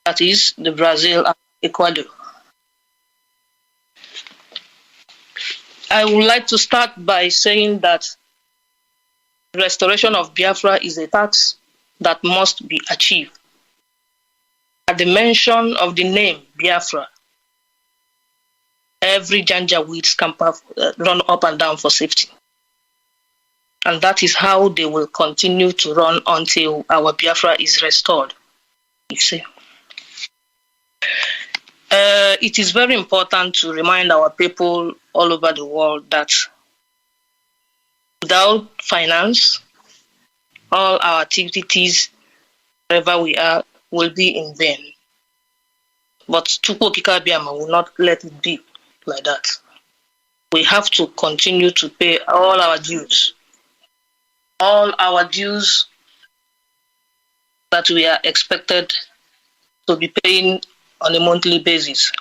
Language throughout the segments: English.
that is the Brazil and Ecuador. I would like to start by saying that restoration of Biafra is a task that must be achieved. At the mention of the name Biafra, every Janjaweed scamper run up and down for safety. And that is how they will continue to run until our Biafra is restored. You see. It is very important to remind our people all over the world that without finance, all our activities, wherever we are, will be in vain. But Chukwokika Biama will not let it be like that. We have to continue to pay all our dues. All our dues that we are expected to be paying on a monthly basis.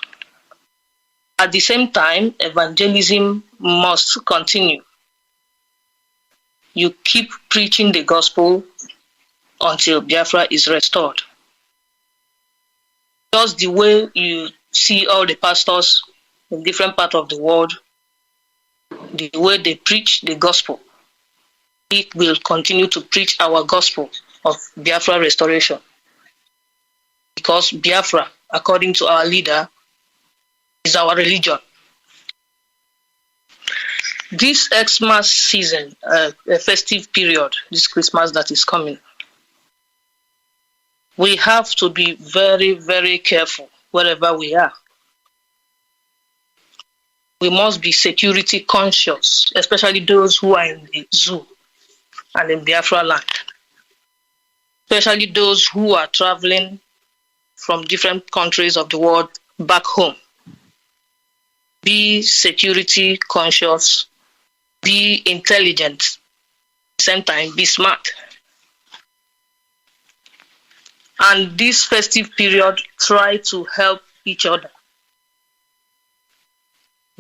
At the same time, evangelism must continue. You keep preaching the gospel until Biafra is restored. Just the way you see all the pastors in different parts of the world, the way they preach the gospel, we will continue to preach our gospel of Biafra restoration. Because Biafra, according to our leader, is our religion. This Xmas season, a festive period, this Christmas that is coming, we have to be very, very careful wherever we are. We must be security conscious, especially those who are in the zoo and in Biafra land, especially those who are traveling from different countries of the world back home. Be security conscious, be intelligent, at the same time be smart. And this festive period, try to help each other.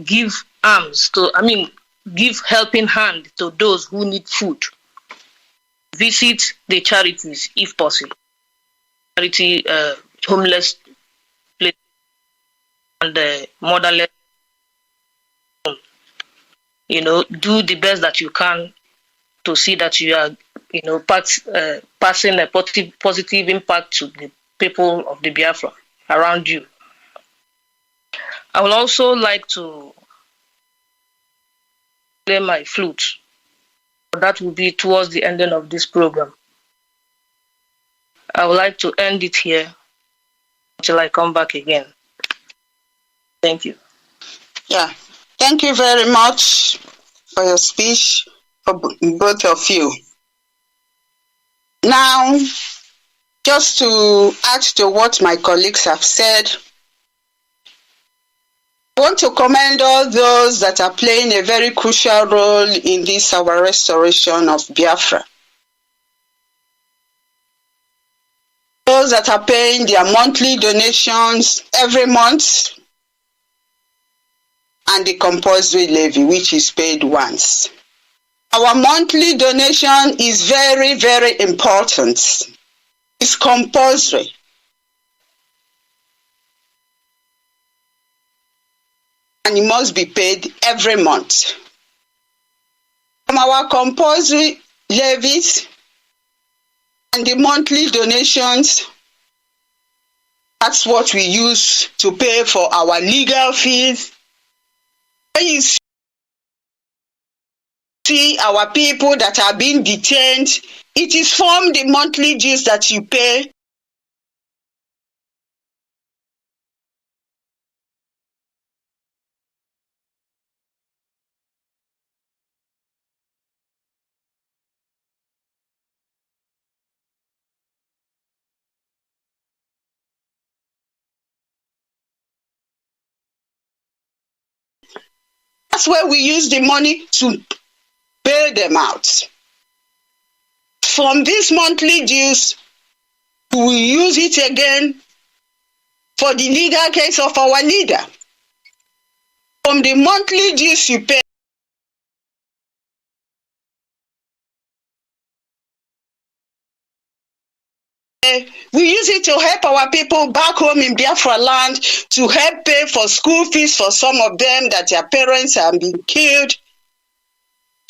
Give helping hand to those who need food. Visit the charities if possible. Charity, homeless place and motherless. Do the best that you can to see that you are, passing a positive impact to the people of the Biafra around you. I would also like to play my flute. That will be towards the ending of this program. I would like to end it here until I come back again. Thank you. Yeah, thank you very much for your speech, for both of you. Now, just to add to what my colleagues have said, I want to commend all those that are playing a very crucial role in this our restoration of Biafra. Those that are paying their monthly donations every month, and the compulsory levy, which is paid once. Our monthly donation is very, very important. It's compulsory. And it must be paid every month. From our compulsory levies and the monthly donations, that's what we use to pay for our legal fees. When you see our people that are being detained, it is from the monthly dues that you pay. That's where we use the money to bail them out. From these monthly dues, we use it again for the legal case of our leader. From the monthly dues you pay, pay. We use it to help our people back home in Biafra land, to help pay for school fees for some of them that their parents have been killed.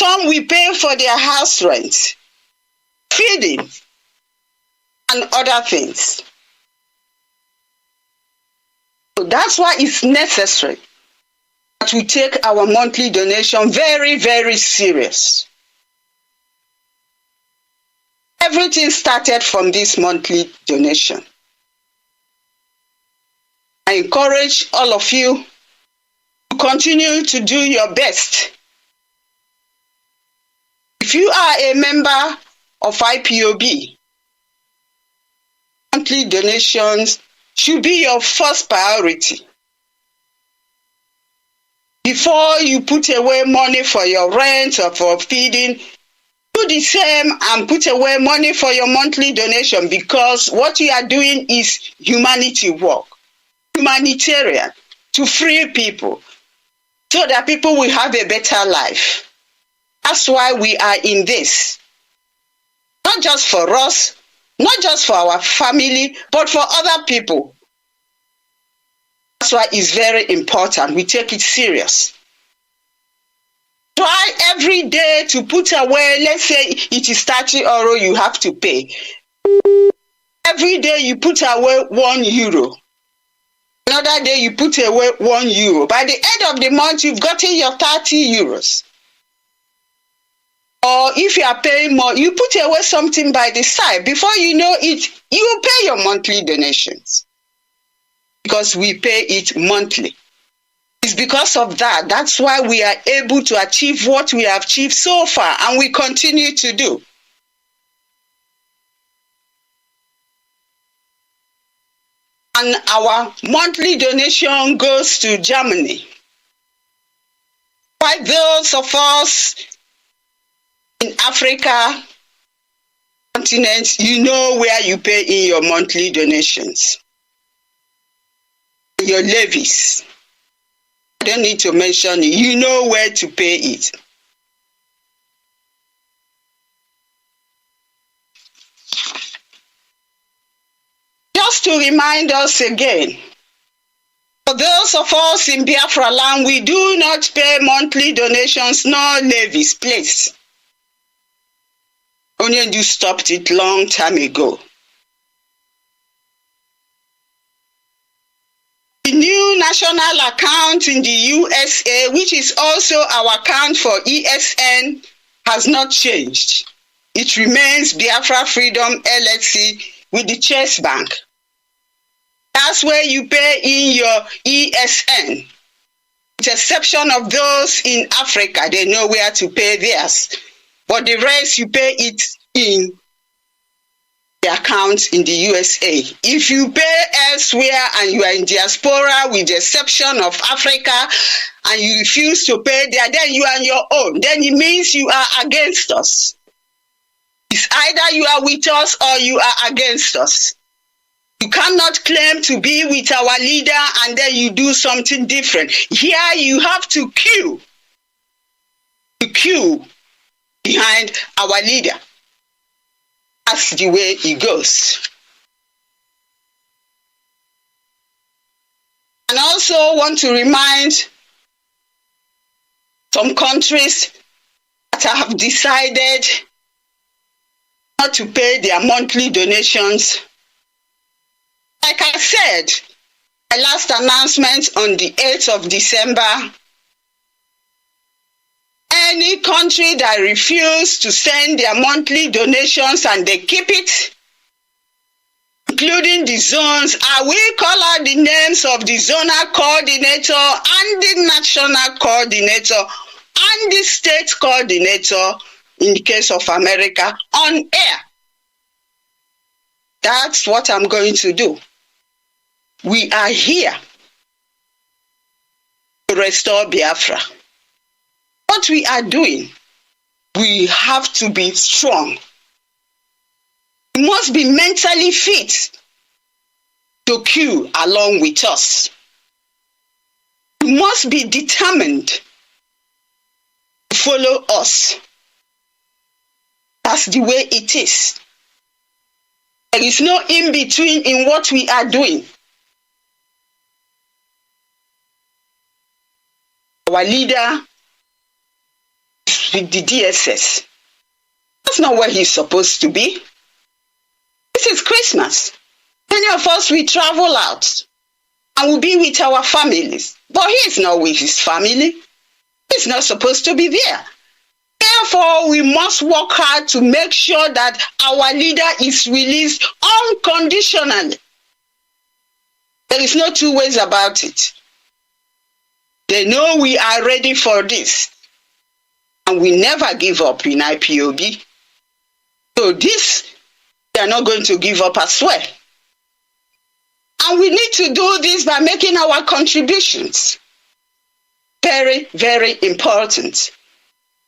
Some we pay for their house rent, feeding, and other things. So that's why it's necessary that we take our monthly donation very, very serious. Everything started from this monthly donation. I encourage all of you to continue to do your best. If you are a member of IPOB, monthly donations should be your first priority. Before you put away money for your rent or for feeding, do the same and put away money for your monthly donation, because what you are doing is humanity work, humanitarian, to free people, so that people will have a better life. That's why we are in this. Not just for us, not just for our family, but for other people. That's why it's very important. We take it serious. Try every day to put away, let's say it is 30 euro you have to pay. Every day you put away €1. Another day you put away €1. By the end of the month, you've gotten your 30 euros. Or if you are paying more, you put away something by the side. Before you know it, you will pay your monthly donations. Because we pay it monthly. It's because of that. That's why we are able to achieve what we have achieved so far, and we continue to do. And our monthly donation goes to Germany. While those of us in Africa continent, you know where you pay in your monthly donations. Your levies. I don't need to mention it. You know where to pay it. Just to remind us again, for those of us in Biafra land, we do not pay monthly donations nor levies, please. Nnamdi stopped it long time ago. The new national account in the USA, which is also our account for ESN, has not changed. It remains Biafra Freedom LLC with the Chase Bank. That's where you pay in your ESN. With the exception of those in Africa, they know where to pay theirs. But the rest, you pay it in the account in the USA. If you pay elsewhere and you are in diaspora, with the exception of Africa, and you refuse to pay there, then you are on your own. Then it means you are against us. It's either you are with us or you are against us. You cannot claim to be with our leader and then you do something different. Here you have to queue behind our leader. That's the way it goes. And I also want to remind some countries that have decided not to pay their monthly donations. Like I said, my last announcement on the 8th of December, any country that refuses to send their monthly donations and they keep it, including the zones, I will call out the names of the zonal coordinator and the national coordinator and the state coordinator in the case of America on air. That's what I'm going to do. We are here to restore Biafra. What we are doing, we have to be strong. We must be mentally fit to queue along with us. We must be determined to follow us. That's the way it is. There is no in-between in what we are doing. Our leader is with the DSS. That's not where he's supposed to be. This is Christmas. Many of us, we travel out and we'll be with our families. But he's not with his family. He's not supposed to be there. Therefore, we must work hard to make sure that our leader is released unconditionally. There is no two ways about it. They know we are ready for this. And we never give up in IPOB. So this, they are not going to give up as well. And we need to do this by making our contributions. Very, very important.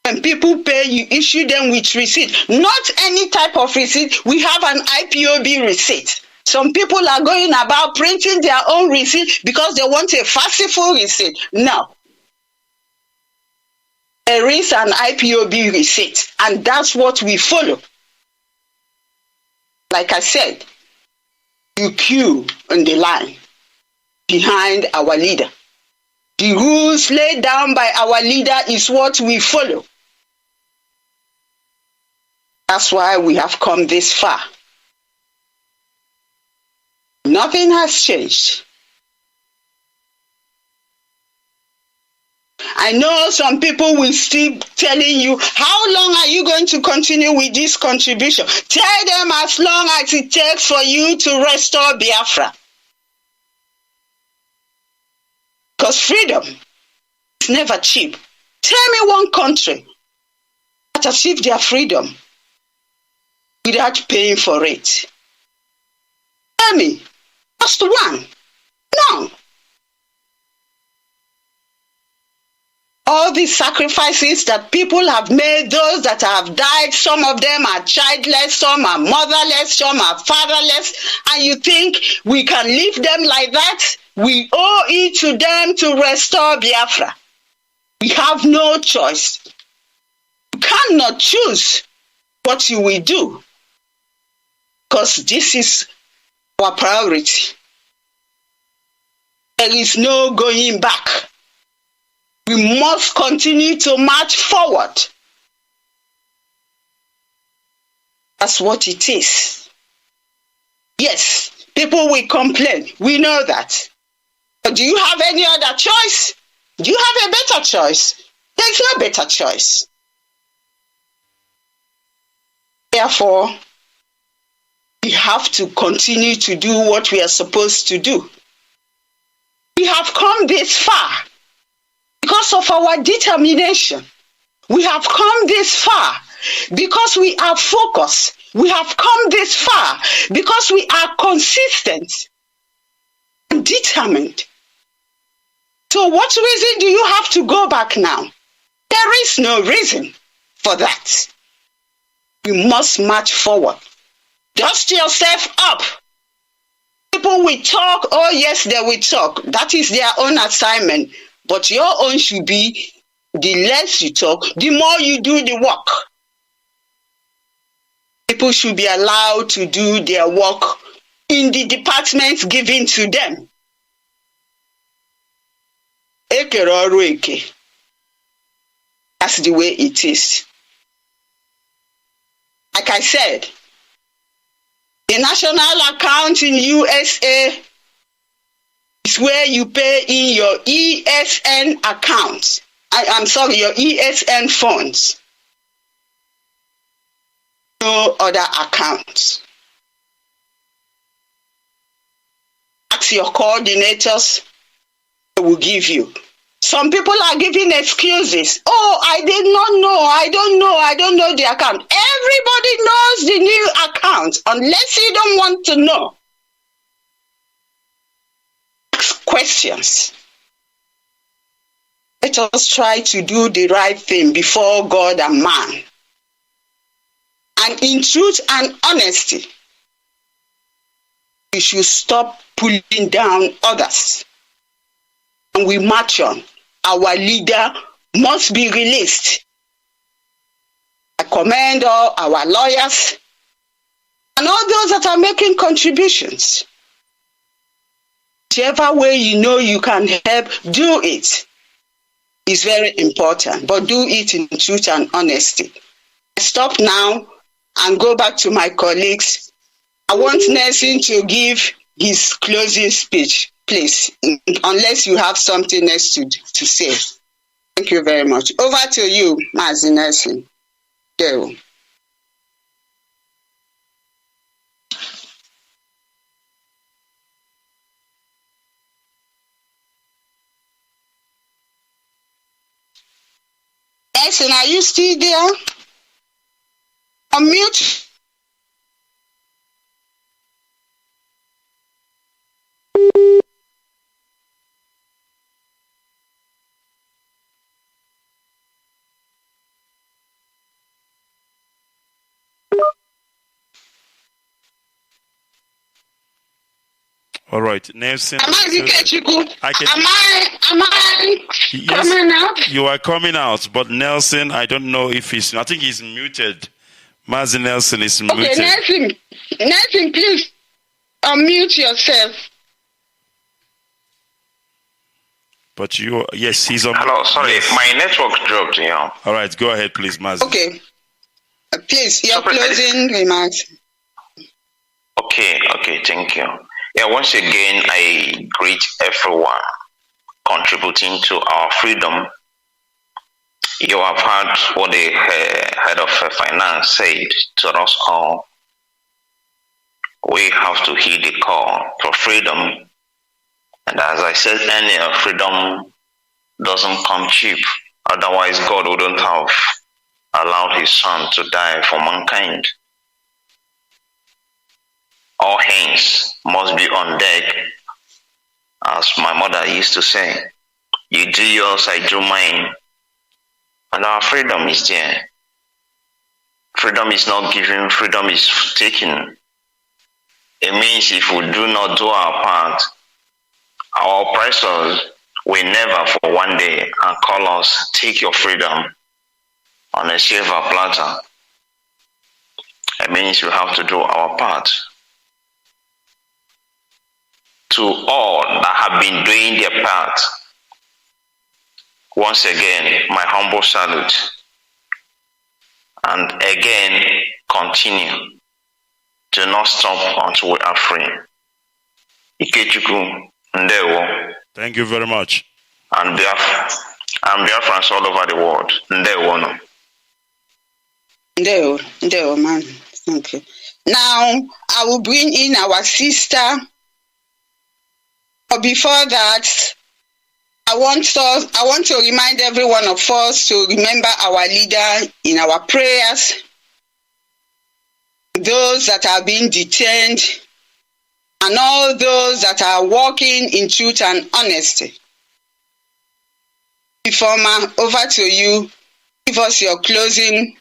When people pay, you issue them with receipt. Not any type of receipt. We have an IPOB receipt. Some people are going about printing their own receipt because they want a fanciful receipt. No. There is an IPOB receipt, and that's what we follow. Like I said, you queue on the line behind our leader. The rules laid down by our leader is what we follow. That's why we have come this far. Nothing has changed. I know some people will still telling you, how long are you going to continue with this contribution? Tell them as long as it takes for you to restore Biafra. Because freedom is never cheap. Tell me one country that achieved their freedom without paying for it. Tell me, just one. No. All these sacrifices that people have made, those that have died, some of them are childless, some are motherless, some are fatherless, and you think we can leave them like that? We owe it to them to restore Biafra. We have no choice. You cannot choose what you will do, because this is our priority. There is no going back. We must continue to march forward. That's what it is. Yes, people will complain. We know that. But do you have any other choice? Do you have a better choice? There's no better choice. Therefore, we have to continue to do what we are supposed to do. We have come this far because of our determination. We have come this far because we are focused. We have come this far because we are consistent and determined. So what reason do you have to go back now? There is no reason for that. You must march forward. Dust yourself up. People will talk. Oh yes, they will talk. That is their own assignment. But your own should be, the less you talk, the more you do the work. People should be allowed to do their work in the departments given to them. That's the way it is. Like I said, the national account in USA is where you pay in your ESN account. Your ESN funds. No other accounts. Ask your coordinators, they will give you. Some people are giving excuses. Oh, I did not know. I don't know the account. Everybody knows the new account, unless you don't want to know. Ask questions. Let us try to do the right thing before God and man. And in truth and honesty, we should stop pulling down others. And we march on. Our leader must be released. I commend all our lawyers, and all those that are making contributions. Whichever way you know you can help, do it. It's very important, but do it in truth and honesty. Stop now and go back to my colleagues. I want Nelson to give his closing speech, please, unless you have something else to say. Thank you very much. Over to you, Mazi Nelson. Go. Nelson, are you still there? Unmute. All right, Nelson. Am I Yes, coming out? you are coming out, but Nelson, I don't know if I think he's muted. Mazi Nelson is muted. Okay, Nelson, please unmute yourself. But yes, he's on. Hello, sorry, yes. my network dropped, All right, go ahead, please, Mazi. Okay. Please, your closing remarks. Okay, thank you. Yeah, once again, I greet everyone contributing to our freedom. You have heard what the head of finance said to us all. We have to heed the call for freedom. And as I said earlier, freedom doesn't come cheap. Otherwise, God wouldn't have allowed his son to die for mankind. All hands must be on deck, as my mother used to say. You do yours, I do mine. And our freedom is there. Freedom is not given, freedom is taken. It means if we do not do our part, our oppressors will never for one day call us, take your freedom on a silver platter. It means we have to do our part. To all that have been doing their part, once again, my humble salute. And again, continue. Do not stop until we are free. Ikechukwu, Ndewo. Thank you very much. And Biafrans all over the world. Ndewo. Ndewo, man. Thank you. Now, I will bring in our sister. But before that, I want to remind every one of us to remember our leader in our prayers. Those that are being detained, and all those that are walking in truth and honesty. Informer, over to you. Give us your closing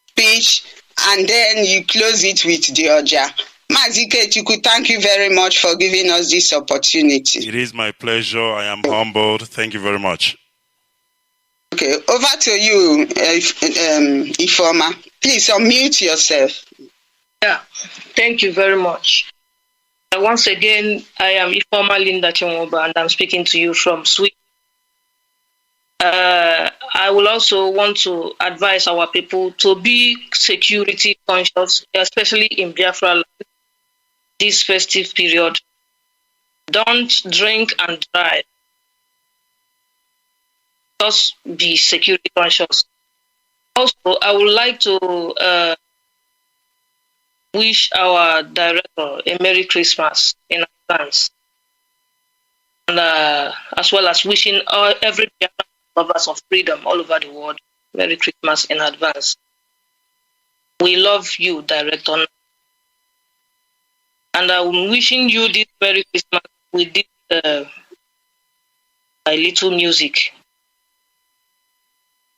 speech, and then you close it with the Oja. Mazi Ikechukwu, thank you very much for giving us this opportunity. It is my pleasure. I am humbled. Thank you very much. Okay, over to you, Informer. Please unmute yourself. Yeah, thank you very much. Once again, I am Informer Linda Chimoba, and I'm speaking to you from Sweden. I will also want to advise our people to be security conscious, especially in Biafra land, this festive period. Don't drink and drive. Just be security conscious. Also, I would like to wish our director a Merry Christmas in advance. And as well as wishing every lovers of freedom all over the world Merry Christmas in advance. We love you, Director. And I'm wishing you this Merry Christmas with this my little music,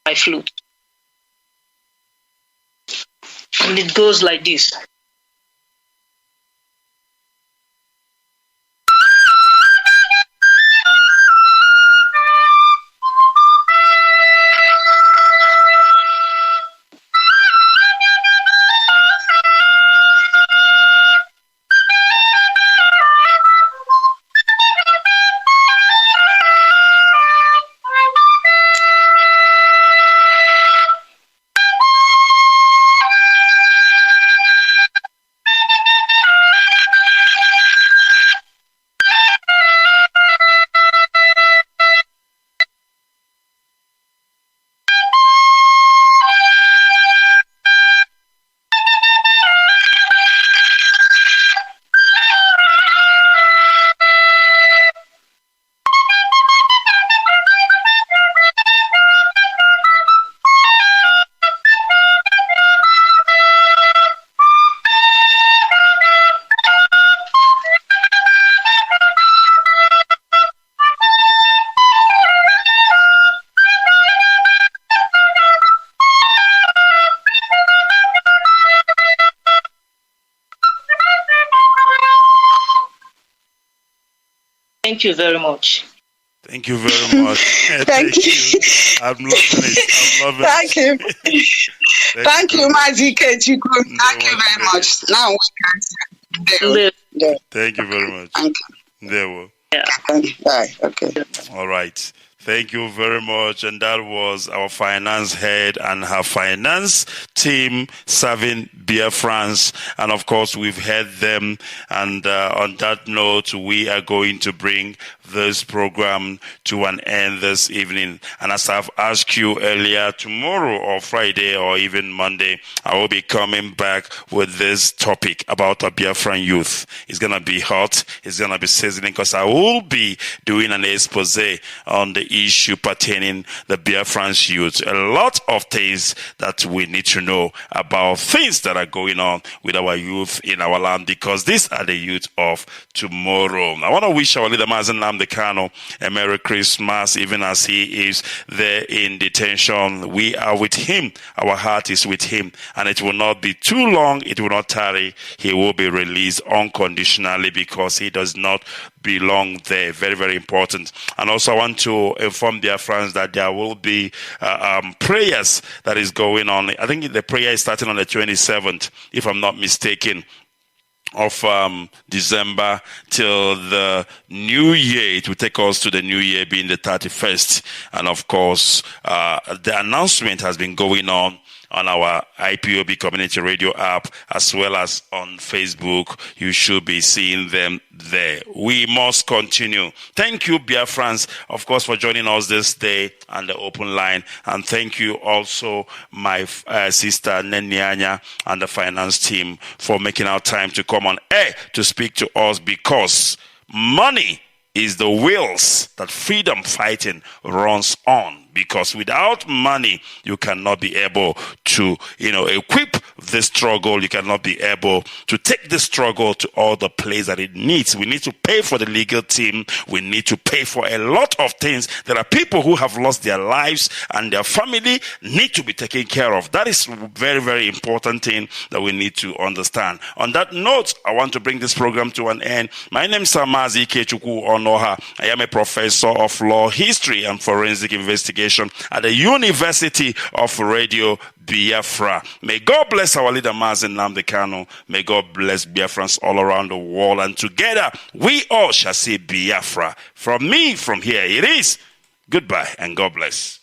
my flute. And it goes like this. Thank you very much. Thank you very much. Thank you. I'm loving it. I'm loving Thank it. you. Thank you, Mazi Kechiku. Thank you very much. Now we can. Thank you very much. Thank you. There we go. Yeah. Bye. Okay. All right. Thank you very much. And that was our finance head and her finance team serving Biafrans. And of course, we've heard them. And on that note, we are going to bring this program to an end this evening. And as I've asked you earlier, tomorrow or Friday or even Monday, I will be coming back with this topic about a Biafran youth. It's going to be hot. It's going to be sizzling because I will be doing an expose on the issue pertaining the Biafran's youth. A lot of things that we need to know about things that are going on with our youth in our land, because these are the youth of tomorrow. I want to wish our leader Mazi Nnamdi Kanu a Merry Christmas, even as he is there in detention. We are with him. Our heart is with him, and it will not be too long. It will not tarry. He will be released unconditionally because he does not belong there. Very, very important. And also I want to inform their friends that there will be prayers that is going on. I think the prayer is starting on the 27th, if I'm not mistaken, of December till the new year. It will take us to the new year being the 31st. And of course, the announcement has been going on our IPOB community radio app as well as on Facebook. You should be seeing them there. We must continue. Thank you, Biafrans, of course, for joining us this day on the open line. And thank you also, my sister Nenianya and the finance team, for making our time to come on air to speak to us, because money is the wheels that freedom fighting runs on. Because without money, you cannot be able to, equip the struggle. You cannot be able to take the struggle to all the place that it needs. We need to pay for the legal team. We need to pay for a lot of things. There are people who have lost their lives and their family need to be taken care of. That is a very, very important thing that we need to understand. On that note, I want to bring this program to an end. My name is Mazi Kechuku Onoha. I am a professor of law, history, and forensic investigation at the University of Radio Biafra. May God bless our leader Mazi Nnamdi Kanu. May God bless Biafrans all around the world. And together, we all shall say Biafra. From me, from here, it is goodbye and God bless.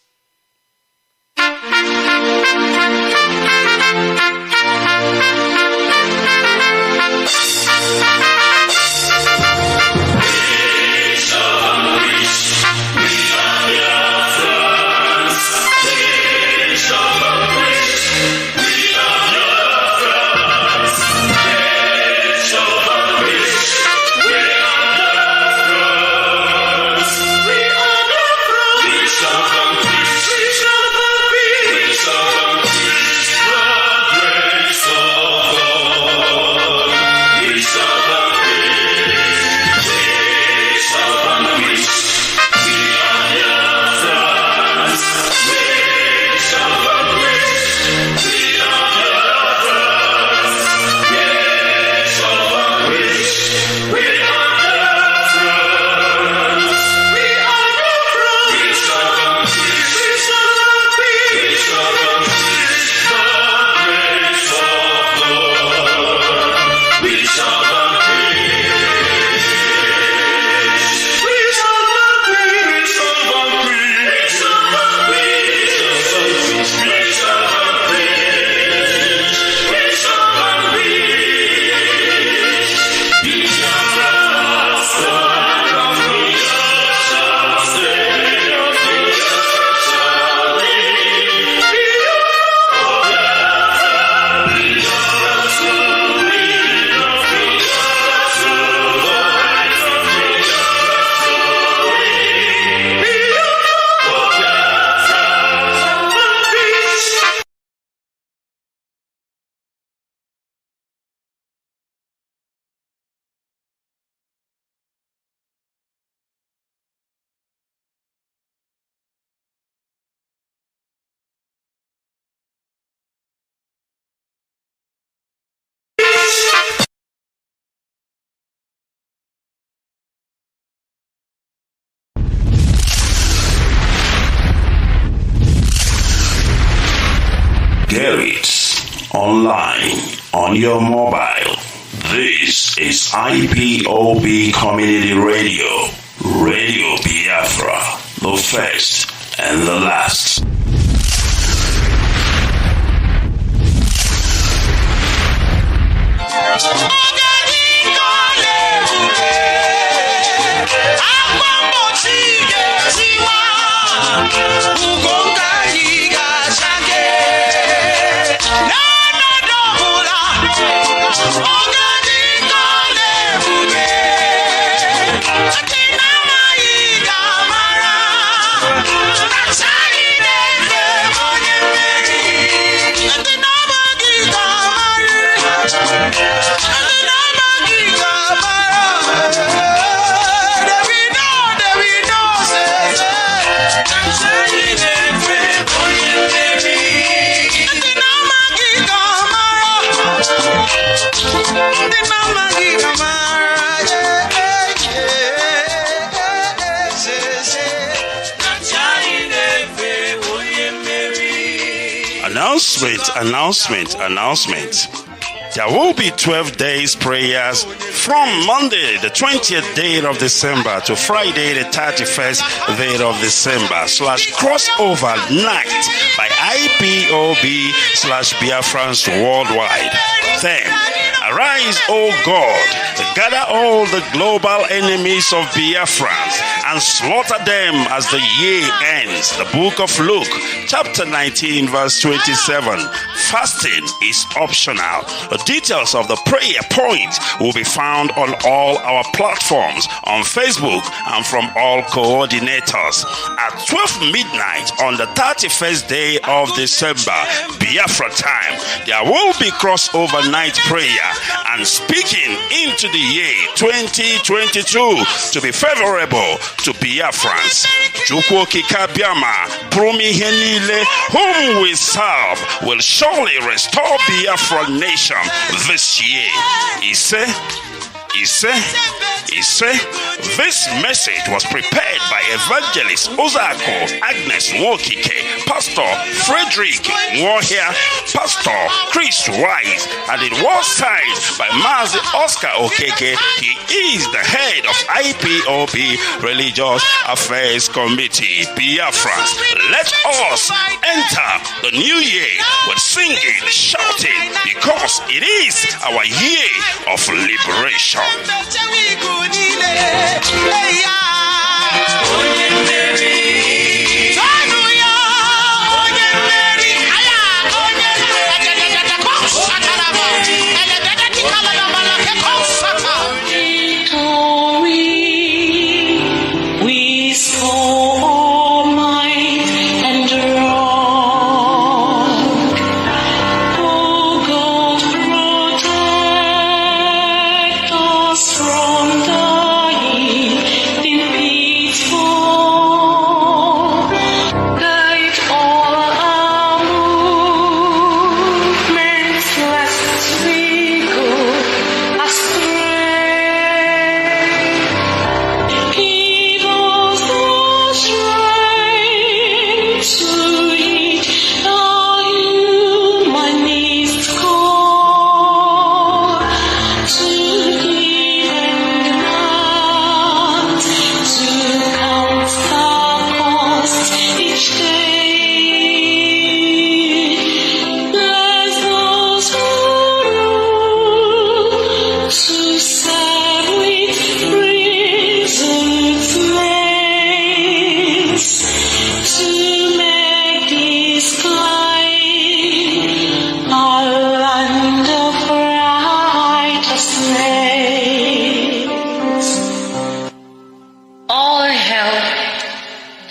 We shall get it online on your mobile. This is IPOB Community Radio, Radio Biafra, the first and the last. Announcement. There will be 12 days prayers from Monday, the 20th day of December to Friday, the 31st day of December / crossover night by IPOB / Biafrans worldwide. Then, arise, O God, gather all the global enemies of Biafrans and slaughter them as the year ends. The book of Luke, chapter 19, verse 27. Fasting is optional. The details of the prayer point will be found on all our platforms on Facebook and from all coordinators. At 12 midnight on the 31st day of December, Biafra time, there will be crossover night prayer and speaking into the year 2022 to be favorable to Biafrans. Chukwu Kikabiama, Prumi Henile, whom we serve, will surely restore Biafra nation this year. This message was prepared by Evangelist Ozako Agnes Nwokike, Pastor Frederick Warhia, Pastor Chris Wise, and it was signed by Mazi Oscar Okeke. He is the head of IPOB Religious Affairs Committee. Biafrans, let us enter the new year with singing, shouting, because it is our year of liberation.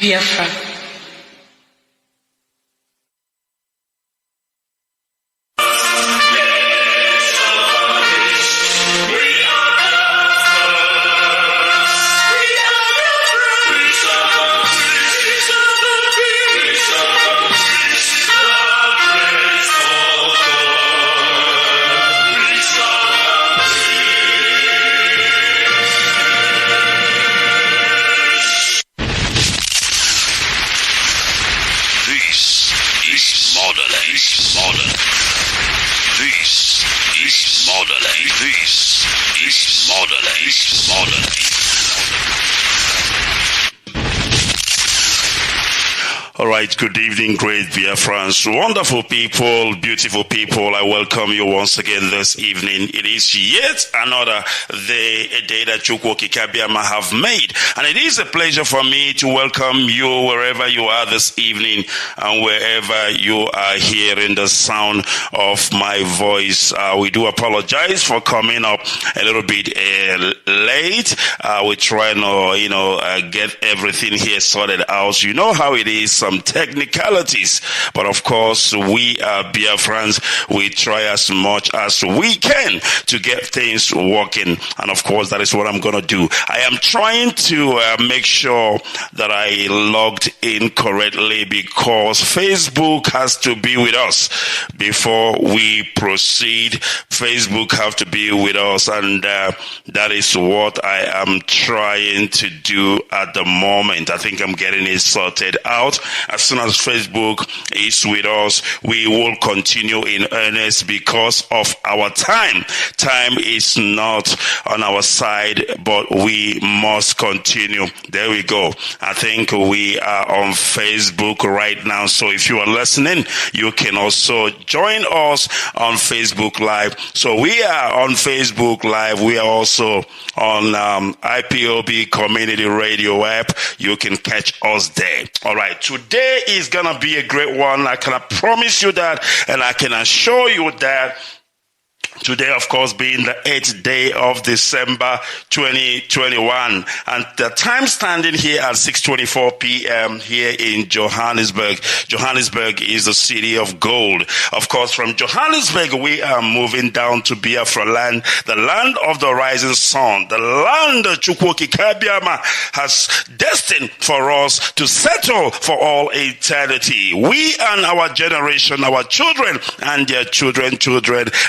Biafra. right, good evening, great Biafrans, wonderful people, beautiful people. I welcome you once again this evening. It is yet another day, a day that Chukwu Kikabiama have made. And it is a pleasure for me to welcome you wherever you are this evening and wherever you are hearing the sound of my voice. We do apologize for coming up a little bit late. We're trying to, get everything here sorted out. You know how it is, some technicalities, but of course we are Biafrans. We try as much as we can to get things working, and of course that is what I'm gonna do. I am trying to make sure that I logged in correctly, because Facebook has to be with us before we proceed. Facebook have to be with us, and that is what I am trying to do at the moment. I think I'm getting it sorted out. As soon as Facebook is with us, we will continue in earnest because of our time. Time is not on our side, but we must continue. There we go. I think we are on Facebook right now. So if you are listening, you can also join us on Facebook Live. So we are on Facebook Live. We are also on IPOB Community Radio app. You can catch us there. All right. Today is going to be a great one. I can promise you that, and I can assure you that. Today, of course, being the 8th day of December 2021, and the time standing here at 6:24 p.m. here in Johannesburg. Johannesburg is the city of gold. Of course, from Johannesburg, we are moving down to Biafra land, the land of the rising sun, the land that Chukwu Kikabiama has destined for us to settle for all eternity. We and our generation, our children and their children,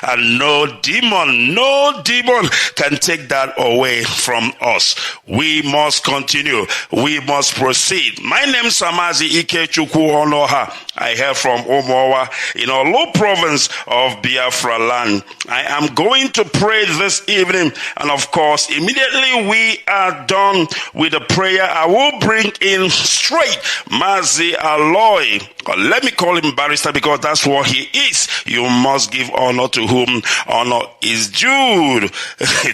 and no demon can take that away from us. We must continue. We must proceed. My name is Mazi Ike Chukwu Onoha. I hail from Omowa in Olu province of Biafra land. I am going to pray this evening, and of course, immediately we are done with the prayer, I will bring in straight Mazi Aloy. Let me call him barrister because that's what he is. You must give honor to whom honor is due.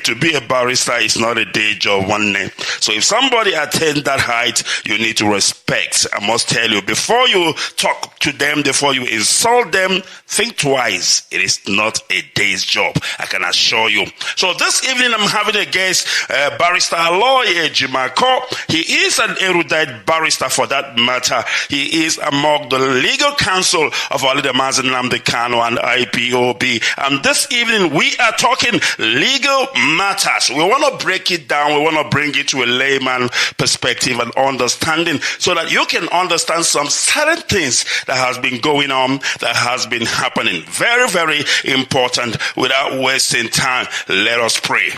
To be a barrister is not a day job, one name. So if somebody attains that height, you need to respect. I must tell you, before you talk to them, before you insult them, think twice. It is not a day's job, I can assure you. So this evening I'm having a guest, Barrister Aloy Ejimako. He is an erudite barrister for that matter. He is among the legal counsel of our leader Mazi Nnamdi Kanu and IPOB. And this evening we are talking legal matters. We want to break it down. We want to bring it to a layman perspective and understanding so that you can understand some certain things that has been going on, that has been happening. Very, very important. Without wasting time, let us pray.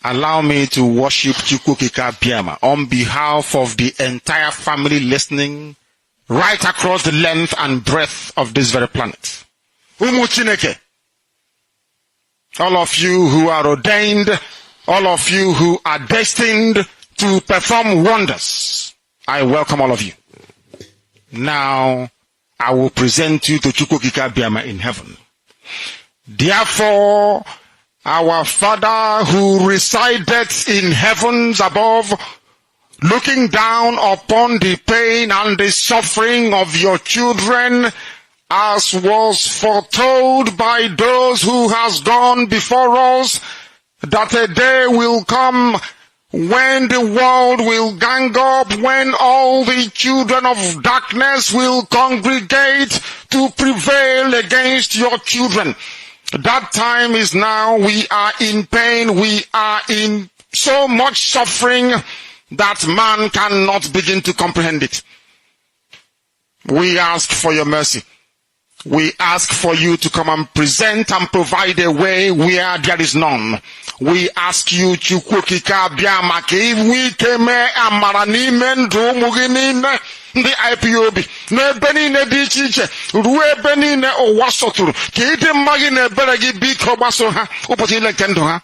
Allow me to worship Chukwu Kikabiama on behalf of the entire family listening right across the length and breadth of this very planet. Umu Chineke, all of you who are ordained, all of you who are destined to perform wonders, I welcome all of you. Now, I will present you to Chukwu Kikabiama in heaven. Therefore, our Father who resideth in heavens above, looking down upon the pain and the suffering of your children, as was foretold by those who has gone before us, that a day will come when the world will gang up, when all the children of darkness will congregate to prevail against your children. That time is now. We are in pain. We are in so much suffering that man cannot begin to comprehend it. We ask for your mercy. We ask for you to come and present and provide a way where there is none. We ask you, Chukwu Kikabiama, ka iwe ike mee amara n'ime ndụ ụmụ gị niile ndị IPOB n'ebe niile dị iche iche ruo ebe niile ụwa sọtụrụ, ka ịdị mma gị na ebere gị biko gbaso ha ụbọchị ile nke ndụ ha.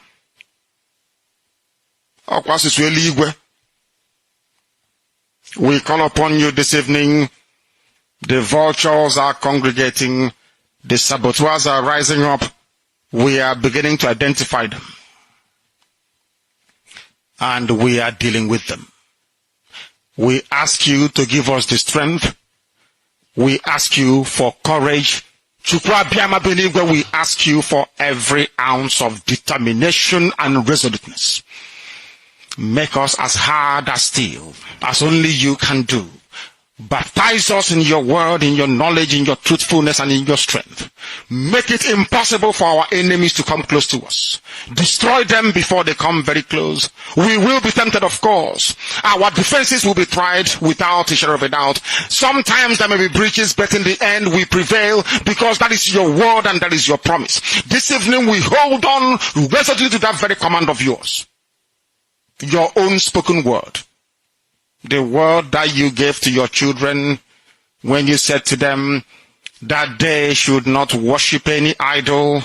Ọkwa asụsụ eluigwe We call upon you this evening. The vultures are congregating. The saboteurs are rising up. We are beginning to identify them. And we are dealing with them. We ask you to give us the strength. We ask you for courage. We ask you for every ounce of determination and resoluteness. Make us as hard as steel, as only you can do. Baptize us in your word, in your knowledge, in your truthfulness, and in your strength. Make it impossible for our enemies to come close to us. Destroy them before they come very close. We will be tempted, of course. Our defenses will be tried without a shadow of a doubt. Sometimes there may be breaches, but in the end we prevail because that is your word and that is your promise. This evening we hold on resolutely to that very command of yours. Your own spoken word. The word that you gave to your children when you said to them that they should not worship any idol,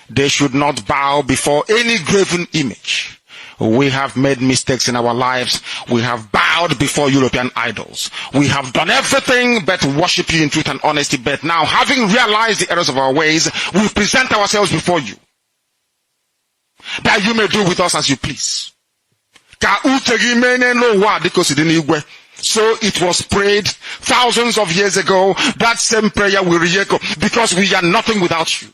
they should not bow before any graven image. We have made mistakes in our lives. We have bowed before European idols. We have done everything but worship you in truth and honesty. But now, having realized the errors of our ways, we present ourselves before you, that you may do with us as you please. So it was prayed thousands of years ago. That same prayer will re-echo because we are nothing without you.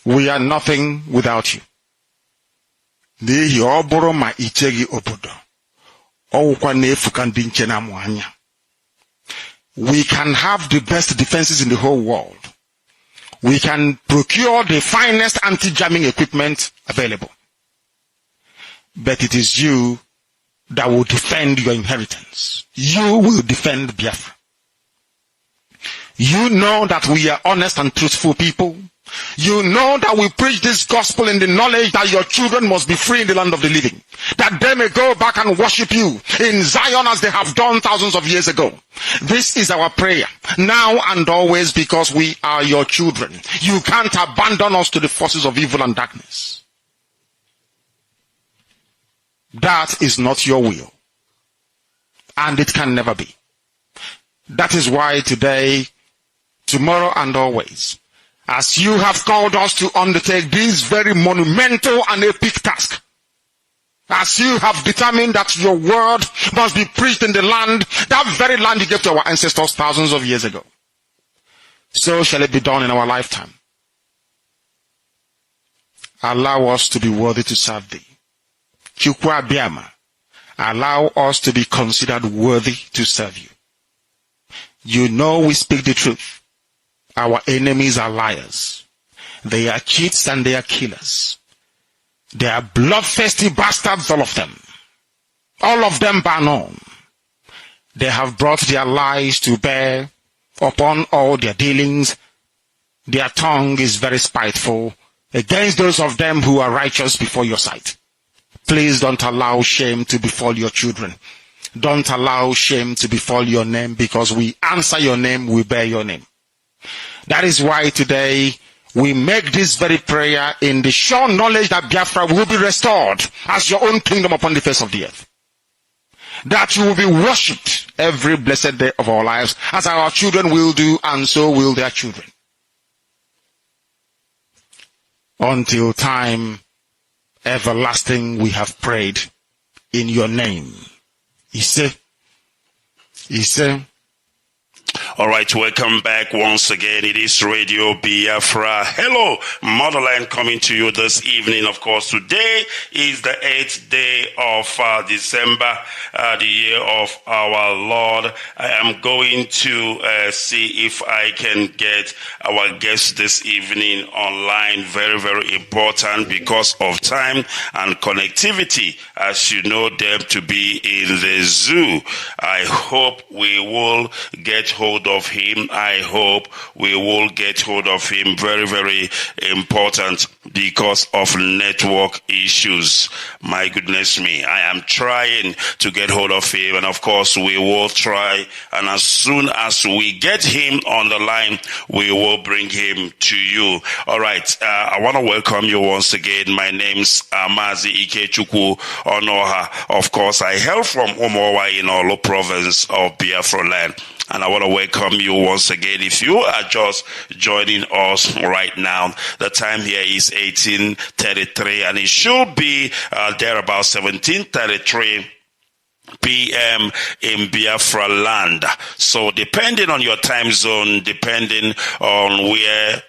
We are nothing without you. We can have the best defenses in the whole world. We can procure the finest anti-jamming equipment available. But it is you that will defend your inheritance. You will defend Biafra. You know that we are honest and truthful people. You know that we preach this gospel in the knowledge that your children must be free in the land of the living. That they may go back and worship you in Zion as they have done thousands of years ago. This is our prayer, now and always, because we are your children. You can't abandon us to the forces of evil and darkness. That is not your will. And it can never be. That is why today, tomorrow and always, as you have called us to undertake this very monumental and epic task, as you have determined that your word must be preached in the land, that very land you gave to our ancestors thousands of years ago, so shall it be done in our lifetime. Allow us to be worthy to serve thee. Chukwa Biama, allow us to be considered worthy to serve you. You know we speak the truth. Our enemies are liars. They are cheats and they are killers. They are bloodthirsty bastards, all of them. All of them bar none. They have brought their lies to bear upon all their dealings. Their tongue is very spiteful against those of them who are righteous before your sight. Please don't allow shame to befall your children. Don't allow shame to befall your name, because we answer your name, we bear your name. That is why today we make this very prayer in the sure knowledge that Biafra will be restored as your own kingdom upon the face of the earth. That you will be worshipped every blessed day of our lives, as our children will do, and so will their children. Until time everlasting we have prayed in your name. Ise. All right, welcome back once again. It is Radio Biafra. Hello, Motherland, coming to you this evening. Of course, today is the 8th day of December, the year of our Lord. I am going to see if I can get our guests this evening online. Very, very important because of time and connectivity, as you know them to be in the zoo. I hope we will get hold of him. I hope we will get hold of him. Very, very important. because of network issues. My goodness me, I am trying to get hold of him, and of course we will try, and as soon as we get him on the line, we will bring him to you. All right, I want to welcome you once again. My name's Mazi Ikechukwu Onoha. Of course, I hail from Umowa in Olo province of Biafra land. And I want to welcome you once again. If you are just joining us right now, the time here is 18:33, and it should be there about 17:33 p.m. in Biafra land. So depending on your time zone, depending on where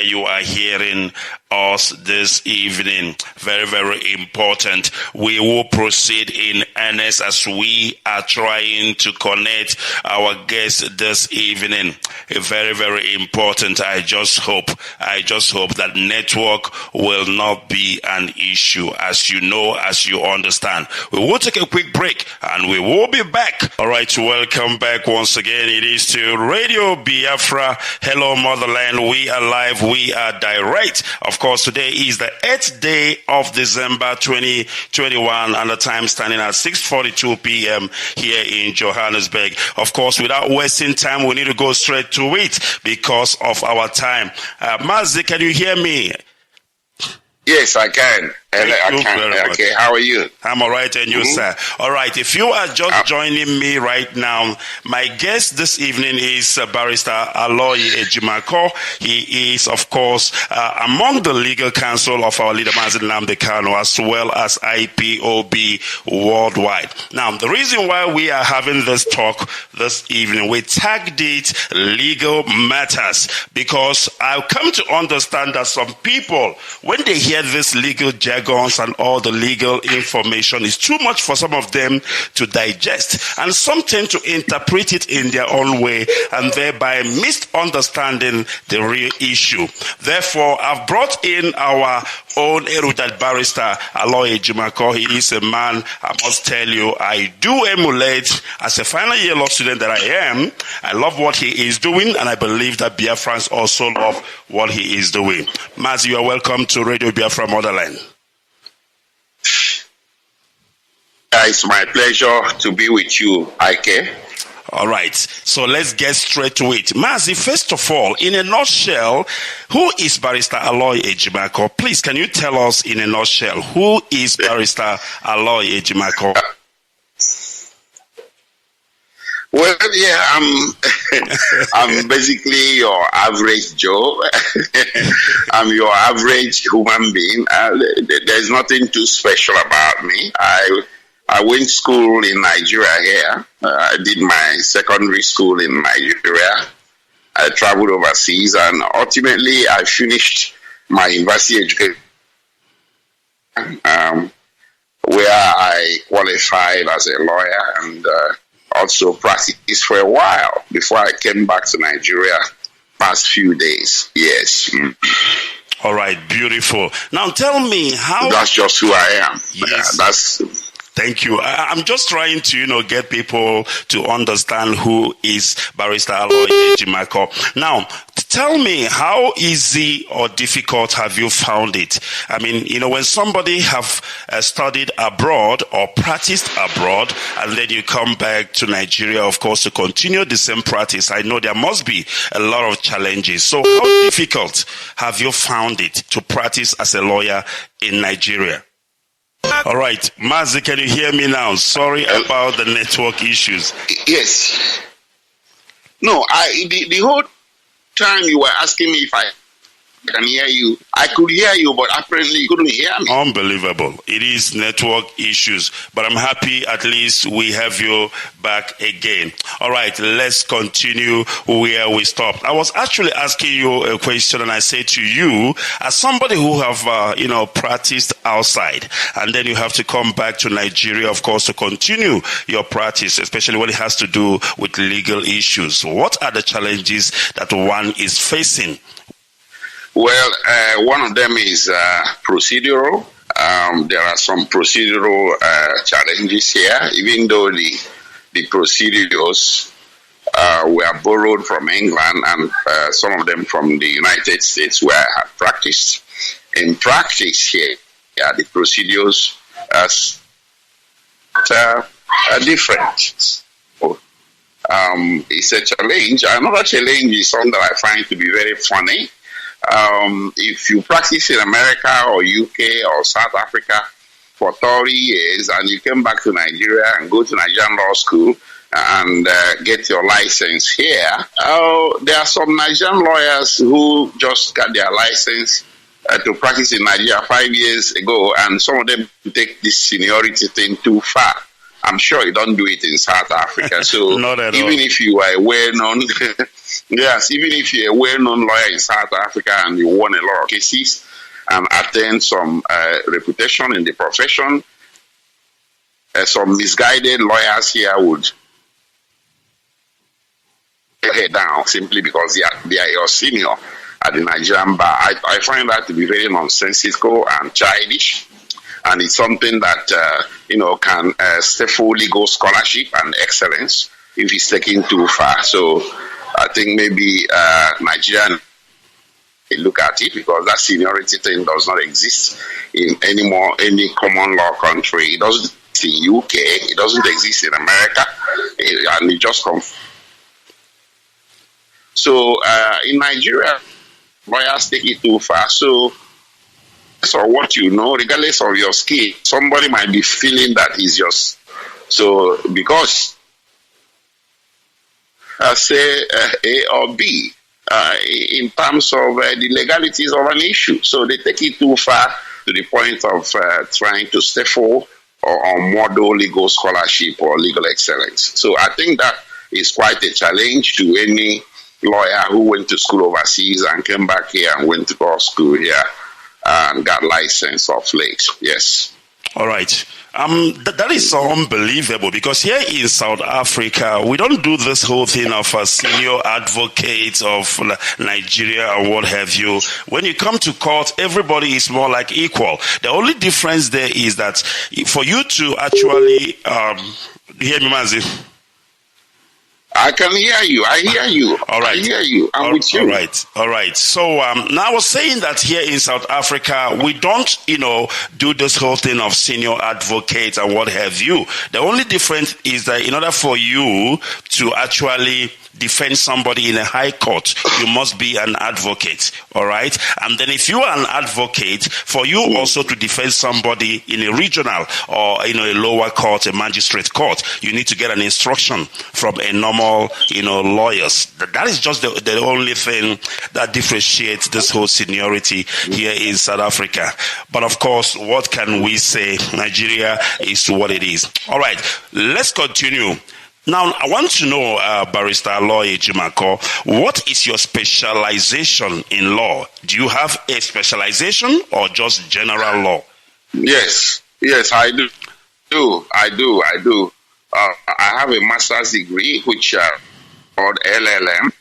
you are hearing us this evening, very, very important. We will proceed in earnest as we are trying to connect our guests this evening. Very, very important. I just hope that network will not be an issue, as you know, as you understand. We will take a quick break and we will be back. All right, welcome back once again. It is to Radio Biafra. Hello, Motherland. We are live. We are direct. Of course, today is the 8th day of December 2021, and the time standing at 6:42 p.m. here in Johannesburg. Of course, without wasting time, we need to go straight to it because of our time. Mazi, can you hear me? Yes, I can. Okay, how are you? I'm all right, and you, sir? All right, if you are just joining me right now, my guest this evening is Barrister Aloy Ejimako. He is, of course, among the legal counsel of our leader, Mazi Nnamdi Kanu, as well as IPOB worldwide. Now, the reason why we are having this talk this evening, we tagged it legal matters, because I've come to understand that some people, when they hear this legal jargon and all the legal information, is too much for some of them to digest, and some tend to interpret it in their own way and thereby misunderstanding the real issue. Therefore, I've brought in our own erudite barrister Aloy Ejimako. He is a man, I must tell you, I do emulate. As a final year law student that I am, I love what he is doing, and I believe that Biafrans also love what he is doing. Mazi, you are welcome to Radio Biafra Motherland. It's my pleasure to be with you, Ike. All right, so let's get straight to it. Mazi, first of all, in a nutshell, who is Barrister Aloy Ejimako? Please, can you tell us in a nutshell, who is Barrister Aloy Ejimako? Well, yeah, I'm basically your average Joe. I'm your average human being. There's nothing too special about me. I went to school in Nigeria here. I did my secondary school in Nigeria. I traveled overseas, and ultimately I finished my university education, where I qualified as a lawyer and also practiced for a while before I came back to Nigeria past few days. Yes. All right, beautiful. Now tell me how... That's just who I am. Yes. Thank you. I'm just trying to, get people to understand who is Barrister Aloy Ejimako. Now, tell me, how easy or difficult have you found it? I mean, when somebody have studied abroad or practiced abroad, and then you come back to Nigeria, of course, to continue the same practice, I know there must be a lot of challenges. So how difficult have you found it to practice as a lawyer in Nigeria? All right, Mazi, can you hear me now? Sorry about the network issues. Yes. No, the whole time you were asking me if I can hear you, I could hear you, but apparently you couldn't hear me. Unbelievable. It is network issues, but I'm happy at least we have you back again. All right, let's continue where we stopped. I was actually asking you a question, and I say to you, as somebody who have, practiced outside, and then you have to come back to Nigeria, of course, to continue your practice, especially when it has to do with legal issues. What are the challenges that one is facing? Well, one of them is procedural. There are some procedural challenges here, even though the procedures were borrowed from England and some of them from the United States where I have practiced. in practice here, the procedures are different. It's a challenge. Another challenge is something that I find to be very funny. If you practice in America or UK or South Africa for 30 years and you came back to Nigeria and go to Nigerian law school and get your license here, there are some Nigerian lawyers who just got their license to practice in Nigeria 5 years ago, and some of them take this seniority thing too far. I'm sure you don't do it in South Africa. So even if you are a well-known, yes, even if you're a well-known lawyer in South Africa and you won a lot of cases and attained some reputation in the profession, some misguided lawyers here would head down simply because they are your senior at the Nigerian bar. I find that to be very nonsensical and childish. And it's something that, can stifle legal scholarship and excellence if it's taken too far. So I think maybe Nigerian look at it, because that seniority thing does not exist in any common law country. It doesn't exist in UK. It doesn't exist in America. And it just comes. So in Nigeria, lawyers take it too far. So what you know, regardless of your skill, somebody might be feeling that is yours. So because say A or B in terms of the legalities of an issue. So they take it too far to the point of trying to stifle or model legal scholarship or legal excellence. So I think that is quite a challenge to any lawyer who went to school overseas and came back here and went to law school here and got licensed of late. Yes. All right. That is so unbelievable, because here in South Africa, we don't do this whole thing of a senior advocate of Nigeria or what have you. When you come to court, everybody is more like equal. The only difference there is that for you to actually, hear me, Mazi? I can hear you. I hear you. All right. I hear you. I'm with you. All right. All right. So now I was saying that here in South Africa, we don't, do this whole thing of senior advocates and what have you. The only difference is that in order for you to actually defend somebody in a high court, you must be an advocate. All right. And then if you are an advocate, for you also to defend somebody in a regional or a lower court, a magistrate court, you need to get an instruction from a normal lawyers. That is just the only thing that differentiates this whole seniority here in South Africa. But of course, what can we say? Nigeria is what it is. All right, let's continue. Now, I want to know, Barrister Aloy Ejimako, what is your specialization in law? Do you have a specialization or just general law? Yes, I do. I I have a master's degree, which called LLM,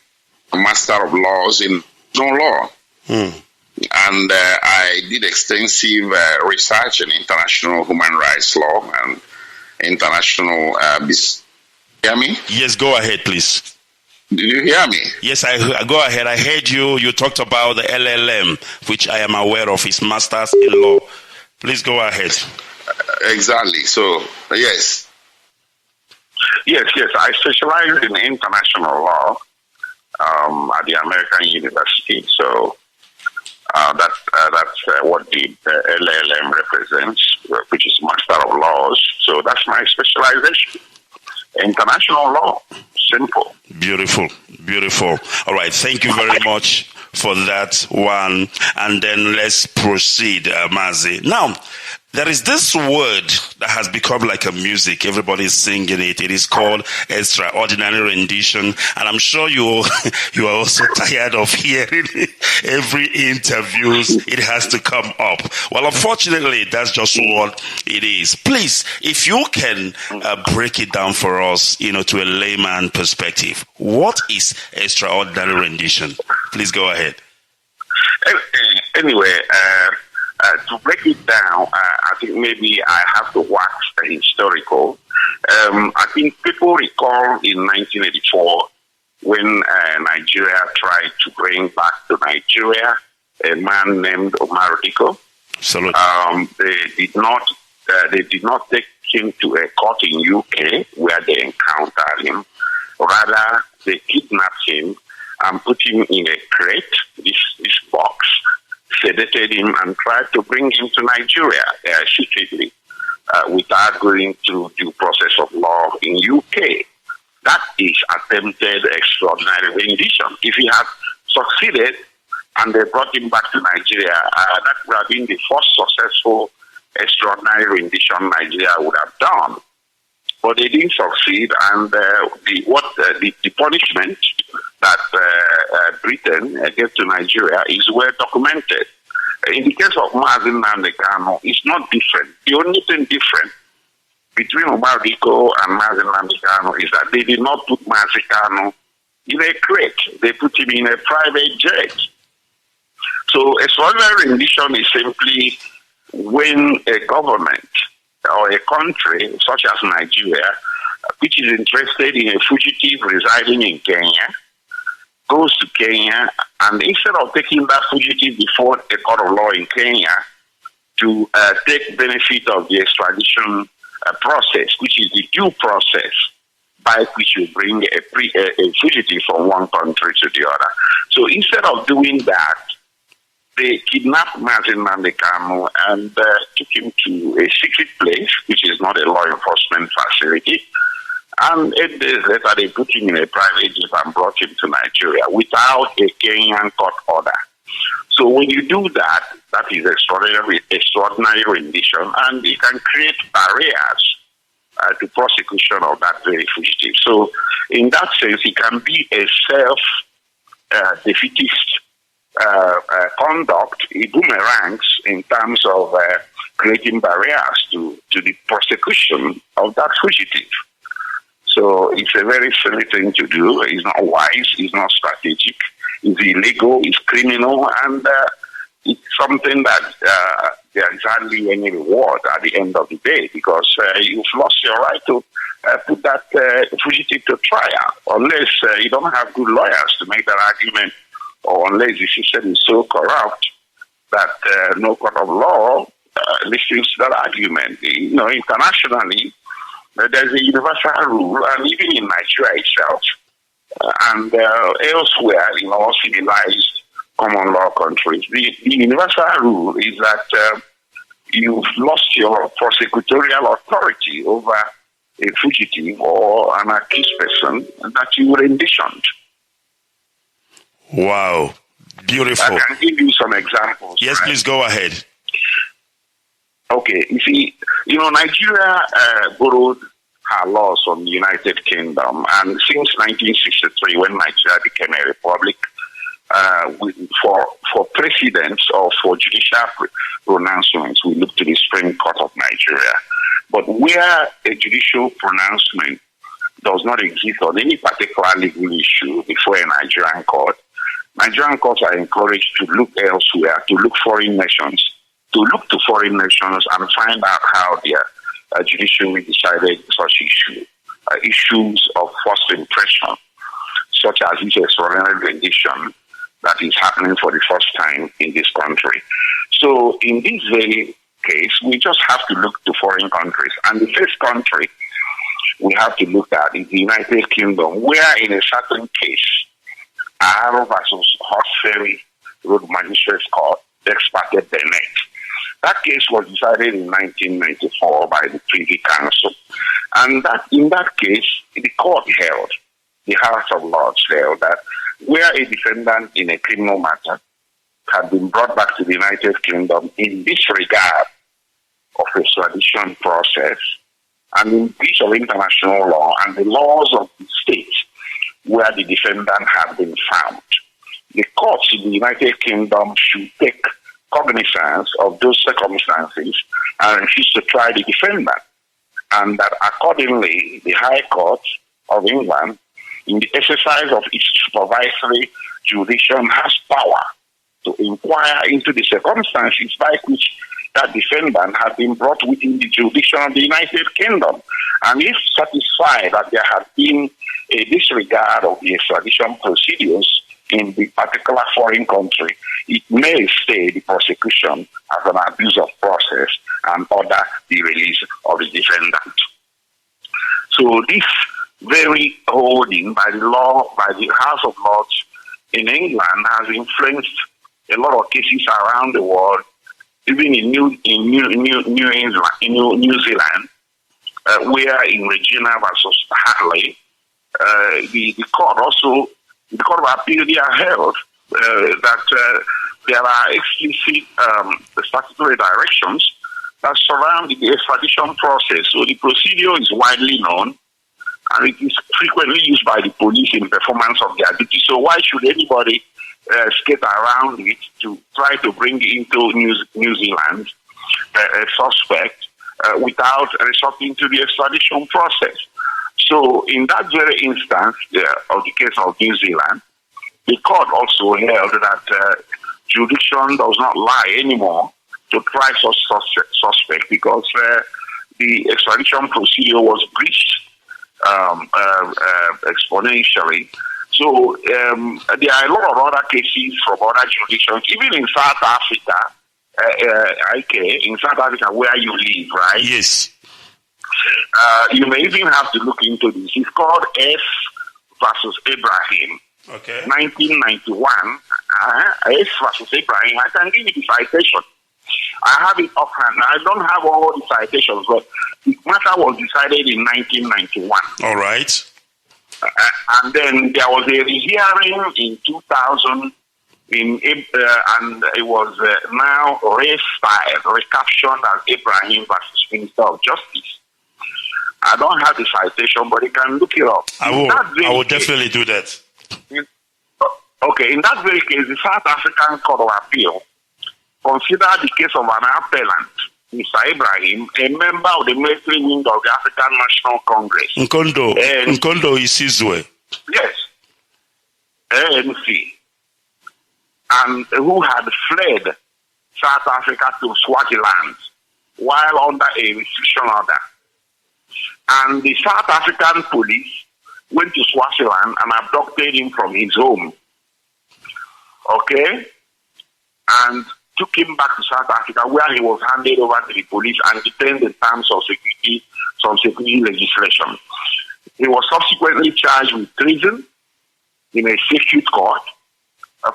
a Master of Laws in law. And I did extensive research in international human rights law and international business. Hear me? Yes, go ahead, please. Did you hear me? Yes, I go ahead. I heard you. You talked about the LLM, which I am aware of, is Masters in Law. Please go ahead. Exactly. So, yes. Yes. I specialize in international law at the American University. So that's what the LLM represents, which is Master of Laws. So that's my specialization. International law. Simple. Beautiful. All right. Thank you very much for that one. And then let's proceed, Mazi. Now, there is this word that has become like a music. Everybody's singing it. It is called extraordinary rendition. And I'm sure you are also tired of hearing every interviews. It has to come up. Well, unfortunately, that's just what it is. Please, if you can break it down for us, to a layman perspective, what is extraordinary rendition? Please go ahead. Anyway, to break it down, I think maybe I have to wax historical. I think people recall in 1984 when Nigeria tried to bring back to Nigeria a man named Omar Diko. They did not take him to a court in UK where they encountered him. Rather, they kidnapped him and put him in a crate, this box, sedated him and tried to bring him to Nigeria secretly without going through due process of law in UK. That is attempted extraordinary rendition. If he had succeeded and they brought him back to Nigeria, that would have been the first successful extraordinary rendition Nigeria would have done. But they didn't succeed, and the punishment that Britain gave to Nigeria is well documented. In the case of Mazi and Kanu, it's not different. The only thing different between Omar Diko and Mazi and Kanu is that they did not put Mazi Kanu in a crate. They put him in a private jet. So extraordinary rendition is simply when a government or a country such as Nigeria, which is interested in a fugitive residing in Kenya, goes to Kenya, and instead of taking that fugitive before a court of law in Kenya to take benefit of the extradition process, which is the due process by which you bring a fugitive from one country to the other. So instead of doing that, they kidnapped Mazi Kanu and took him to a secret place, which is not a law enforcement facility. And 8 days later, they put him in a private jet and brought him to Nigeria without a Kenyan court order. So when you do that, that is extraordinary rendition, and it can create barriers to prosecution of that very fugitive. So in that sense, it can be a self-defeatist conduct. It boomerangs in terms of creating barriers to the prosecution of that fugitive. So it's a very silly thing to do. It's not wise. It's not strategic. It's illegal. It's criminal, and it's something that there is hardly any reward at the end of the day, because you've lost your right to put that fugitive to trial, unless you don't have good lawyers to make that argument, or unless the system is so corrupt that no court of law listens to that argument. You know, internationally, there's a universal rule, and even in Nigeria itself, and elsewhere in all civilized common law countries, the universal rule is that you've lost your prosecutorial authority over a fugitive or an accused person that you renditioned. Wow, beautiful. I can give you some examples. Yes, right? Please go ahead. Okay, you see, Nigeria borrowed her laws from the United Kingdom, and since 1963, when Nigeria became a republic, for precedents or for judicial pronouncements, we look to the Supreme Court of Nigeria. But where a judicial pronouncement does not exist on any particular legal issue before a Nigerian court, Nigerian courts are encouraged to look elsewhere, to look to foreign nations and find out how their judiciary decided such issues of first impression, such as this extraordinary rendition that is happening for the first time in this country. So in this very case, we just have to look to foreign countries. And the first country we have to look at is the United Kingdom, where in a certain case, Aharo versus Horse Ferry Road Magistrates Court, Ex parte Bennett. That case was decided in 1994 by the Privy Council. And in that case, the court held, the House of Lords held, that where a defendant in a criminal matter had been brought back to the United Kingdom in disregard of extradition process and in breach of international law and the laws of the state where the defendant had been found, the courts in the United Kingdom should take cognizance of those circumstances and refuse to try the defendant. And that accordingly, the High Court of England, in the exercise of its supervisory jurisdiction, has power to inquire into the circumstances by which that defendant had been brought within the jurisdiction of the United Kingdom. And if satisfied that there had been a disregard of the extradition procedures, in the particular foreign country, it may stay the prosecution as an abuse of process and order the release of the defendant. So this very holding by the law, by the House of Lords in England has influenced a lot of cases around the world, even in New Zealand, where in Regina versus Harley, the court of appeal there held that there are explicit statutory directions that surround the extradition process. So the procedure is widely known, and it is frequently used by the police in performance of their duty. So why should anybody skate around it to try to bring into New Zealand a suspect without resorting to the extradition process? So in that very instance of the case of New Zealand, the court also held that jurisdiction does not lie anymore to try such suspect because the extradition procedure was breached exponentially. So there are a lot of other cases from other jurisdictions, even in South Africa, in South Africa where you live, right? Yes. You may even have to look into this. It's called S versus Ibrahim. Okay. 1991. S versus Ibrahim. I can give you the citation. I have it offhand. I don't have all the citations, but the matter was decided in 1991. All right. And then there was a hearing in 2000, and it was now recaptioned as Ibrahim versus Minister of Justice. I don't have the citation, but you can look it up. I will definitely do that. Okay, in that very case, the South African Court of Appeal considered the case of an appellant, Mr. Ibrahim, a member of the military wing of the African National Congress. Nkondo Isizwe. Yes, ANC, and who had fled South Africa to Swaziland while under a restriction order. And the South African police went to Swaziland and abducted him from his home. Okay? And took him back to South Africa, where he was handed over to the police and detained in terms of security legislation. He was subsequently charged with treason in a circuit court,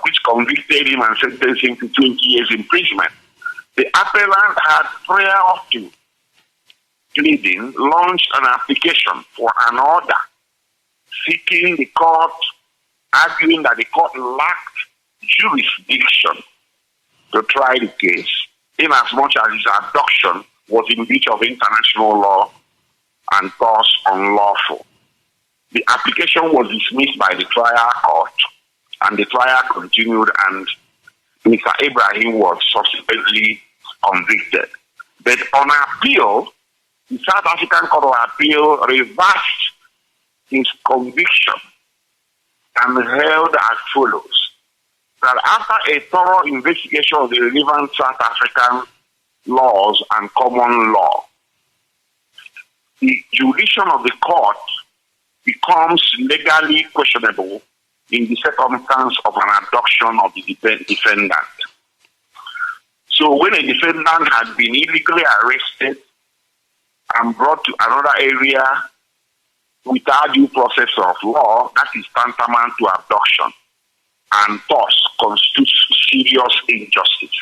which convicted him and sentenced him to 20 years imprisonment. The appellant had, prior to pleading, launched an application for an order seeking the court, arguing that the court lacked jurisdiction to try the case, in as much as his abduction was in breach of international law and thus unlawful. The application was dismissed by the trial court, and the trial continued, and Mr. Ibrahim was subsequently convicted. But on appeal, the South African Court of Appeal reversed his conviction and held as follows: that after a thorough investigation of the relevant South African laws and common law, the jurisdiction of the court becomes legally questionable in the circumstance of an abduction of the defendant. So when a defendant had been illegally arrested and brought to another area without due process of law, that is tantamount to abduction, and thus constitutes serious injustice.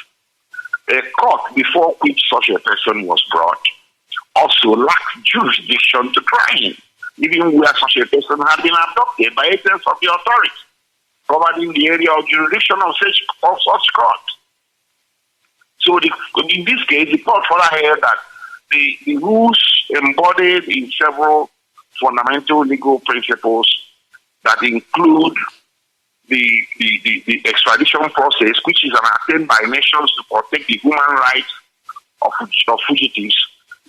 A court before which such a person was brought also lacked jurisdiction to try him, even where such a person had been abducted by agents of the authority, covered in the area of jurisdiction of such court. So in this case, the court further held that the rules embodied in several fundamental legal principles that include the extradition process, which is an attempt by nations to protect the human rights of fugitives,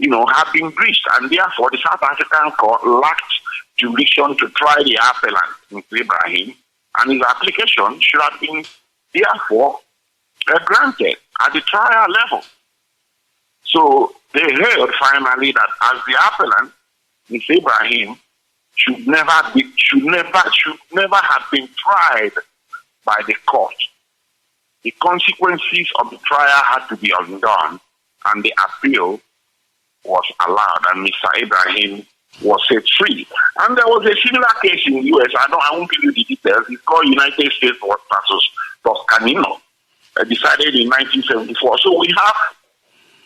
have been breached, and therefore the South African court lacked jurisdiction to try the appellant, Mr. Ibrahim, and his application should have been therefore granted at the trial level. So they held finally that as the appellant, Mr. Ibrahim should never have been tried by the court. The consequences of the trial had to be undone, and the appeal was allowed, and Mr. Ibrahim was set free. And there was a similar case in the U.S. I won't give you the details. It's called United States versus Kanu, decided in 1974. So we have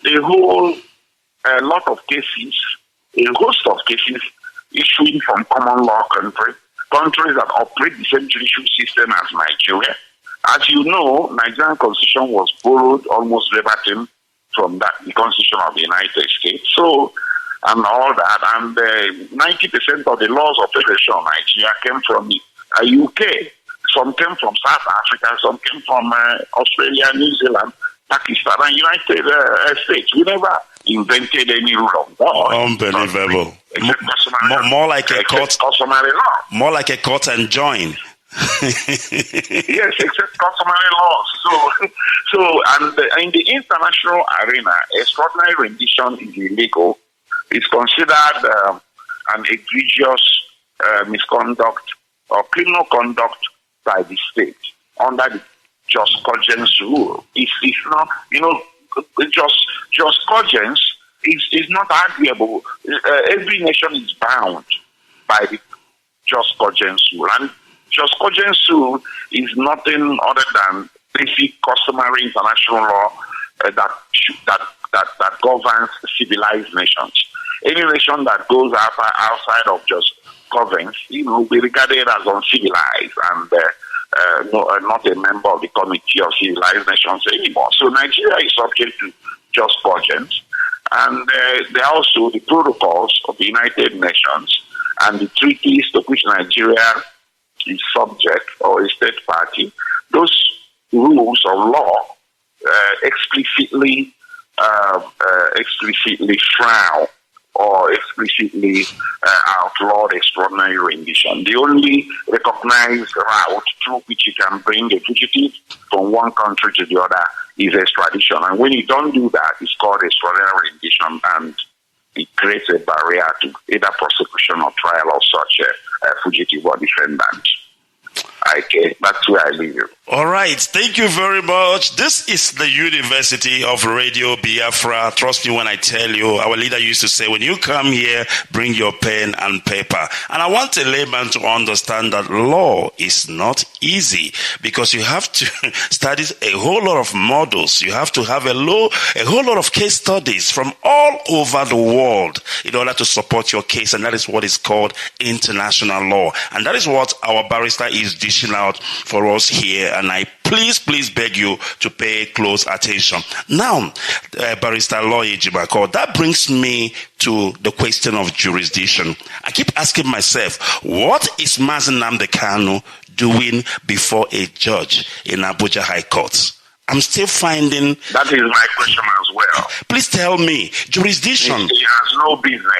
a whole lot of cases, a host of cases issuing from common law countries that operate the same judicial system as Nigeria. As you know, Nigerian constitution was borrowed almost verbatim from the constitution of the United States. So, and all that, and 90% of the laws of Federation of Nigeria came from the UK. Some came from South Africa, some came from Australia, New Zealand, Pakistan, and United States. We never invented any rule of law. Unbelievable. More like a court. Customary law. More like a court and join. Yes, except customary laws. So, and in the international arena, extraordinary rendition is illegal. It's considered an egregious misconduct or criminal conduct by the state under the just cogence rule. It's not, just cogence is not arguable. Every nation is bound by the just cogence rule, and just cogence rule is nothing other than basic customary international law that governs civilized nations. Any nation that goes outside of just cogence, will be regarded as uncivilized and not a member of the Committee of Civilized Nations anymore. So Nigeria is subject to just cogence, and there are also the protocols of the United Nations and the treaties to which Nigeria is subject or a state party. Those rules of law explicitly frown or explicitly outlawed extraordinary rendition. The only recognized route through which you can bring a fugitive from one country to the other is extradition. And when you don't do that, it's called extraordinary rendition, and it creates a barrier to either prosecution or trial of such a fugitive or defendant. Okay, that's where I leave you. All right, thank you very much. This is the University of Radio Biafra. Trust me when I tell you, our leader used to say, when you come here, bring your pen and paper. And I want a layman to understand that law is not easy, because you have to study a whole lot of models. You have to have a whole lot of case studies from all over the world in order to support your case. And that is what is called international law. And that is what our barrister is dishing out for us here. And I please beg you to pay close attention. Now, Barrister Loye Jibako, that brings me to the question of jurisdiction. I keep asking myself, what is Mazi Nnamdi Kanu doing before a judge in Abuja High Court? I'm still finding... That is my question as well. Please tell me, jurisdiction... He has no business.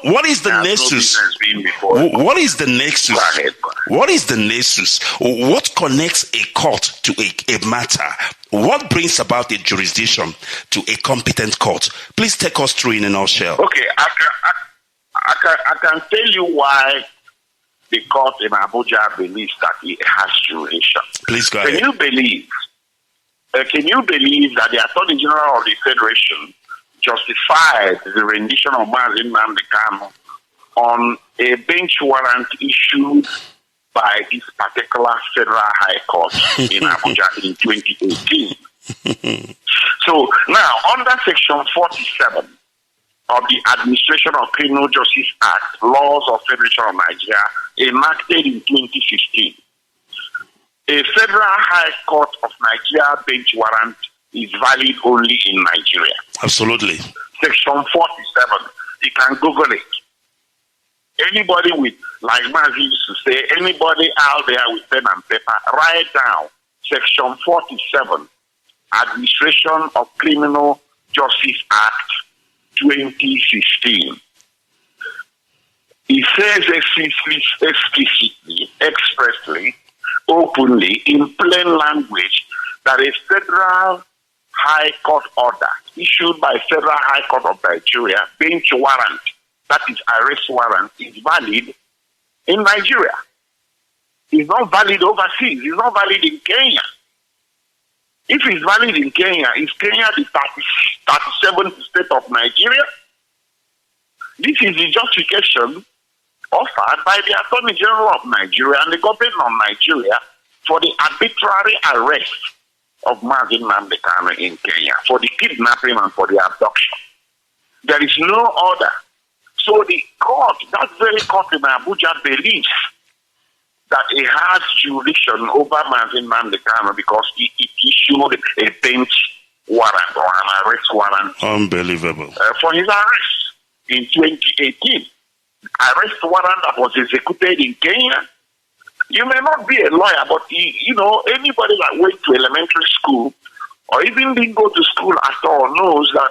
What is the nexus? What is the nexus? Go ahead. What is the nexus? What connects a court to a matter? What brings about a jurisdiction to a competent court? Please take us through in a nutshell. Okay, I can tell you why the court in Abuja believes that it has jurisdiction. Please go ahead. Can you believe that the Attorney General of the Federation justified the rendition of Mazi Nnamdi Kanu on a bench warrant issued by this particular Federal High Court in Abuja in 2018? So now, under Section 47 of the Administration of Criminal Justice Act, Laws of Federation of Nigeria, enacted in 2015, a Federal High Court of Nigeria bench warrant is valid only in Nigeria. Absolutely. Section 47, you can Google it. Anybody with, like Mazi used to say, anybody out there with pen and paper, write down Section 47, Administration of Criminal Justice Act 2016. It says explicitly, expressly, openly, in plain language, that a Federal High Court order issued by Federal High Court of Nigeria, bench warrant, that is arrest warrant, is valid in Nigeria. It's not valid overseas. It's not valid in Kenya. If it's valid in Kenya, is Kenya the 37th state of Nigeria? This is the justification offered by the Attorney General of Nigeria and the government of Nigeria for the arbitrary arrest of Mazi Nnamdi Kanu in Kenya, for the kidnapping and for the abduction. There is no order. So the court, that very court in Abuja, believes that it has jurisdiction over Mazi Nnamdi Kanu because it issued a bench warrant or an arrest warrant. Unbelievable. For his arrest in 2018. Arrest warrant that was executed in Kenya. You may not be a lawyer, but anybody that went to elementary school or even didn't go to school at all knows that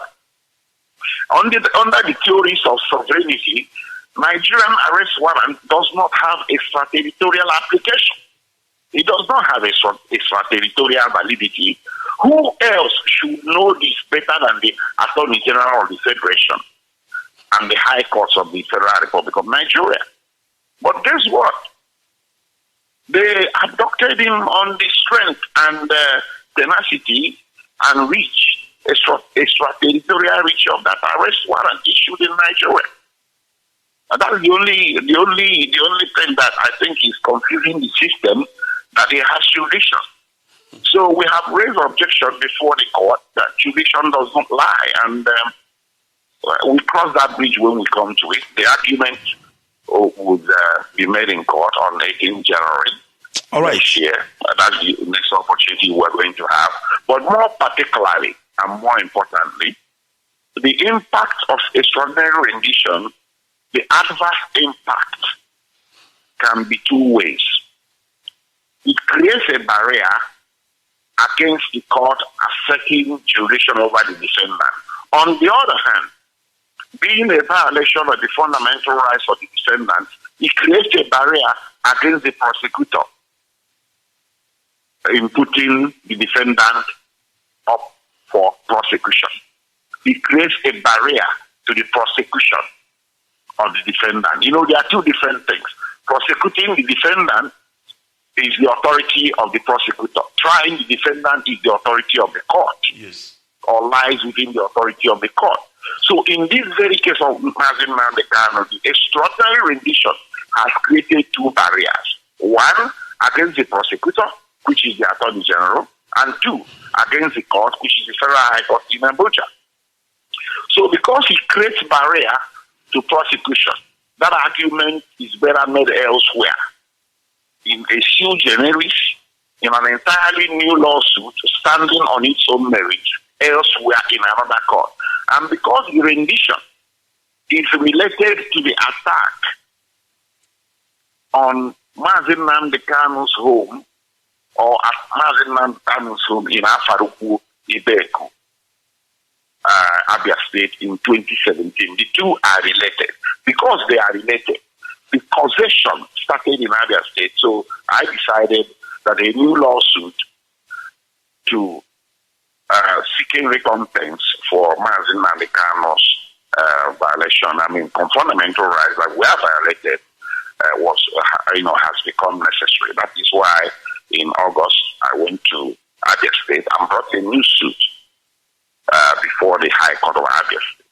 under the theories of sovereignty, Nigerian arrest warrant does not have extraterritorial application. It does not have extraterritorial validity. Who else should know this better than the Attorney General of the Federation and the High Courts of the Federal Republic of Nigeria? But guess what? They abducted him on the strength and tenacity and reach, extraterritorial reach of that arrest warrant issued in Nigeria. And that's the only thing that I think is confusing the system, that it has jurisdiction. So we have raised objection before the court that jurisdiction does not lie, and we cross that bridge when we come to it. The argument would be made in court on 18 January next year. That's the next opportunity we're going to have. But more particularly and more importantly, the impact of extraordinary rendition, the adverse impact can be two ways. It creates a barrier against the court asserting jurisdiction over the defendant. On the other hand, being a violation of the fundamental rights of the defendant, it creates a barrier against the prosecutor in putting the defendant up for prosecution. It creates a barrier to the prosecution of the defendant. There are two different things. Prosecuting the defendant is the authority of the prosecutor. Trying the defendant is the authority of the court. Yes. Or lies within the authority of the court. So in this very case of Mazi Nnamdi Kanu, the extraordinary rendition has created two barriers. One, against the prosecutor, which is the Attorney General, and two, against the court, which is the Federal High Court in Abuja. So because it creates barrier to prosecution, that argument is better made elsewhere. In a sui generis, in an entirely new lawsuit, standing on its own merit, elsewhere in another court. And because the rendition is related to the attack on Mazi Nnamdi Kanu's home, or at Mazi Nnamdi Kanu's home in Afaruku, Ibeku, Abia State in 2017, the two are related. Because they are related, the possession started in Abia State, so I decided that a new lawsuit to seeking recompense for Mazi Nnamdi Kanu's violation, fundamental rights that were violated, has become necessary. That is why in August I went to Abia State and brought a new suit before the High Court of Abia State.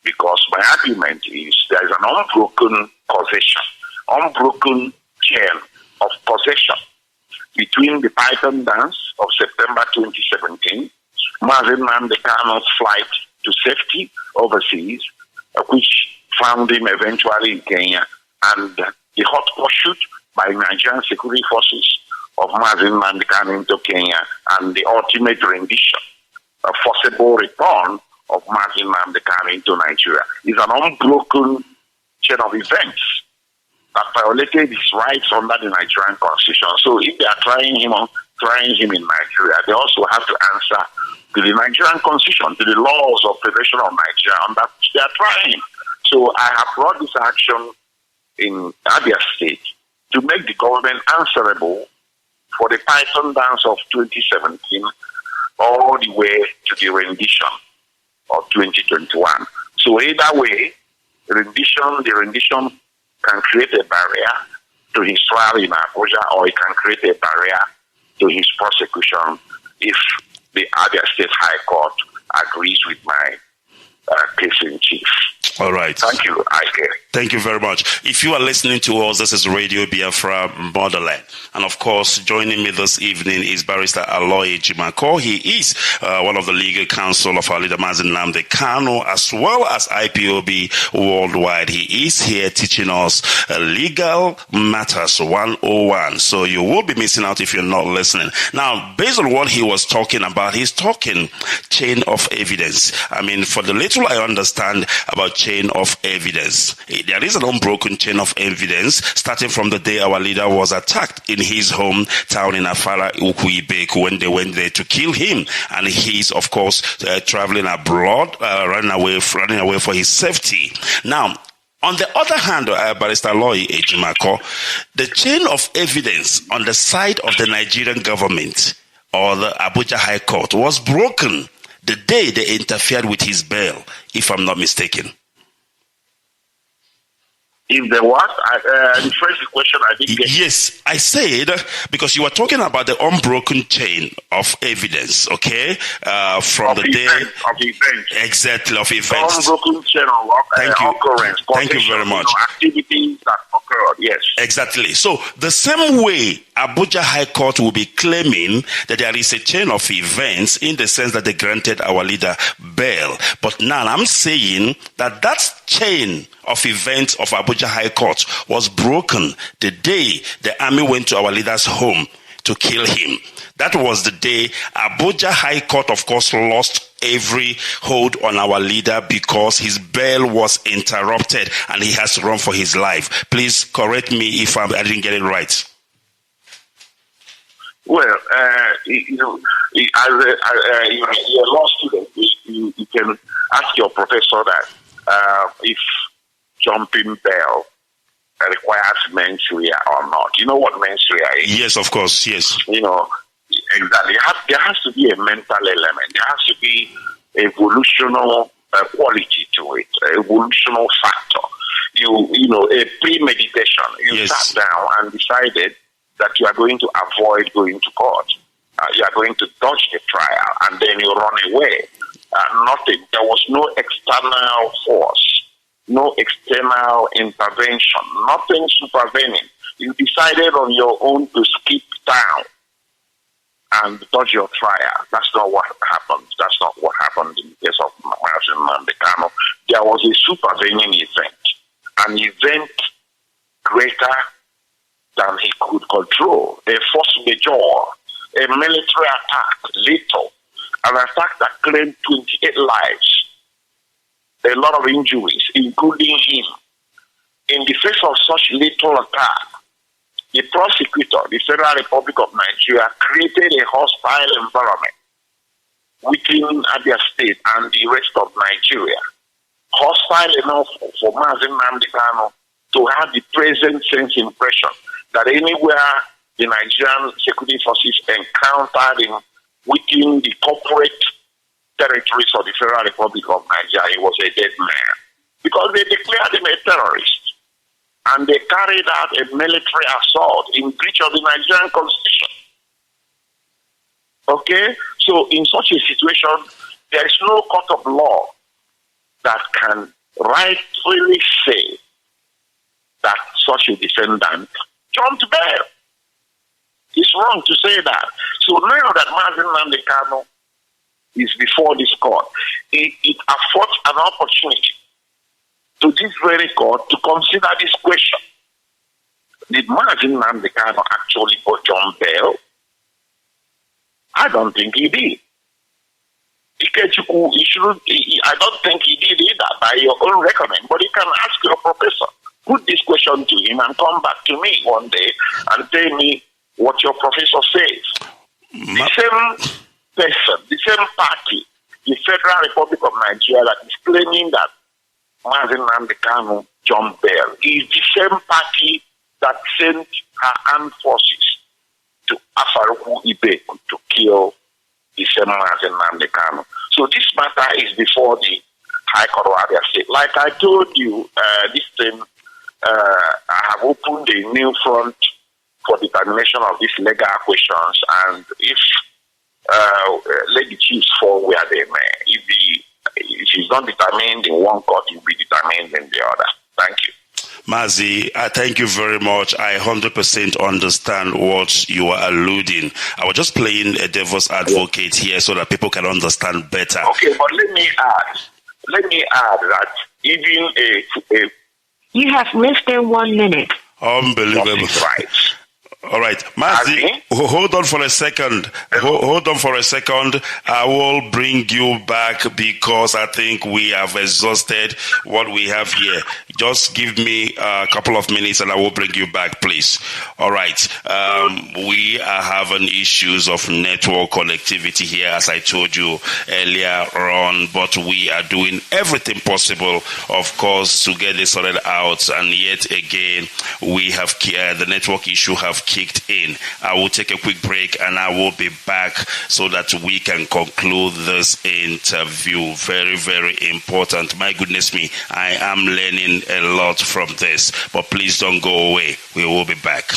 Because my argument is there is an unbroken possession, unbroken chain of possession between the Python dance of September 2017, Mazi Nnamdi Kanu's flight to safety overseas, which found him eventually in Kenya, and the hot pursuit by Nigerian security forces of Mazi Nnamdi Kanu into Kenya, and the ultimate rendition, a forcible return of Mazi Nnamdi Kanu into Nigeria, is an unbroken chain of events that violated his rights under the Nigerian constitution. So if they are trying him in Nigeria, they also have to answer to the Nigerian constitution, to the laws of Federation of Nigeria, on that which they are trying him. So I have brought this action in Abia State to make the government answerable for the Python dance of 2017 all the way to the rendition of 2021. So either way, the rendition can create a barrier to his trial in Abuja, or he can create a barrier to his prosecution if the Abia State High Court agrees with my case in chief. All right. Thank you, Ike. Thank you very much. If you are listening to us, this is Radio Biafra Motherland. And of course, joining me this evening is Barrister Aloy Ejimako. He is one of the legal counsel of our leader, Mazi Nnamdi Kanu, as well as IPOB worldwide. He is here teaching us Legal Matters 101. So you will be missing out if you're not listening. Now, based on what he was talking about, he's talking chain of evidence. I mean, for the little I understand about chain of evidence, there is an unbroken chain of evidence starting from the day our leader was attacked in his hometown in Afara Ukwibeku when they went there to kill him, and he's of course traveling abroad, running away for his safety. Now, on the other hand, Barrister Aloy Ejimako, the chain of evidence on the side of the Nigerian government or the Abuja High Court was broken the day they interfered with his bail, if I'm not mistaken. If there was, the first question I didn't get. Yes, I said, because you were talking about the unbroken chain of evidence, okay? From the day. Of events. Exactly, of events. Unbroken chain of occurrence. Thank you very much. Activities that occurred, yes. Exactly. So the same way Abuja High Court will be claiming that there is a chain of events in the sense that they granted our leader bail. But now I'm saying that that chain of events of Abuja High Court was broken the day the army went to our leader's home to kill him. That was the day Abuja High Court, of course, lost every hold on our leader because his bail was interrupted and he has to run for his life. Please correct me if I didn't get it right. Well, as a law student, you can ask your professor that if jumping bail requires mens rea or not. You know what mens rea is? Yes, of course, yes. You know, exactly. There has to be a mental element. There has to be evolutional quality to it, evolutional factor. You know, a premeditation. You sat down and decided that you are going to avoid going to court. You are going to dodge the trial, and then you run away. Nothing. There was no external force, no external intervention, nothing supervening. You decided on your own to skip town and dodge your trial. That's not what happened. That's not what happened in the case of Mazi Nnamdi Kanu. There was a supervening event, an event greater than he could control, a force majeure, a military attack, lethal, an attack that claimed 28 lives, a lot of injuries, including him. In the face of such lethal attack, the prosecutor, the Federal Republic of Nigeria, created a hostile environment within Abia State and the rest of Nigeria. Hostile enough for Mazi Nnamdi Kanu to have the present sense impression that anywhere the Nigerian security forces encountered within the corporate territories of the Federal Republic of Nigeria, he was a dead man. Because they declared him a terrorist. And they carried out a military assault in breach of the Nigerian Constitution. Okay? So in such a situation, there is no court of law that can rightfully say that such a defendant jumped bail. It's wrong to say that. So now that Mazi Nnamdi Kanu is before this court, it affords an opportunity to this very court to consider this question. Did Mazi Nnamdi Kanu actually jump bail? I don't think he did. I don't think he did either by your own reckoning, but you can ask your professor. Put this question to him and come back to me one day and tell me what your professor says. The same person, the same party, the Federal Republic of Nigeria that is claiming that Mazi Nnamdi Kanu jumped bail is the same party that sent her armed forces to Afaruku Ibeku to kill the same Mazi Nnamdi Kanu. So this matter is before the High Court of Abia State. Like I told you, this thing I have opened a new front for determination of these legal questions, and if Lady Chiefs fall where they may, if she's not determined in one court, it will be determined in the other. Thank you. Mazi, thank you very much. I 100% understand what you are alluding. I was just playing a devil's advocate here so that people can understand better. Okay, but let me add that even a you have less than 1 minute. Unbelievable. Right. All right, Mazi, hold on for a second. Hold on for a second. I will bring you back because I think we have exhausted what we have here. Just give me a couple of minutes and I will bring you back, please. All right. We are having issues of network connectivity here, as I told you earlier on, but we are doing everything possible, of course, to get this sorted out. And yet again, we have the network issue have kicked in. I will take a quick break and I will be back so that we can conclude this interview. Very, very important. My goodness me, I am learning a lot from this, but please don't go away. We will be back.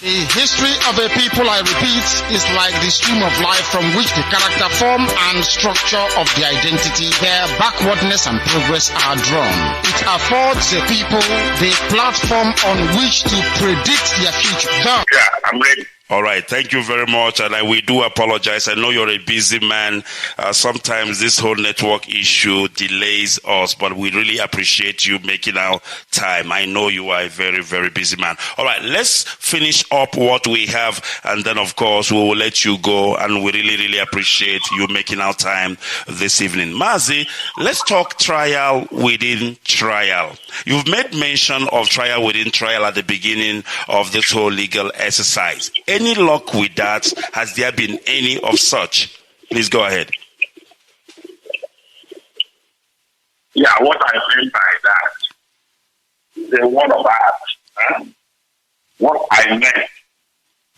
The history of a people, I repeat, is like the stream of life from which the character form and structure of the identity, their backwardness and progress are drawn. It affords the people the platform on which to predict their future. Yeah, I'm ready. All right, thank you very much, and we do apologize. I know you're a busy man. Sometimes this whole network issue delays us, but we really appreciate you making our time. I know you are a very, very busy man. All right, let's finish up what we have, and then, of course, we will let you go, and we really, really appreciate you making our time this evening. Mazi, let's talk trial within trial. You've made mention of trial within trial at the beginning of this whole legal exercise. Any luck with that? Has there been any of such? Please go ahead. Yeah, what I meant by that is a word of art. What I meant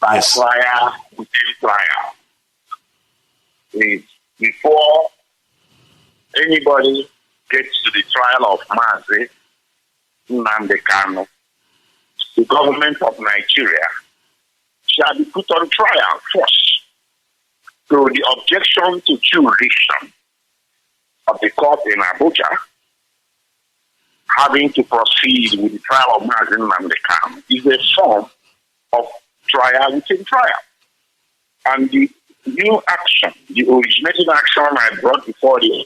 by trial within trial is before anybody gets to the trial of Mazi, Nnamdi Kanu, the government of Nigeria shall be put on trial first through the objection to jurisdiction of the court in Abuja, having to proceed with the trial of Mazi Nnamdi Kanu is a form of trial within trial. And the new action, the originating action I brought before the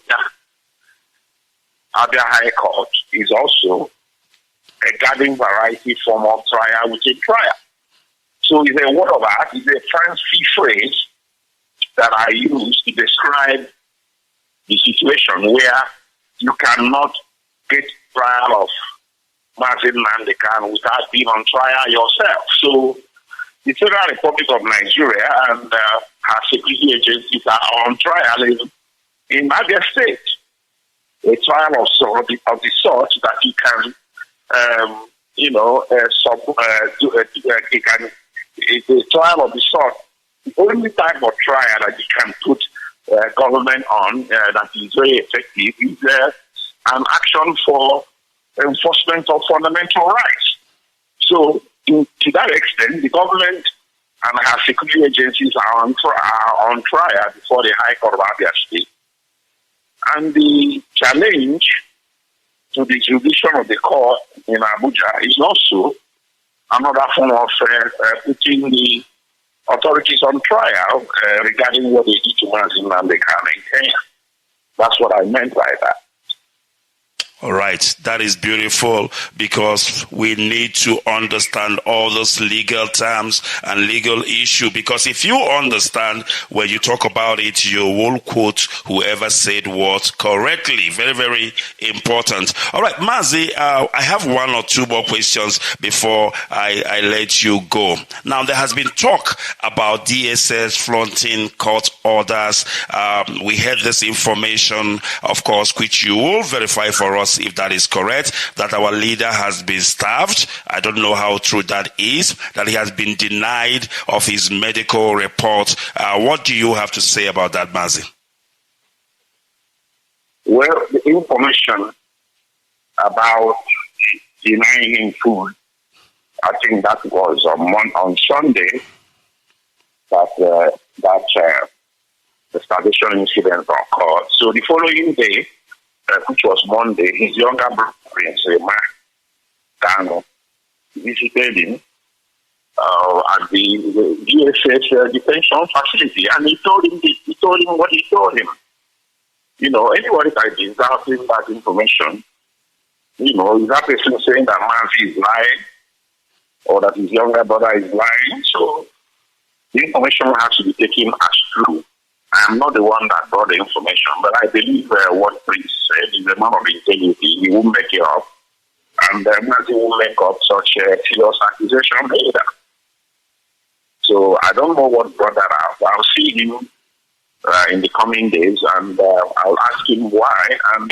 Abia High Court is also a garden variety form of trial within trial. So it's a word of art, it's a fancy phrase that I use to describe the situation where you cannot get trial of Mazi Nnamdi Kanu without being on trial yourself. So the Federal Republic of Nigeria and her security agencies are on trial in Abia State. A trial of the sort that you can, it's a trial of the sort. The only type of trial that you can put government on that is very effective is an action for enforcement of fundamental rights. So, to that extent, the government and her security agencies are on trial before the High Court of Abia State. And the challenge to the jurisdiction of the court in Abuja is also another form of putting the authorities on trial regarding what they did to Mazi Nnamdi Kanu in Kenya. That's what I meant by that. All right, that is beautiful because we need to understand all those legal terms and legal issue, because if you understand when you talk about it, you will quote whoever said what correctly. Very, very important. All right, Mazi, I have one or two more questions before I let you go. Now, there has been talk about DSS flaunting court orders. We had this information, of course, which you will verify for us if that is correct, that our leader has been starved. I don't know how true that is, that he has been denied of his medical report. What do you have to say about that, Mazi? Well, the information about denying him food. I think that was on Sunday that the starvation incident occurred. So the following day, which was Monday, his younger brother, Prince Kanu, visited him at the DSS detention facility, and he told him what he told him. You know, anybody that is doubting that information, you know, is that person saying that Mazi is lying or that his younger brother is lying? So the information has to be taken as true. I am not the one that brought the information, but I believe what Prince said is a man of integrity. He won't make it up, and Mazi won't make up such a serious accusation either. So I don't know what brought that out. I'll see him in the coming days, and I'll ask him why, and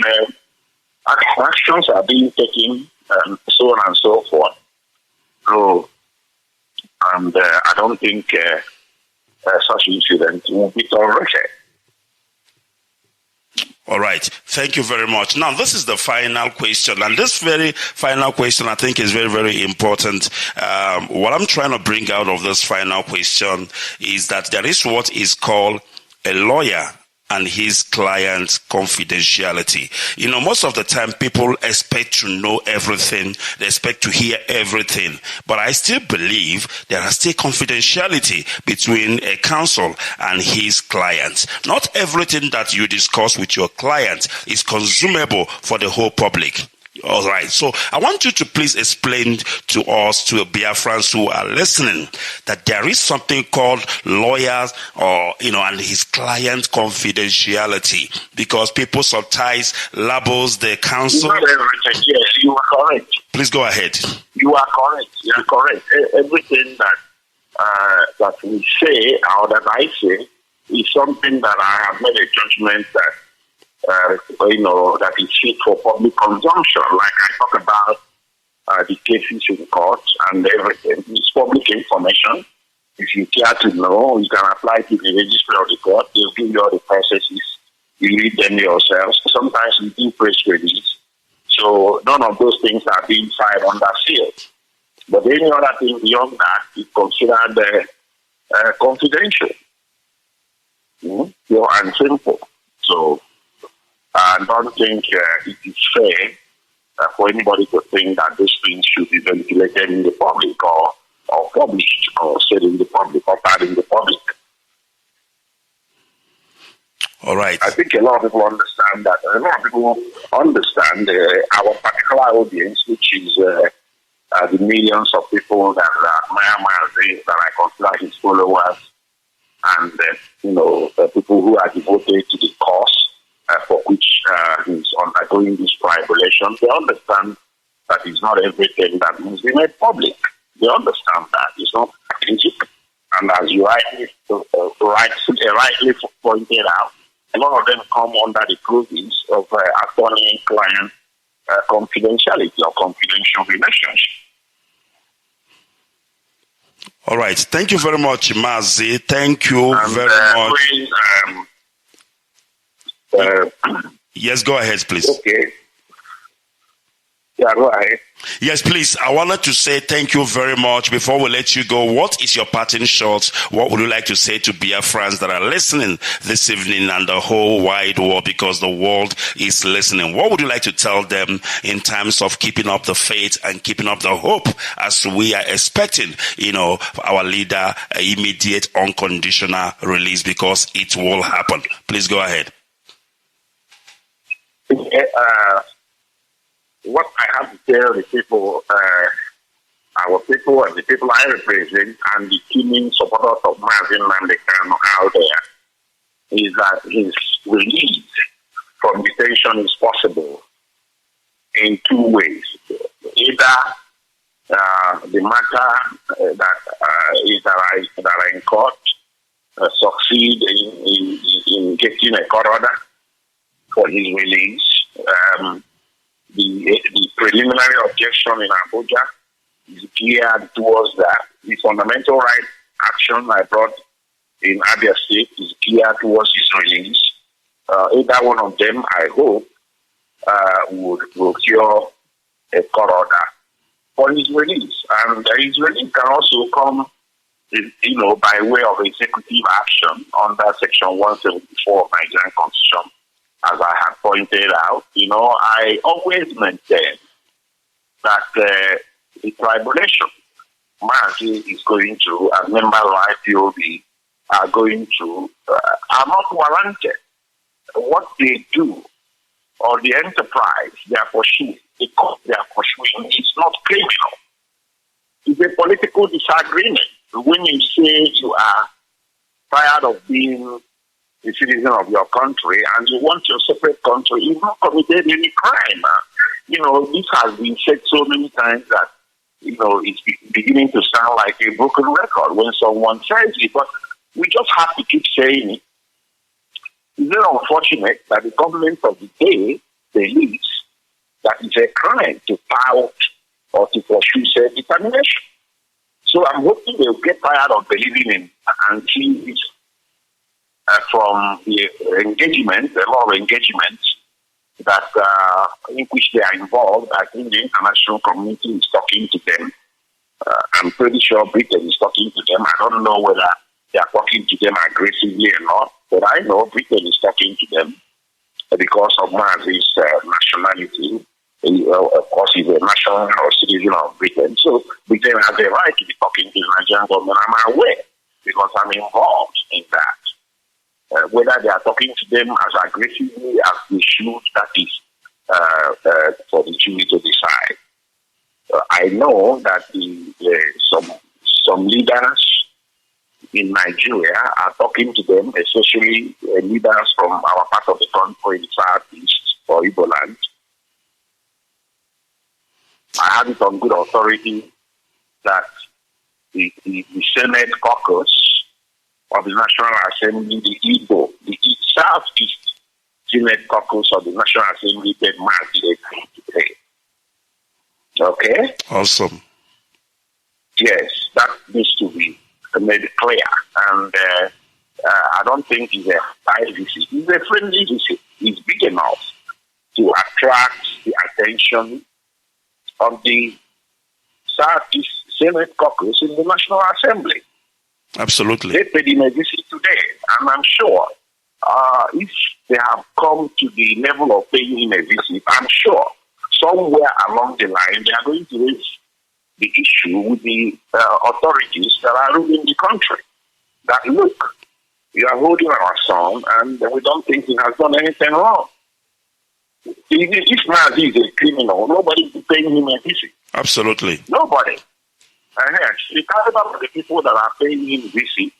actions are being taken, and so on and so forth. So, and I don't think such incident will be tolerated. All right. Thank you very much. Now, this is the final question. And this very final question, I think, is very, very important. What I'm trying to bring out of this final question is that there is what is called a lawyer and his client's confidentiality. You know, most of the time people expect to know everything. They expect to hear everything. But I still believe there is still confidentiality between a counsel and his client. Not everything that you discuss with your client is consumable for the whole public. All right. So I want you to please explain to us, to Biafrans who are listening, that there is something called lawyers and his client confidentiality, because people sometimes labels the counsel. Not everything. Yes, you are correct. Please go ahead. You are correct. You are correct. Everything that we say or that I say is something that I have made a judgment that that is fit for public consumption. Like I talk about the cases in court and everything. It's public information. If you care to know, you can apply to the registry of the court. They'll give you all the processes. You read them yourselves. Sometimes you do press release. So none of those things are being filed under seal. But any other thing beyond that is considered confidential. Pure and simple. So I don't think it is fair for anybody to think that those things should be ventilated in the public or published or said in the public or part in the public. All right. I think a lot of people understand that. A lot of people understand our particular audience, which is the millions of people that Mazi, that I consider his followers, and people who are devoted to the cause for which he's undergoing this tribulation. They understand that it's not everything that must be made public. They understand that it's not strategic, and as you rightly pointed out, a lot of them come under the provisions of attorney-client confidentiality or confidential relationship. All right. Thank you very much, Mazi. Thank you very much. Yes, go ahead, please. Okay. Yeah, go ahead. Yes, please. I wanted to say thank you very much. Before we let you go, what is your parting shot? What would you like to say to Biafrans that are listening this evening and the whole wide world, because the world is listening? What would you like to tell them in terms of keeping up the faith and keeping up the hope as we are expecting, our leader immediate unconditional release, because it will happen? Please go ahead. What I have to tell the people, our people and the people I represent, and the teaming supporters of Mazi Nnamdi Kanu out there, is that his release from detention is possible in two ways. Either the matter that are in court succeed in getting a court order for his release. The preliminary objection in Abuja is geared towards that. The fundamental right action I brought in Abia State is geared towards his release. Either one of them, I hope, will cure a court order for his release. And his release can also come, by way of executive action under Section 174 of Nigerian Constitution, as I have pointed out. I always maintain that the tribulation Mazi is going through and members of IPOB are going through are not warranted. What they do or the enterprise they are pursuing, the cause they are pursuing is not criminal. It's a political disagreement. When you say you are tired of being a citizen of your country and you want your separate country, you've not committed any crime. This has been said so many times that, it's beginning to sound like a broken record when someone says it, but we just have to keep saying it. It's very unfortunate that the government of the day believes that it's a crime to tout or to pursue self-determination. So I'm hoping they'll get tired of believing in and see this from the engagement, a lot of engagements that in which they are involved. I think the international community is talking to them. I'm pretty sure Britain is talking to them. I don't know whether they are talking to them aggressively or not, but I know Britain is talking to them because of Mazi's nationality. Of course, he's a national or citizen of Britain, so Britain has a right to be talking to the Nigerian government. I'm aware because I'm involved in that. Whether they are talking to them as aggressively as they should, that is for the jury to decide. I know that some leaders in Nigeria are talking to them, especially leaders from our part of the country, the southeast or Igbo land. I have it on good authority that the Senate caucus of the National Assembly, the Southeast Senate caucus of the National Assembly, they Mazi today. Okay? Awesome. Yes, that needs to be made clear. And I don't think it's a high visit. It's a friendly visit. It's big enough to attract the attention of the Southeast Senate caucus in the National Assembly. Absolutely. They paid him a visit today, and I'm sure if they have come to the level of paying him a visit, I'm sure somewhere along the line they are going to raise the issue with the authorities that are ruling the country. That, look, you are holding our son, and we don't think he has done anything wrong. If Mazi is a criminal, nobody is paying him a visit. Absolutely. Nobody. And yes, the caliber of the people that are paying him visit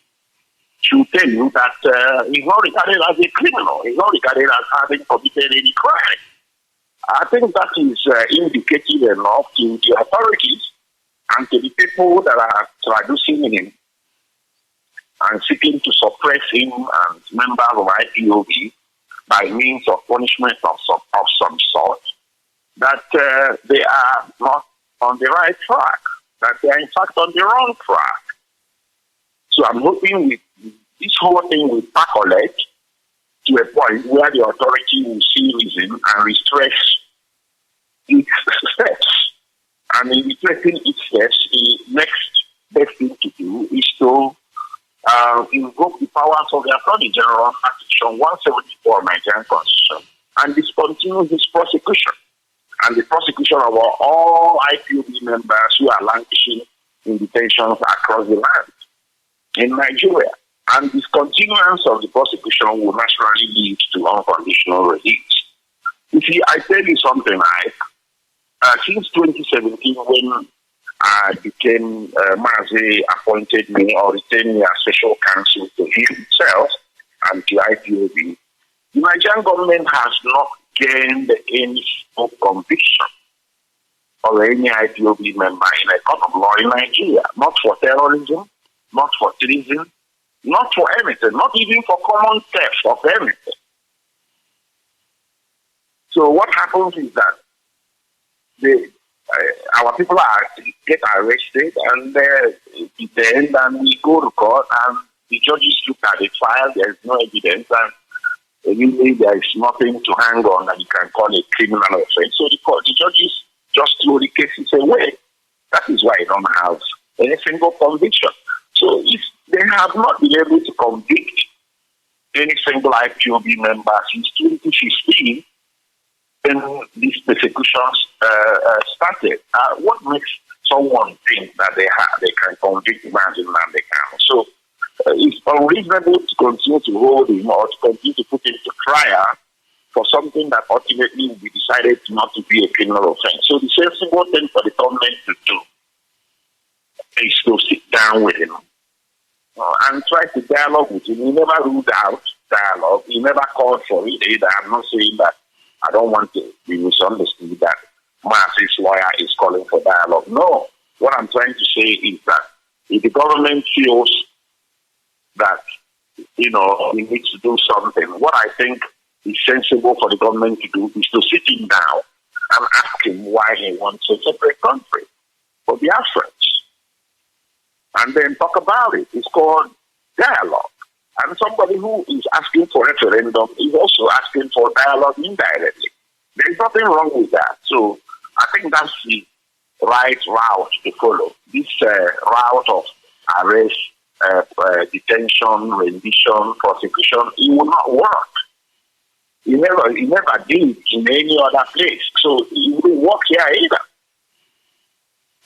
should tell you that he's not regarded as a criminal. He's not regarded as having committed any crime. I think that is indicative enough to the authorities and to the people that are traducing him and seeking to suppress him and members of IPOB by means of punishment of some sort, that they are not on the right track, that they are in fact on the wrong track. So I'm hoping this whole thing will percolate to a point where the authority will see reason and restrace its steps. And in restricting its steps, the next best thing to do is to invoke the powers of the Attorney General under Section 174 of Nigerian Constitution and discontinue his prosecution and the prosecution of all IPOB members who are languishing in detentions across the land in Nigeria. And discontinuance of the prosecution will naturally lead to unconditional release. You see, I tell you something, since 2017, when I became Mazi appointed me or retained me as special counsel to himself and to IPOB, the Nigerian government has not gained any conviction of any IPOB member in a court of law in Nigeria, not for terrorism, not for treason, not for anything, not even for common theft of anything. So what happens is that our people get arrested and detained, and we go to court, and the judges look at the file. There is no evidence, and usually there is nothing to hang on that you can call a criminal offense. So the judges just throw the cases away That is why I don't have any single conviction. So if they have not been able to convict any single IPOB member since 2015, then these persecutions started. What makes someone think that they can convict Mazi Nnamdi Kanu? So it's unreasonable to continue to hold him or to continue to put him to trial for something that ultimately will be decided not to be a criminal offense. So the sensible thing for the government to do is to sit down with him and try to dialogue with him. He never ruled out dialogue. He never called for it either. I'm not saying that. I don't want to be misunderstood that Mazi's lawyer is calling for dialogue. No. What I'm trying to say is that if the government feels that, he needs to do something, what I think is sensible for the government to do is to sit him down and ask him why he wants a separate country for Biafrans. And then talk about it. It's called dialogue. And somebody who is asking for referendum is also asking for dialogue indirectly. There's nothing wrong with that. So I think that's the right route to follow. This route of arrest, detention, rendition, prosecution, it will not work. It never did in any other place. So it wouldn't work here either.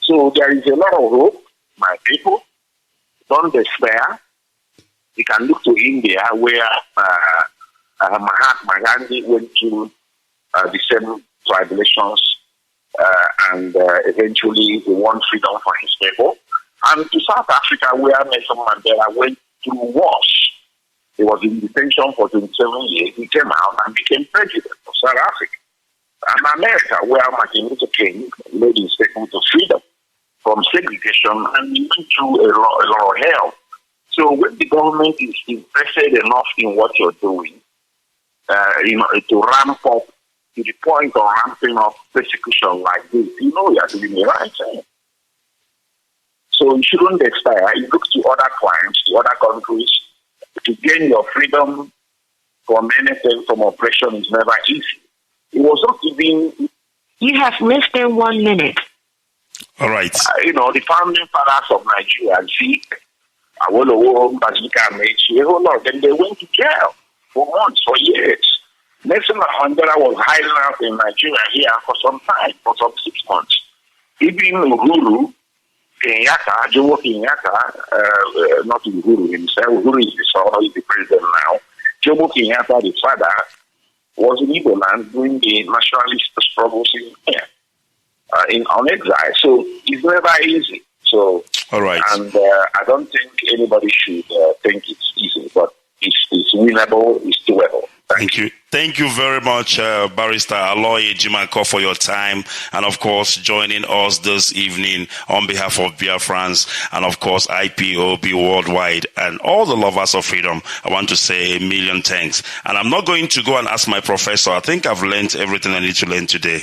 So there is a lot of hope, my people. Don't despair. You can look to India where Mahatma Gandhi went through the same tribulations and eventually he won freedom for his people. And to South Africa where Nelson Mandela went through wars. He was in detention for 27 years. He came out and became president of South Africa. And America where Martin Luther King led his statement of freedom from segregation and he went through a lot of hell. So when the government is invested enough in what you're doing, to ramp up to the point of ramping up persecution like this, you are doing the right thing. So you shouldn't despair. You look to other clients, to other countries. To gain your freedom from anything, from oppression is never easy. It was not even... You have less than 1 minute. All right. The founding fathers of Nigeria, Awolowo, Bazika, Mechi, a whole lot. Then they went to jail for months, for years. Nelson Mandela was hiding out in Nigeria here for some time, for some 6 months. Even Uhuru Kenyatta, Jomo Kenyatta, not Uhuru himself, Uhuru is the son, he's the president now. Jomo Kenyatta, the father, was in Igbo land during the nationalist struggles in here, on exile. So it's never easy. So, all right. And I don't think anybody should think it's easy, but it's winnable, it's doable. Thank you. Thank you very much, Barrister Aloy Ejimako, for your time and, of course, joining us this evening on behalf of Biafrans and, of course, IPOB worldwide and all the lovers of freedom. I want to say a million thanks. And I'm not going to go and ask my professor. I think I've learned everything I need to learn today.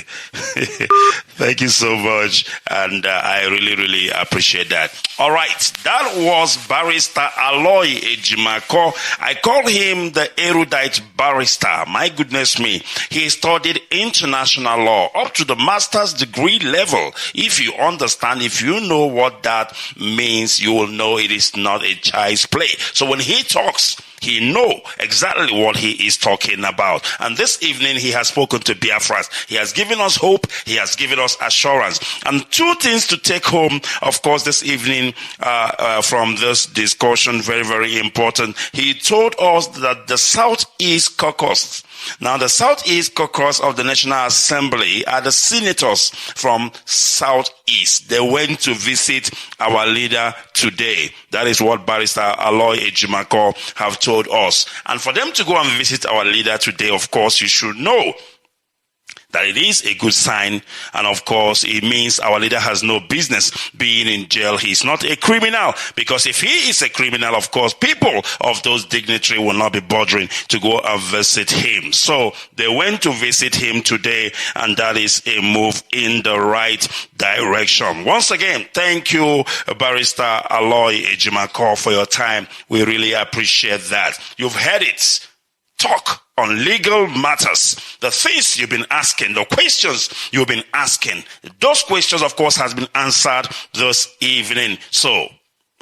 Thank you so much. And I really, really appreciate that. All right. That was Barrister Aloy Ejimako. I call him the erudite barrister. My goodness me. He studied international law up to the master's degree level. If you understand, if you know what that means, you will know it is not a child's play. So when he talks, he know exactly what he is talking about. And this evening, he has spoken to Biafras. He has given us hope. He has given us assurance. And 2 things to take home, of course, this evening from this discussion, very, very important. He told us that the Southeast Caucus, now the Southeast Caucus of the National Assembly are the senators from Southeast. They went to visit our leader today. That is what Barrister Aloy Ejimako have told us. And for them to go and visit our leader today, of course, you should know that it is a good sign, and of course it means our leader has no business being in jail. He's not a criminal, because if he is a criminal, of course people of those dignitaries will not be bothering to go and visit him. So they went to visit him today, and that is a move in the right direction. Once again, thank you, Barrister Aloy Ejimako, for your time. We really appreciate that. You've heard it. talk on legal matters. The things you've been asking, the questions you've been asking, those questions, of course, has been answered this evening. So,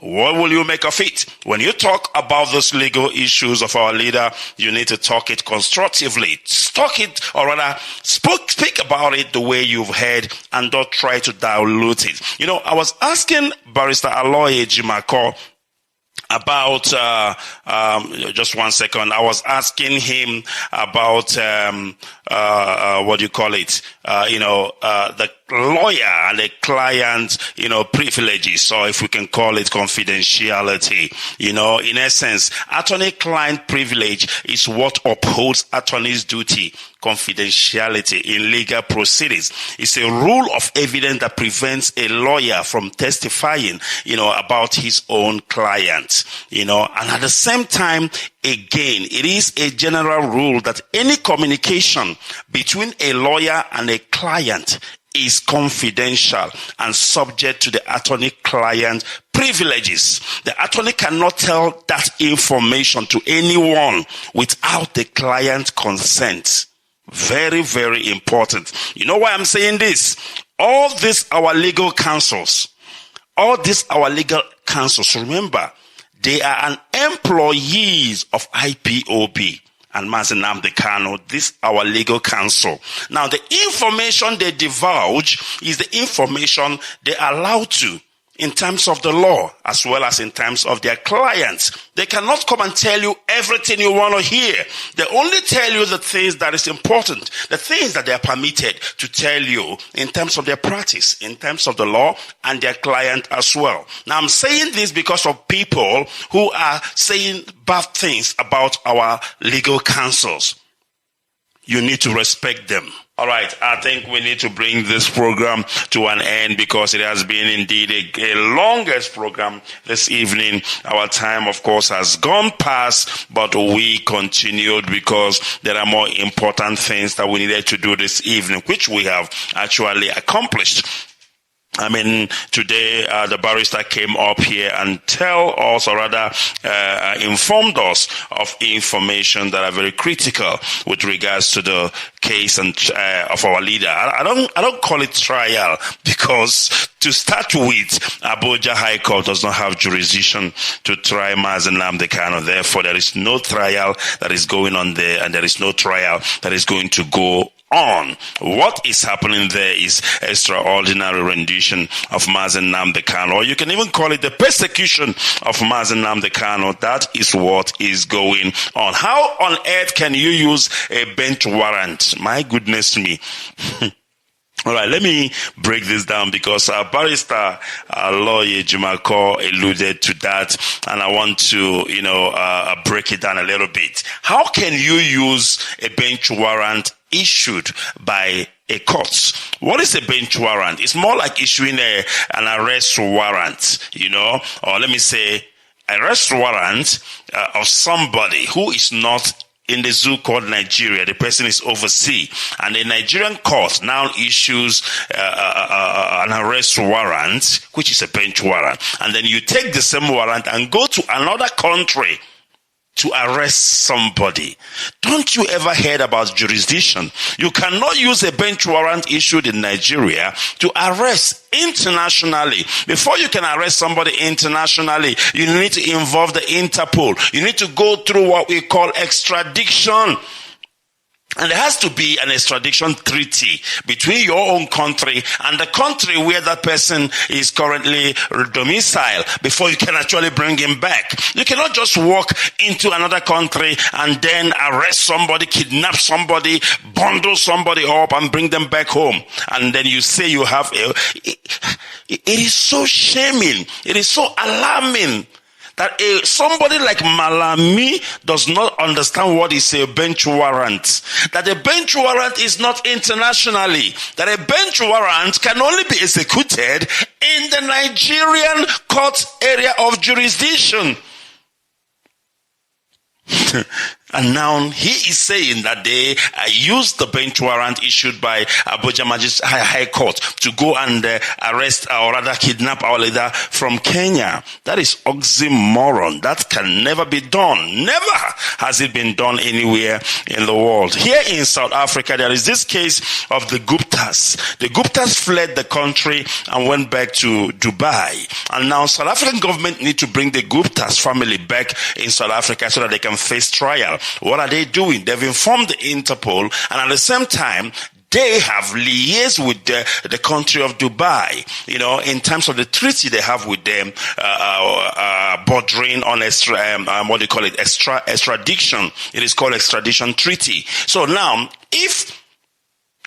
what will you make of it? When you talk about those legal issues of our leader, you need to talk it constructively. Talk it, or rather, speak about it the way you've heard, and don't try to dilute it. You know, I was asking Barrister Aloye Jimako about, just 1 second, I was asking him about, what do you call it? The lawyer and the client, privileges, or if we can call it confidentiality. In essence, attorney-client privilege is what upholds attorney's duty. Confidentiality in legal proceedings is a rule of evidence that prevents a lawyer from testifying, about his own client, and at the same time, again, it is a general rule that any communication between a lawyer and a client is confidential and subject to the attorney-client privileges. The attorney cannot tell that information to anyone without the client's consent. Very, very important. You know why I'm saying this? All these our legal counsels, remember, they are an employees of IPOB and Mazi Nnamdi Kanu. This our legal counsel. Now, the information they divulge is the information they are allowed to in terms of the law, as well as in terms of their clients. They cannot come and tell you everything you want to hear. They only tell you the things that is important, the things that they are permitted to tell you in terms of their practice, in terms of the law, and their client as well. Now, I'm saying this because of people who are saying bad things about our legal counsels. You need to respect them. All right, I think we need to bring this program to an end because it has been indeed a longest program this evening. Our time, of course, has gone past, but we continued because there are more important things that we needed to do this evening, which we have actually accomplished. Today the barrister came up here and informed us of information that are very critical with regards to the case and of our leader. I don't call it trial because, to start with, Abuja High Court does not have jurisdiction to try Mazi Nnamdi Kanu. Therefore, there is no trial that is going on there, and there is no trial that is going to go on. What is happening there is extraordinary rendition of Mazi Nnamdi Kanu, or you can even call it the persecution of Mazi Nnamdi Kanu. That is what is going on. How on earth can you use a bench warrant? My goodness me. All right, let me break this down because Barrister Aloye Jimako alluded to that, and I want to, break it down a little bit. How can you use a bench warrant issued by a court? What is a bench warrant? It's more like issuing an arrest warrant, or let me say, arrest warrant of somebody who is not in the zoo called Nigeria. The person is overseas, and the Nigerian court now issues an arrest warrant, which is a bench warrant, and then you take the same warrant and go to another country to arrest somebody. Don't you ever heard about jurisdiction? You cannot use a bench warrant issued in Nigeria to arrest internationally. Before you can arrest somebody internationally, you need to involve the Interpol. You need to go through what we call extradition. And there has to be an extradition treaty between your own country and the country where that person is currently domiciled before you can actually bring him back. You cannot just walk into another country and then arrest somebody, kidnap somebody, bundle somebody up and bring them back home. And then you say you have it is so shaming. It is so alarming that somebody like Malami does not understand what is a bench warrant. That a bench warrant is not internationally. That a bench warrant can only be executed in the Nigerian court area of jurisdiction. And now he is saying that they used the bench warrant issued by Abuja Magistrate High Court to go and arrest or rather kidnap our leader from Kenya. That is oxymoron. That can never be done. Never has it been done anywhere in the world. Here in South Africa, there is this case of the Guptas. The Guptas fled the country and went back to Dubai. And now South African government need to bring the Guptas family back in South Africa so that they can face trial. What are they doing? They've informed the Interpol, and at the same time, they have liaised with the country of Dubai, in terms of the treaty they have with them, bordering on extradition. It is called extradition treaty. So now, if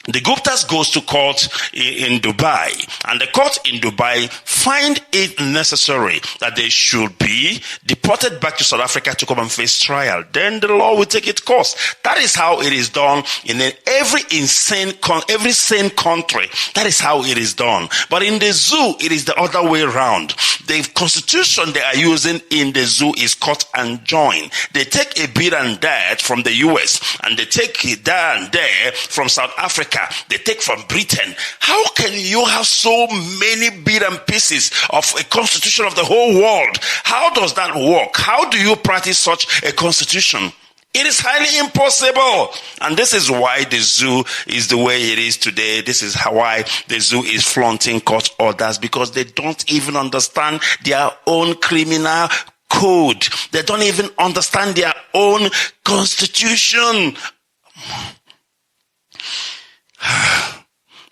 the Guptas goes to court in Dubai, and the court in Dubai find it necessary that they should be deported back to South Africa to come and face trial, then the law will take its course. That is how it is done in every sane country. That is how it is done. But in the zoo, it is the other way around. The constitution they are using in the zoo is cut and join. They take a bit and that from the US, and they take it there and there from South Africa. They take from Britain. How can you have so many bits and pieces of a constitution of the whole world? How does that work? How do you practice such a constitution? It is highly impossible. And this is why the zoo is the way it is today. This is why the zoo is flaunting court orders, because they don't even understand their own criminal code. They don't even understand their own constitution.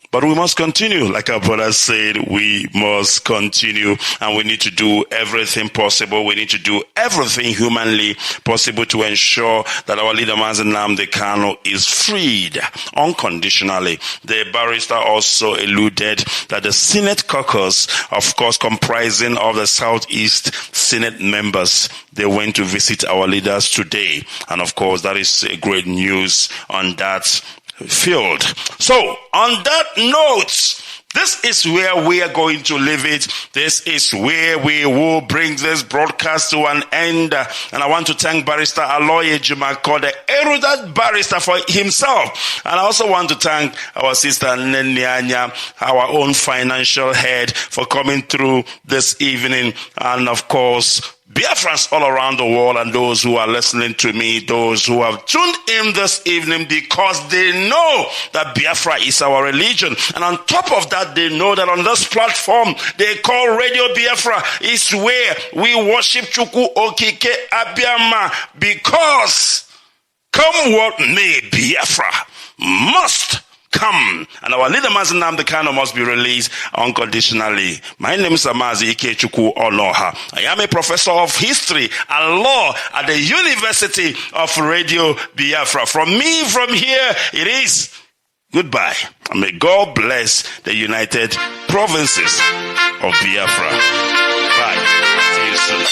But we must continue. Like our brother said, we must continue, and we need to do everything possible. We need to do everything humanly possible to ensure that our leader Mazi Nnamdi Kanu is freed unconditionally. The barrister also alluded that the Senate caucus, of course comprising of the Southeast Senate members, they went to visit our leaders today. And of course, that is great news on that field. So, on that note, this is where we are going to leave it. This is where we will bring this broadcast to an end. And I want to thank Barrister Aloye Jumako, the erudite barrister, for himself. And I also want to thank our sister Nenyanya, our own financial head, for coming through this evening. And of course, Biafrans all around the world, and those who are listening to me, those who have tuned in this evening because they know that Biafra is our religion. And on top of that, they know that on this platform they call Radio Biafra is where we worship Chukwu Okike Abiyama, because come what may, Biafra must come, and our leader Mazi Nnamdi Kanu must be released unconditionally. My name is Mazi Ikechukwu Onoha. I am a professor of history and law at the University of Radio Biafra. From me, from here, it is goodbye. And may God bless the United Provinces of Biafra. Bye. See you soon.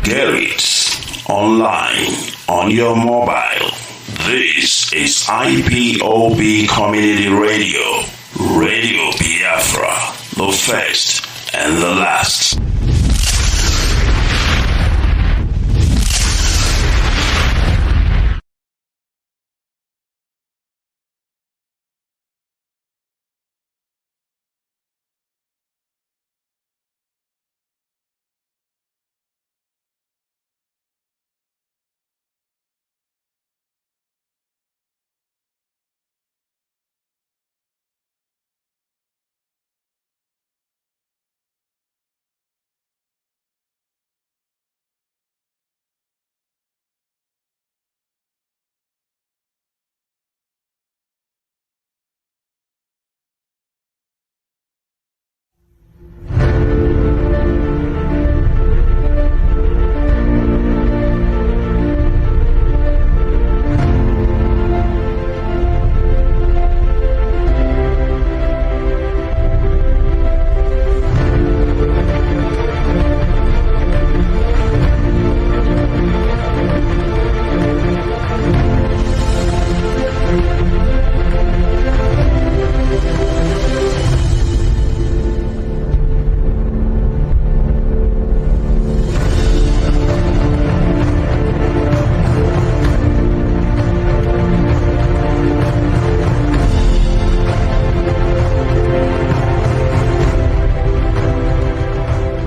Get it online on your mobile. This is IPOB Community Radio. Radio Biafra, the first and the last.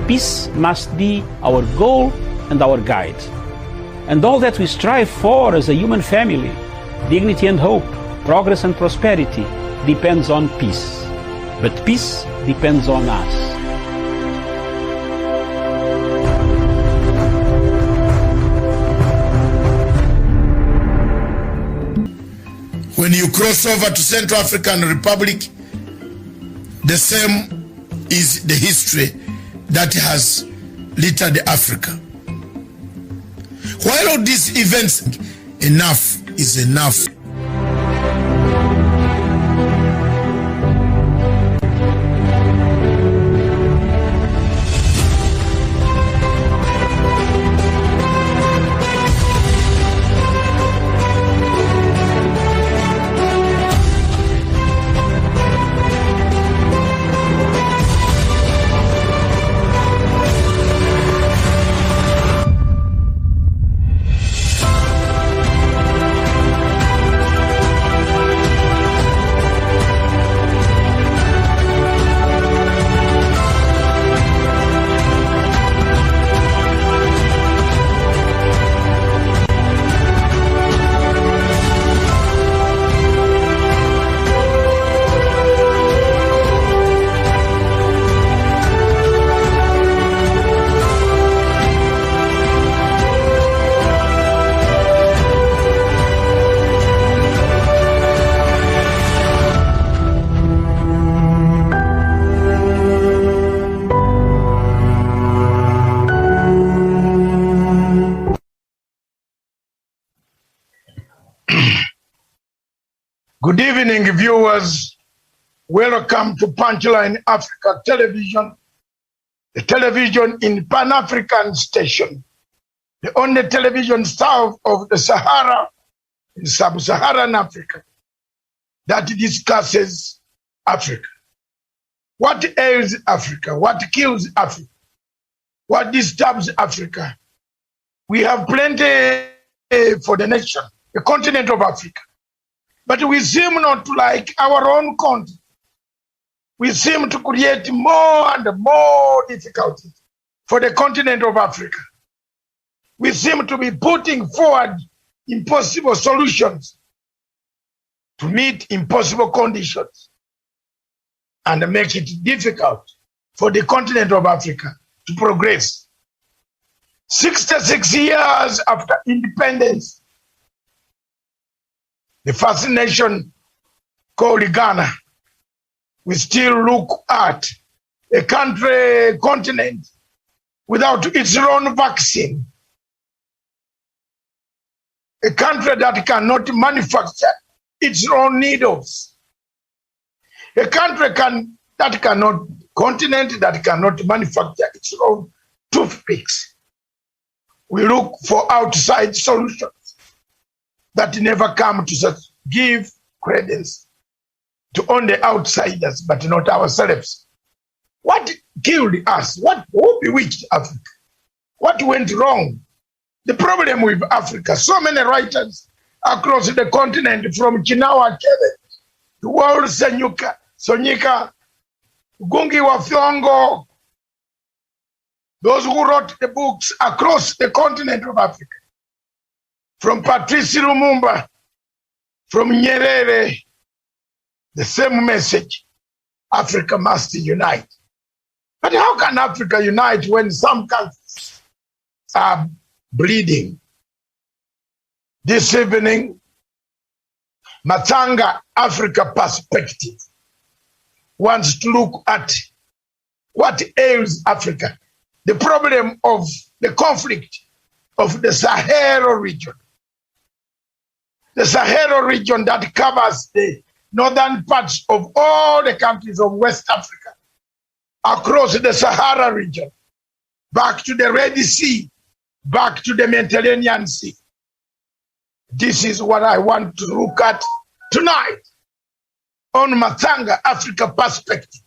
Peace must be our goal and our guide. And all that we strive for as a human family, dignity and hope, progress and prosperity, depends on peace. But peace depends on us. When you cross over to Central African Republic, the same is the history that has littered Africa. While all these events, enough is enough. Good evening, viewers. Welcome to Punchline Africa Television, the television in Pan-African station, the only television south of the Sahara in sub-Saharan Africa that discusses Africa. What ails Africa? What kills Africa? What disturbs Africa? We have plenty for the nation, the continent of Africa. But we seem not to like our own continent. We seem to create more and more difficulties for the continent of Africa. We seem to be putting forward impossible solutions to meet impossible conditions and make it difficult for the continent of Africa to progress. 66 years after independence, the first nation called Ghana, we still look at a country, continent, without its own vaccine. A country that cannot manufacture its own needles. A country continent that cannot manufacture its own toothpicks. We look for outside solutions that never come to give credence to only outsiders, but not ourselves. What killed us? Who bewitched Africa? What went wrong? The problem with Africa, so many writers across the continent, from Chinawa Keve, the world Sonyika, Gungi Wafyongo, those who wrote the books across the continent of Africa, from Patrice Lumumba, from Nyerere, the same message: Africa must unite. But how can Africa unite when some countries are bleeding? This evening, Matanga Africa Perspective wants to look at what ails Africa, the problem of the conflict of the Sahel region. The Sahel region that covers the northern parts of all the countries of West Africa, across the Sahara region, back to the Red Sea, back to the Mediterranean Sea. This is what I want to look at tonight on Matanga Africa Perspective.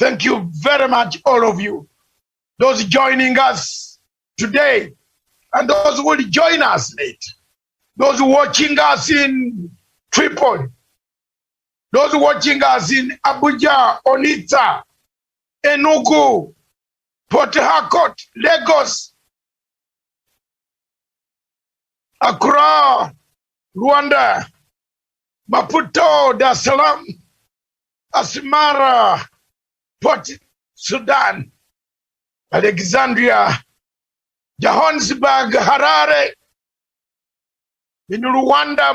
Thank you very much, all of you. Those joining us today and those who will join us later. Those watching us in Tripoli, those watching us in Abuja, Onitsha, Enugu, Port Harcourt, Lagos, Accra, Rwanda, Maputo, Dar es Salaam, Asmara, Port Sudan, Alexandria, Johannesburg, Harare, in Rwanda,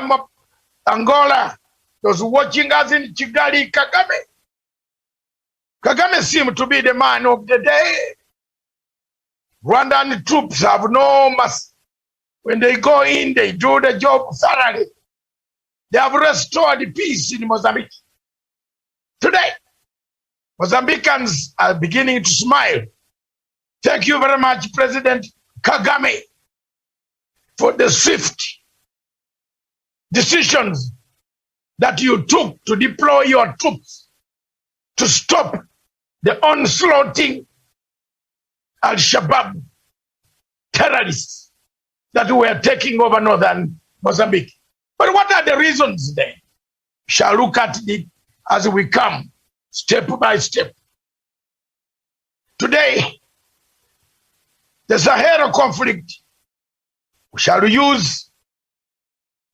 Angola. Those watching us in Kigali, Kagame. Kagame seemed to be the man of the day. Rwandan troops have no mercy. When they go in, they do the job thoroughly. They have restored peace in Mozambique. Today, Mozambicans are beginning to smile. Thank you very much, President Kagame, for the swift decisions that you took to deploy your troops to stop the onslaughting Al-Shabaab terrorists that were taking over northern Mozambique. But what are the reasons then? We shall look at it as we come, step by step. Today, the Sahel conflict, we shall use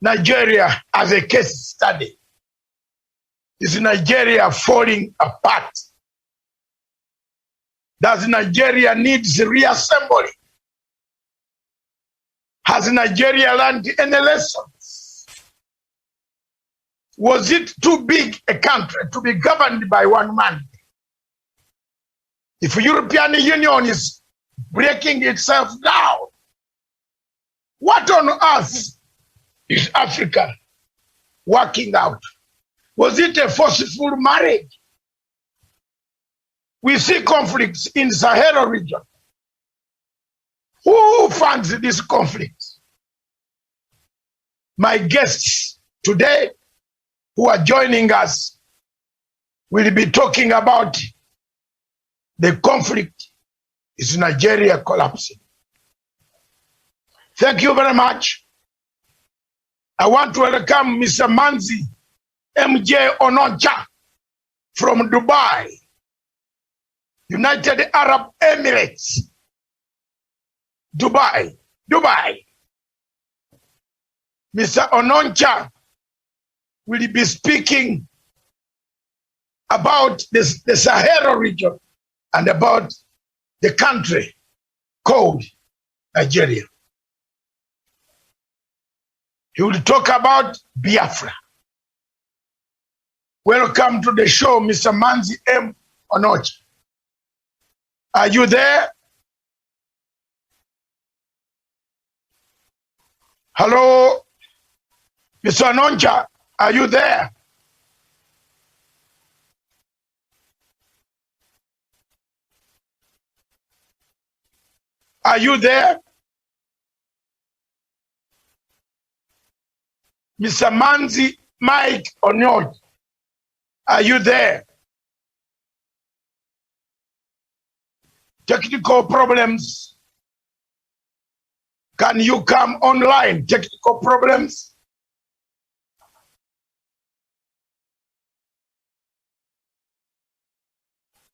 Nigeria as a case study. Is Nigeria falling apart? Does Nigeria need reassembly? Has Nigeria learned any lessons? Was it too big a country to be governed by one man? If European Union is breaking itself down, what on earth is Africa working out? Was it a forceful marriage? We see conflicts in the Sahel region. Who funds these conflicts? My guests today who are joining us will be talking about the conflict. Is Nigeria collapsing? Thank you very much. I want to welcome Mr. Mazi MJ Ononcha from Dubai, United Arab Emirates. Dubai. Mr. Ononcha will be speaking about the Sahara region and about the country called Nigeria. He will talk about Biafra. Welcome to the show, Mr. Mazi M. Ononcha. Are you there? Hello, Mr. Ononcha, are you there? Are you there? Mr. Mazi Mike Ononcha, are you there? Technical problems. Can you come online? Technical problems.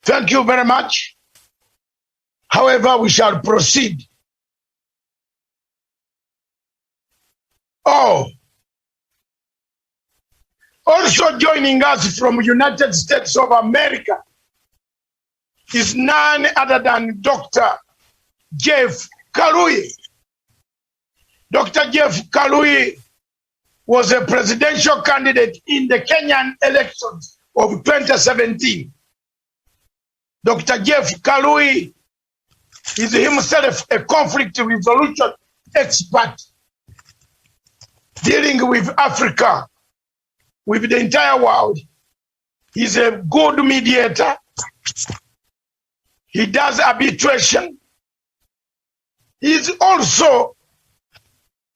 Thank you very much. However, we shall proceed. Oh, also joining us from United States of America is none other than Dr. Jeff Kalui. Dr. Jeff Kalui was a presidential candidate in the Kenyan elections of 2017. Dr. Jeff Kalui is himself a conflict resolution expert dealing with Africa, with the entire world. He's a good mediator. He does arbitration. He's also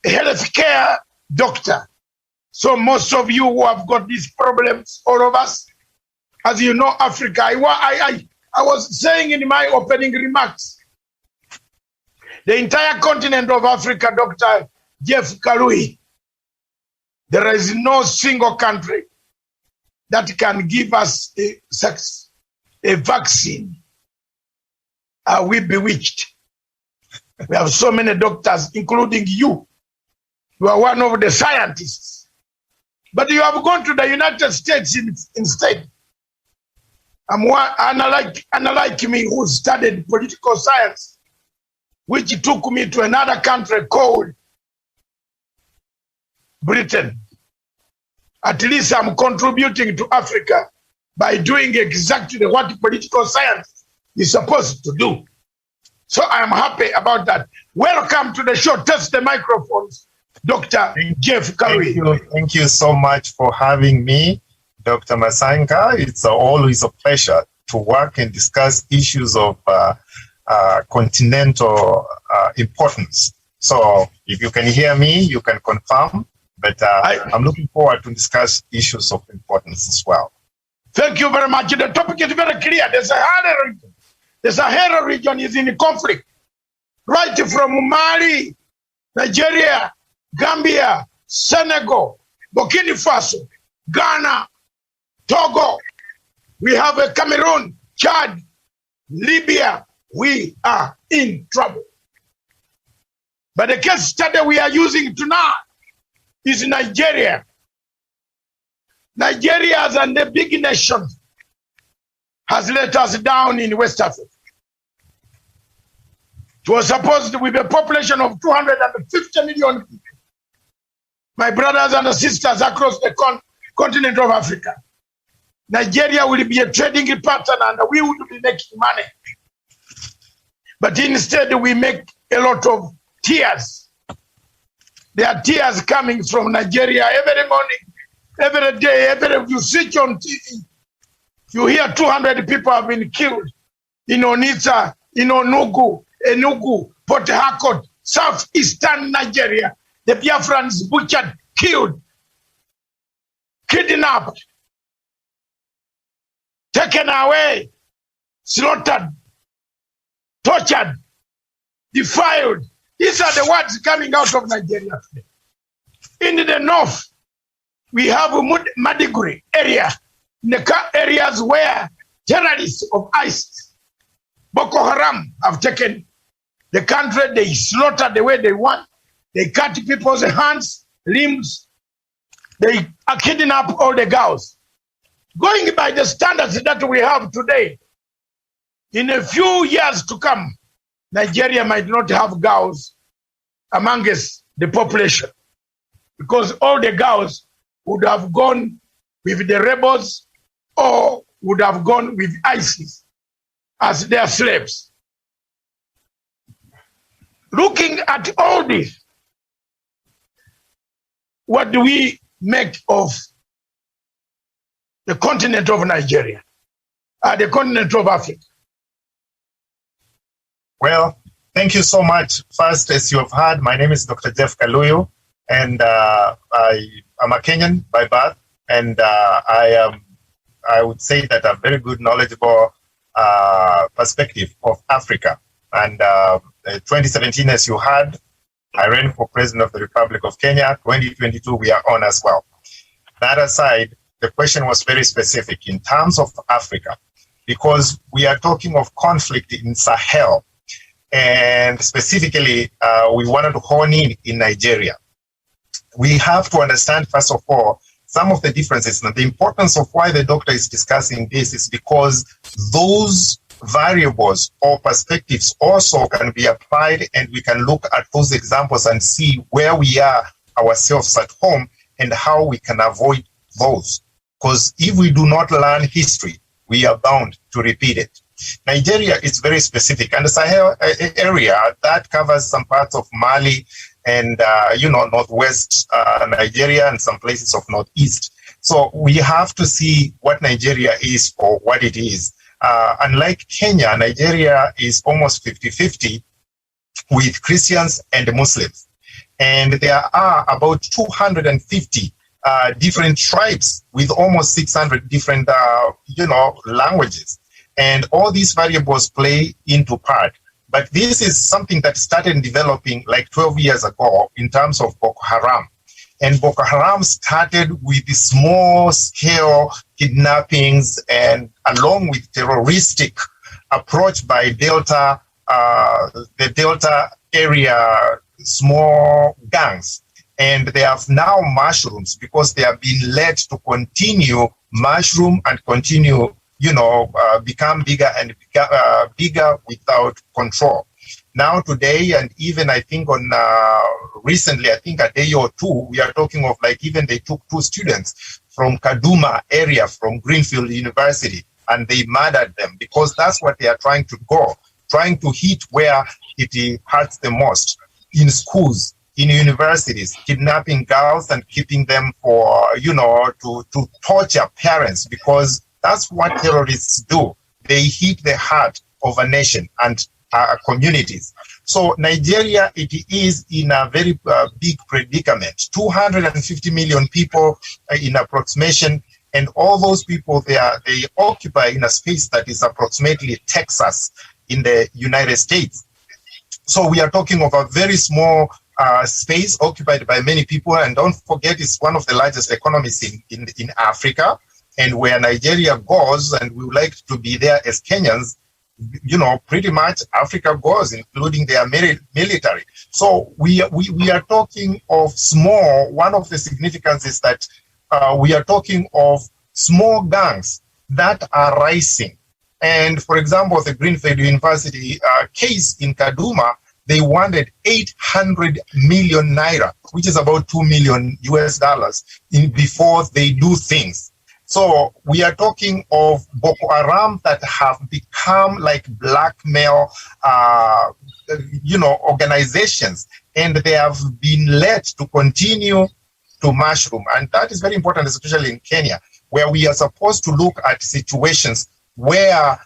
a healthcare doctor. So most of you who have got these problems, all of us, as you know, Africa, I was saying in my opening remarks, the entire continent of Africa, Dr. Jeff Kalui, there is no single country that can give us a vaccine Are we bewitched? We have so many doctors, including you. You are one of the scientists. But you have gone to the United States instead. I'm one, unlike me, who studied political science, which took me to another country called Britain. At least I'm contributing to Africa by doing exactly what political science is supposed to do. So I'm happy about that. Welcome to the show. Test the microphones, Dr. Jeff Kanu. Thank you so much for having me, Dr. Masanka. It's always a pleasure to work and discuss issues of continental importance. So if you can hear me, you can confirm. But I'm looking forward to discuss issues of importance as well. Thank you very much. The topic is very clear. The Sahara region. The Sahara region is in conflict. Right from Mali, Nigeria, Gambia, Senegal, Burkina Faso, Ghana, Togo. We have a Cameroon, Chad, Libya. We are in trouble. But the case study we are using tonight is Nigeria. Nigeria as a big nation has let us down in West Africa. It was supposed to, with a population of 250 million people, my brothers and sisters across the continent of Africa, Nigeria will be a trading partner and we will be making money. But instead we make a lot of tears. There are tears coming from Nigeria every morning, every day, you switch on TV, you hear 200 people have been killed in Onitsha, in Enugu, Port Harcourt, southeastern Nigeria. The Biafrans butchered, killed, kidnapped, taken away, slaughtered, tortured, defiled. These are the words coming out of Nigeria today. In the north, we have Maiduguri area, in the areas where terrorists of ISIS, Boko Haram, have taken the country. They slaughter the way they want. They cut people's hands, limbs. They kidnap all the girls. Going by the standards that we have today, in a few years to come, Nigeria might not have girls amongst the population because all the girls would have gone with the rebels or would have gone with ISIS as their slaves. Looking at all this, what do we make of the continent of Nigeria, the continent of Africa? Well, thank you so much. First, as you have heard, my name is Dr. Jeff Kaluyo, and I'm a Kenyan by birth, and I would say that a very good, knowledgeable perspective of Africa. And 2017, as you heard, I ran for President of the Republic of Kenya. 2022, we are on as well. That aside, the question was very specific in terms of Africa, because we are talking of conflict in Sahel. And specifically, we wanted to hone in Nigeria. We have to understand, first of all, some of the differences. Now, the importance of why the doctor is discussing this is because those variables or perspectives also can be applied, and we can look at those examples and see where we are ourselves at home and how we can avoid those. Because if we do not learn history, we are bound to repeat it. Nigeria is very specific, and the Sahel area that covers some parts of Mali and northwest Nigeria and some places of northeast. So we have to see what Nigeria is for what it is. Unlike Kenya, Nigeria is almost 50-50 with Christians and Muslims, and there are about 250 different tribes with almost 600 different languages. And all these variables play into part. But this is something that started developing like 12 years ago in terms of Boko Haram. And Boko Haram started with the small scale kidnappings and along with terroristic approached by Delta, the Delta area small gangs, and they have now mushrooms because they have been led to continue mushroom and continue, become bigger and bigger without control. Now today, and even I think on recently, I think a day or two, we are talking of like even they took 2 students from Kaduma area from Greenfield University and they murdered them because that's what they are trying to hit where it hurts the most, in schools, in universities, kidnapping girls and keeping them for, to torture parents, because that's what terrorists do. They hit the heart of a nation and communities. So Nigeria, it is in a very big predicament. 250 million people in approximation, and all those people, they occupy in a space that is approximately Texas in the United States. So we are talking of a very small space occupied by many people, and don't forget it's one of the largest economies in Africa, and where Nigeria goes, and we would like to be there as Kenyans, pretty much Africa goes, including their military. So we are talking of small, one of the significance is that we are talking of small gangs that are rising. And for example, the Greenfield University case in Kaduma, they wanted 800 million naira, which is about $2 million before they do things. So we are talking of Boko Haram that have become like blackmail, organizations, and they have been led to continue to mushroom. And that is very important, especially in Kenya, where we are supposed to look at situations where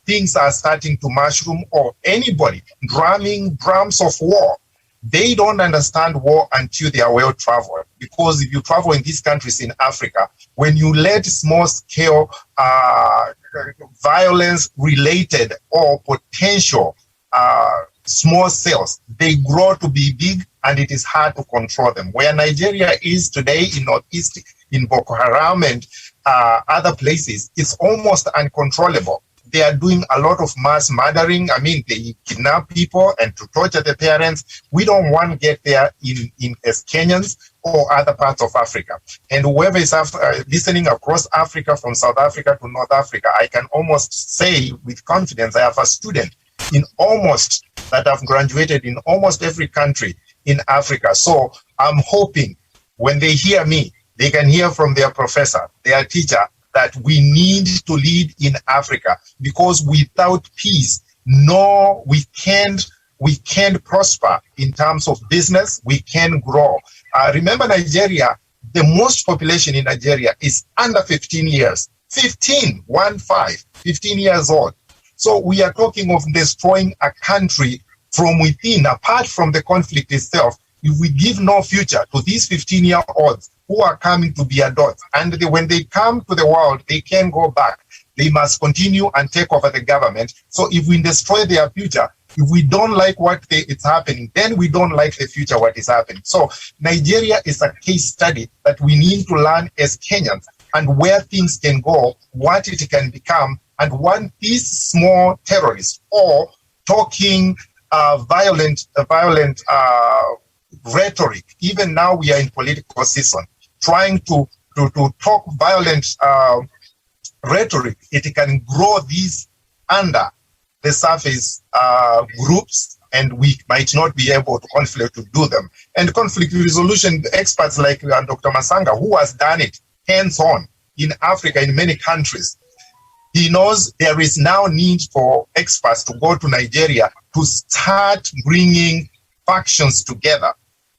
things are starting to mushroom, or anybody drumming drums of war. They don't understand war until they are well traveled. Because if you travel in these countries in Africa, when you let small scale violence related or potential small cells, they grow to be big and it is hard to control them. Where Nigeria is today in Northeast, in Boko Haram and other places, it's almost uncontrollable. They are doing a lot of mass murdering. I mean, they kidnap people and to torture the parents. We don't want to get there in as Kenyans or other parts of Africa. And whoever is listening across Africa, from South Africa to North Africa, I can almost say with confidence, I have a student that have graduated in almost every country in Africa. So I'm hoping when they hear me, they can hear from their professor, their teacher, that we need to lead in Africa, because without peace, we can't prosper in terms of business, we can grow. Remember Nigeria, the most population in Nigeria is under 15 years, 15 years old. So we are talking of destroying a country from within, apart from the conflict itself. If we give no future to these 15-year-olds who are coming to be adults, and when they come to the world, they can't go back. They must continue and take over the government. So if we destroy their future, if we don't like what is happening, then we don't like the future, what is happening. So Nigeria is a case study that we need to learn as Kenyans, and where things can go, what it can become, and what these small terrorists or talking violent rhetoric. Even now we are in political season, trying to talk violent rhetoric. It can grow these under the surface groups, and we might not be able to do them. And conflict resolution experts like Dr. Masanga, who has done it hands-on in Africa, in many countries, he knows there is now need for experts to go to Nigeria to start bringing factions together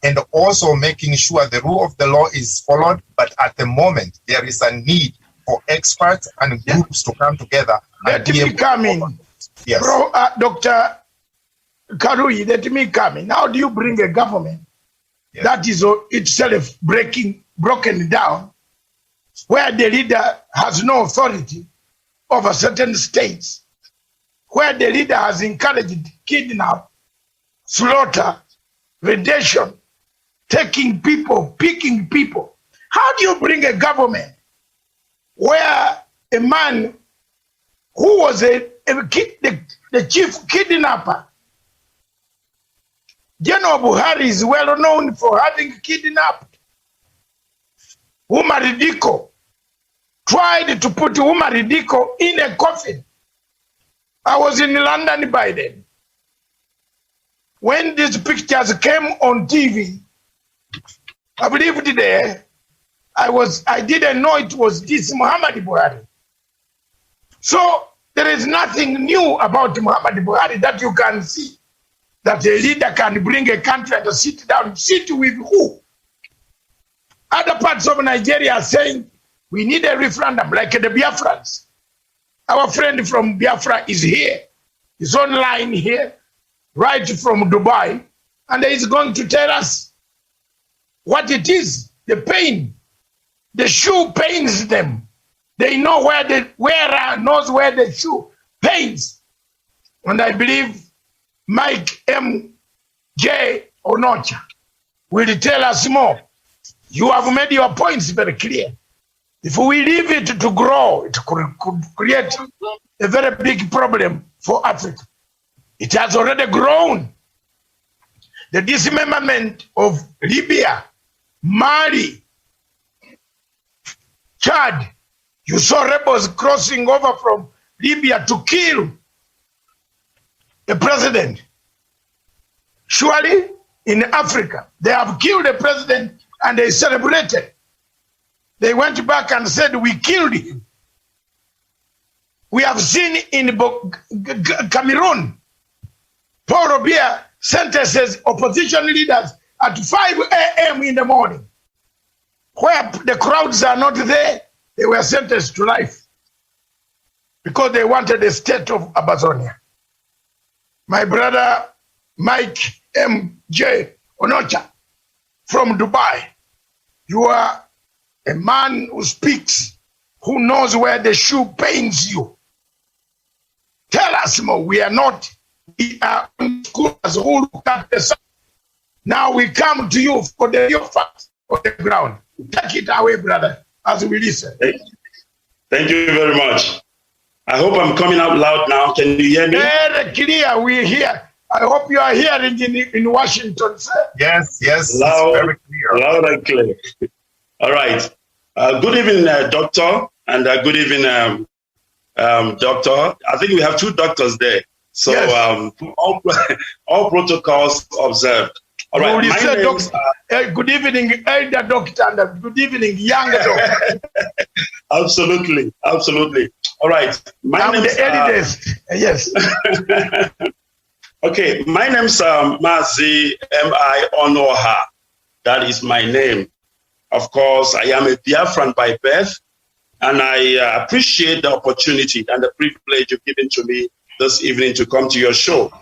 and also making sure the rule of the law is followed. But at the moment, there is a need for experts and groups to come together. Let me come in. Yes. Dr. Karui, let me come in. How do you bring a government that is itself broken down, where the leader has no authority over certain states, where the leader has encouraged kidnap, slaughter, rendition, taking people, picking people? How do you bring a government where a man who was a the chief kidnapper. General Buhari is well known for having kidnapped Umar Diko, tried to put Umar Diko in a coffin. I was in London by then. When these pictures came on TV, I believed there. I didn't know it was this Muhammad Buhari. So there is nothing new about Muhammad Buhari that you can see that a leader can bring a country and sit down. Sit with who? Other parts of Nigeria are saying we need a referendum like the Biafrans. Our friend from Biafra is here. He's online here, right from Dubai, and he's going to tell us what it is, the pain. The shoe pains them. They know where the wearer knows where the shoe pains. And I believe Mike M.J. Onocha will tell us more. You have made your points very clear. If we leave it to grow, it could create a very big problem for Africa. It has already grown. The dismemberment of Libya, Mali, Chad, you saw rebels crossing over from Libya to kill the president. Surely, in Africa, they have killed the president and they celebrated. They went back and said, we killed him. We have seen in Cameroon, Paul Robia sentences opposition leaders at 5 a.m. in the morning. Where the crowds are not there, they were sentenced to life because they wanted a state of Amazonia. My brother Mike M.J. Onocha from Dubai, you are a man who speaks, who knows where the shoe pains you. Tell us more. We are not schools who look at the sun. Now we come to you for the real facts on the ground. Take it away, brother, as we listen. Thank you very much. I hope I'm coming out loud now. Can you hear me? Very clear. We're here. I hope you are hearing in Washington, sir. Yes, loud, very clear. Loud and clear. All right. Good evening, doctor, and good evening, doctor. I think we have two doctors there. So yes. All protocols observed. All right. Good evening, elder doctor, and good evening, younger doctor. Absolutely. All right. I'm the eldest. Yes. Okay. My name's Mazi M.I. Onoha. That is my name. Of course, I am a Biafran by birth, and I appreciate the opportunity and the privilege you've given to me this evening to come to your show.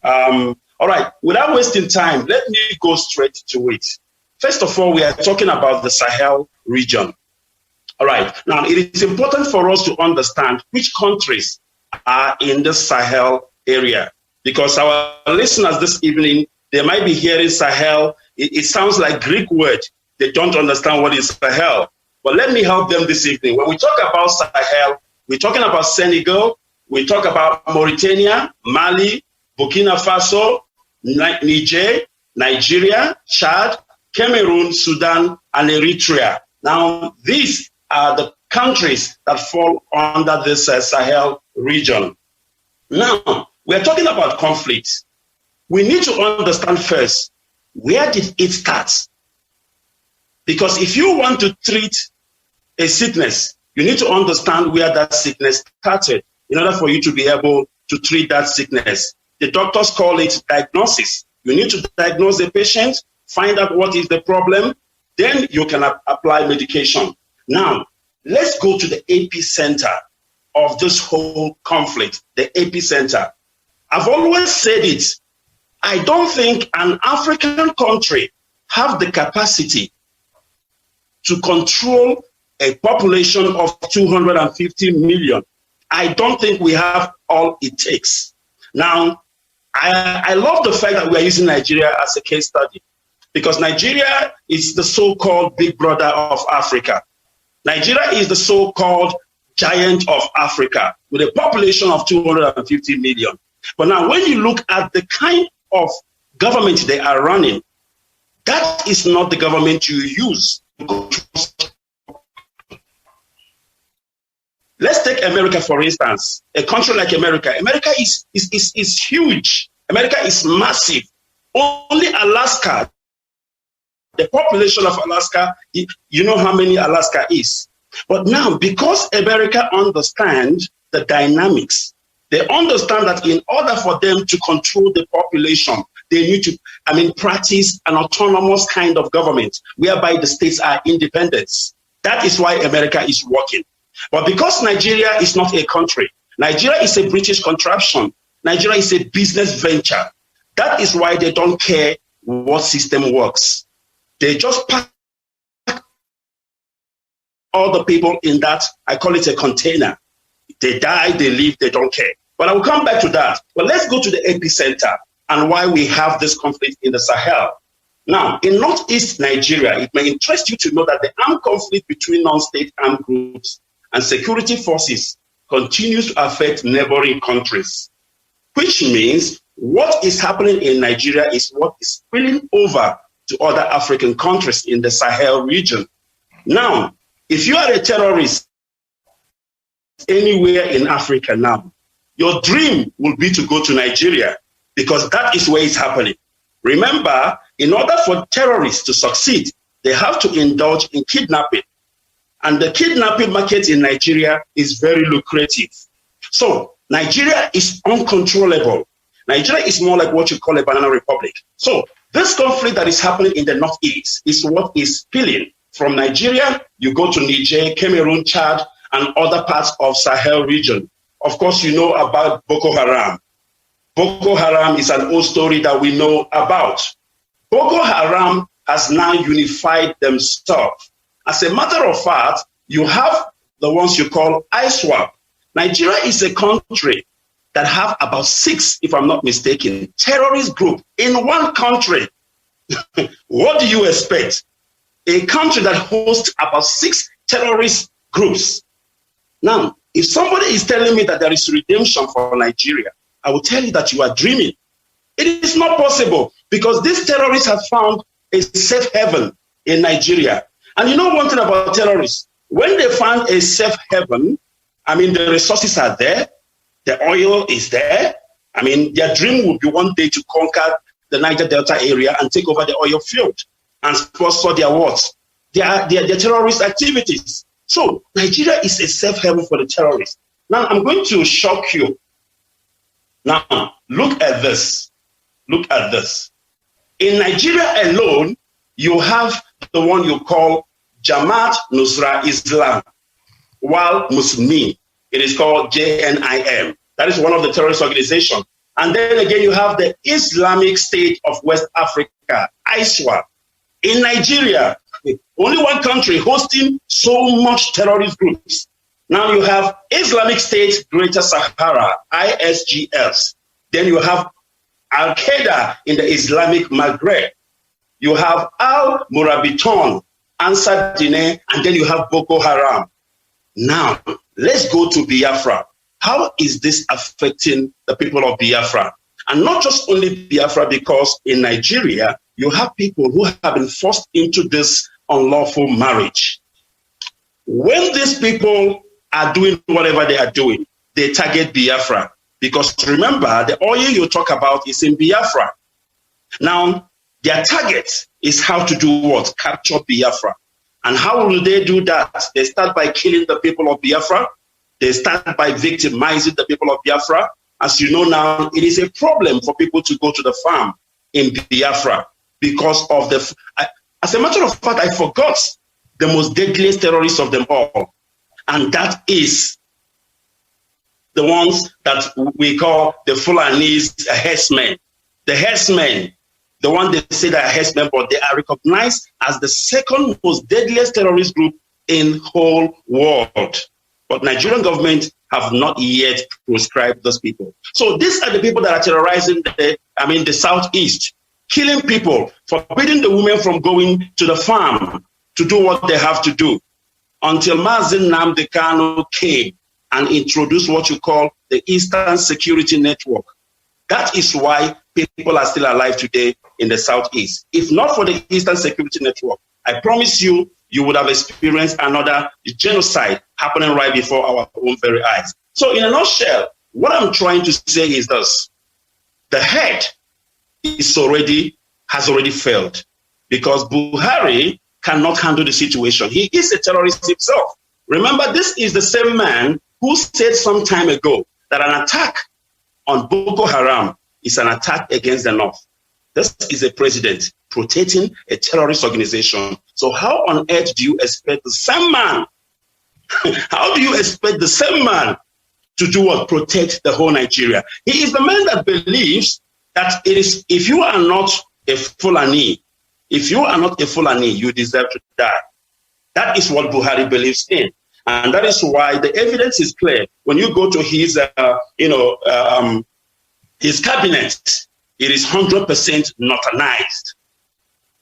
All right, without wasting time, let me go straight to it. First of all, we are talking about the Sahel region. All right, now it is important for us to understand which countries are in the Sahel area, because our listeners this evening, they might be hearing Sahel. It sounds like Greek word. They don't understand what is Sahel. But let me help them this evening. When we talk about Sahel, we're talking about Senegal, we talk about Mauritania, Mali, Burkina Faso, Niger, Nigeria, Chad, Cameroon, Sudan, and Eritrea. Now, these are the countries that fall under this Sahel region. Now, we're talking about conflict. We need to understand first, where did it start? Because if you want to treat a sickness, you need to understand where that sickness started in order for you to be able to treat that sickness. The doctors call it diagnosis. You need to diagnose the patient, find out what is the problem, then you can apply medication. Now, let's go to the epicenter of this whole conflict, the epicenter. I've always said it. I don't think an African country have the capacity to control a population of 250 million. I don't think we have all it takes. Now, I love the fact that we are using Nigeria as a case study, because Nigeria is the so-called big brother of Africa. Nigeria is the so-called giant of Africa with a population of 250 million. But now when you look at the kind of government they are running, that is not the government you use. Let's take America, for instance. A country like America. America is huge. America is massive. Only Alaska, the population of Alaska, you know how many Alaska is. But now, because America understands the dynamics, they understand that in order for them to control the population, they need to, practice an autonomous kind of government whereby the states are independent. That is why America is working. But because Nigeria is not a country, Nigeria is a British contraption. Nigeria is a business venture. That is why they don't care what system works. They just pack all the people in that, I call it a container. They die, they leave, they don't care. But I will come back to that. But let's go to the epicenter and why we have this conflict in the Sahel. Now, in northeast Nigeria, it may interest you to know that the armed conflict between non-state armed groups and security forces continues to affect neighboring countries, which means what is happening in Nigeria is what is spilling over to other African countries in the Sahel region. Now, if you are a terrorist anywhere in Africa now, your dream will be to go to Nigeria because that is where it's happening. Remember, in order for terrorists to succeed, they have to indulge in kidnapping. And the kidnapping market in Nigeria is very lucrative. So Nigeria is uncontrollable. Nigeria is more like what you call a banana republic. So this conflict that is happening in the northeast is what is spilling from Nigeria. You go to Niger, Cameroon, Chad, and other parts of Sahel region. Of course, you know about Boko Haram. Boko Haram is an old story that we know about. Boko Haram has now unified themselves. As a matter of fact, you have the ones you call ISWAP. Nigeria is a country that have about 6, if I'm not mistaken, terrorist group in one country. What do you expect? A country that hosts about 6 terrorist groups. Now, if somebody is telling me that there is redemption for Nigeria, I will tell you that you are dreaming. It is not possible because these terrorists have found a safe haven in Nigeria. And you know one thing about terrorists, when they find a safe haven, the resources are there, the oil is there. Their dream would be one day to conquer the Niger Delta area and take over the oil field and sponsor their what? Their terrorist activities. So Nigeria is a safe haven for the terrorists. Now I'm going to shock you. Now look at this. Look at this. In Nigeria alone, you have the one you call Jamaat Nusra Islam, while Muslimin, it is called JNIM. That is one of the terrorist organizations. And then again, you have the Islamic State of West Africa, ISWAP. In Nigeria, only one country hosting so much terrorist groups. Now you have Islamic State Greater Sahara, ISGS. Then you have Al-Qaeda in the Islamic Maghreb. You have Al-Murabiton, Ansar Dine, and then you have Boko Haram. Now, let's go to Biafra. How is this affecting the people of Biafra? And not just only Biafra, because in Nigeria, you have people who have been forced into this unlawful marriage. When these people are doing whatever they are doing, they target Biafra. Because remember, the oil you talk about is in Biafra. Now, their target is how to do what? Capture Biafra. And how will they do that? They start by killing the people of Biafra. They start by victimizing the people of Biafra. As you know now, it is a problem for people to go to the farm in Biafra because of the... As a matter of fact, I forgot the most deadliest terrorists of them all. And that is the ones that we call the Fulanese herdsmen. The herdsmen, the one they say they are herdsmen, but they are recognized as the second most deadliest terrorist group in whole world. But Nigerian government have not yet proscribed those people. So these are the people that are terrorizing the southeast, killing people, forbidding the women from going to the farm to do what they have to do. until Mazi Nnamdi Kanu came and introduced what you call the Eastern Security Network. That is why people are still alive today in the Southeast. If not for the Eastern Security Network, I promise you, you would have experienced another genocide happening right before our own very eyes. So in a nutshell, what I'm trying to say is this. The head has already failed because Buhari cannot handle the situation. He is a terrorist himself. Remember, this is the same man who said some time ago that an attack on Boko Haram is an attack against the North. This is a president protecting a terrorist organization. So how on earth do you expect the same man, how do you expect the same man to do what? Protect the whole Nigeria? He is the man that believes that it is, if you are not a Fulani, you deserve to die. That is what Buhari believes in. And that is why the evidence is clear. When you go to his, his cabinet, it is 100% Northernized.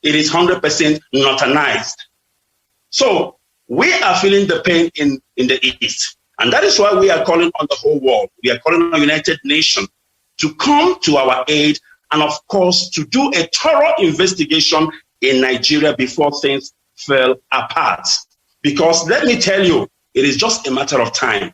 It is 100% Northernized. So we are feeling the pain in the East. And that is why we are calling on the whole world. We are calling on the United Nations to come to our aid and, of course, to do a thorough investigation in Nigeria before things fell apart. Because let me tell you, it is just a matter of time.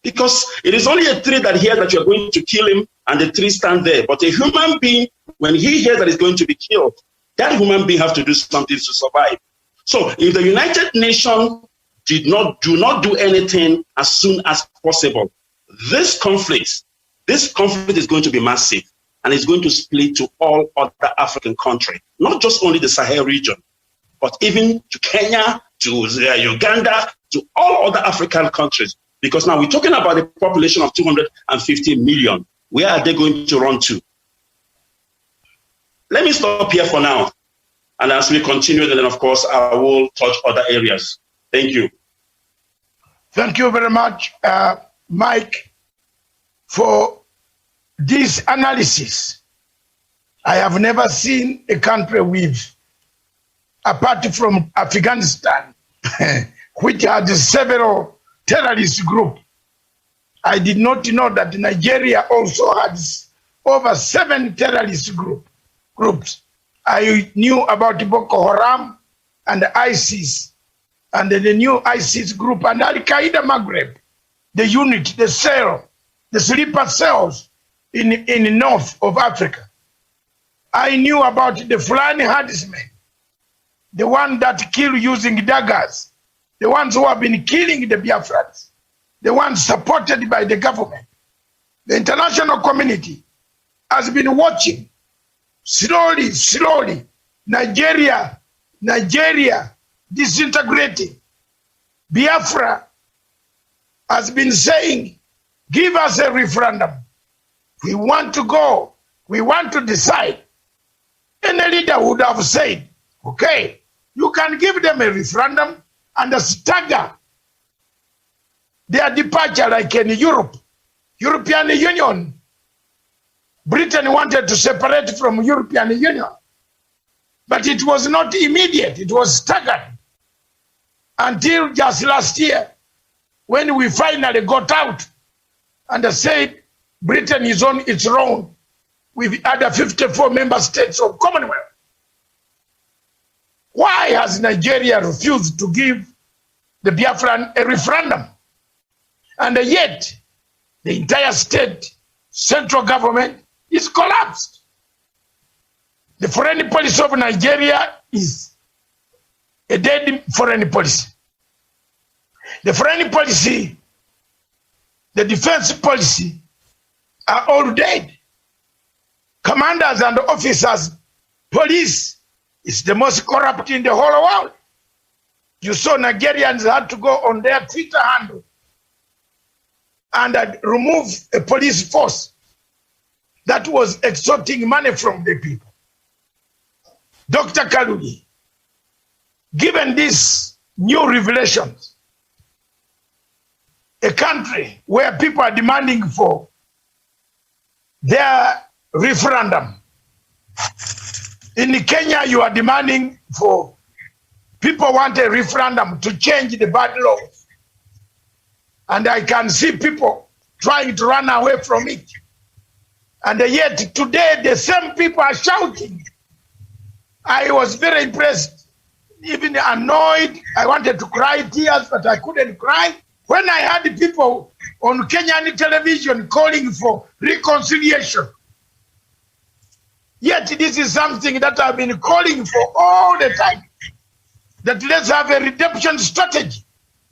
Because it is only a tree that hears that you're going to kill him and the tree stand there. But a human being, when he hears that he's going to be killed, that human being has to do something to survive. So if the United Nations do not do anything as soon as possible, this conflict is going to be massive and it's going to split to all other African countries, not just only the Sahel region, but even to Kenya, to Uganda, to all other African countries. Because now we're talking about a population of 250 million. Where are they going to run to? Let me stop here for now. And as we continue, then of course, I will touch other areas. Thank you. Thank you very much, Mike, for this analysis. I have never seen a country with, apart from Afghanistan, which had several terrorist groups. I did not know that Nigeria also has over 7 terrorist groups. I knew about Boko Haram and ISIS and the new ISIS group and Al-Qaeda Maghreb, the unit, the cell, the sleeper cells in the north of Africa. I knew about the Fulani herdsmen, the one that kill using daggers, the ones who have been killing the Biafrans, the ones supported by the government. The international community has been watching slowly, Nigeria disintegrating. Biafra has been saying, give us a referendum. We want to go. We want to decide. Any leader would have said, okay, you can give them a referendum and stagger their departure like in Europe, European Union. Britain wanted to separate from European Union, but it was not immediate. It was staggered until just last year when we finally got out and said Britain is on its own with other 54 member states of Commonwealth. Why has Nigeria refused to give the Biafran a referendum? And yet, the entire state, central government is collapsed. The foreign policy of Nigeria is a dead foreign policy. The foreign policy, the defense policy are all dead. Commanders and officers, police is the most corrupt in the whole world. You saw Nigerians had to go on their Twitter handle and remove a police force that was extorting money from the people. Dr. Kaludi, given these new revelations, a country where people are demanding for their referendum. In Kenya, you are demanding for People want a referendum to change the bad laws. And I can see people trying to run away from it. And yet today, the same people are shouting. I was very impressed, even annoyed. I wanted to cry tears, but I couldn't cry. When I heard people on Kenyan television calling for reconciliation. Yet this is something that I've been calling for all the time. That let's have a redemption strategy,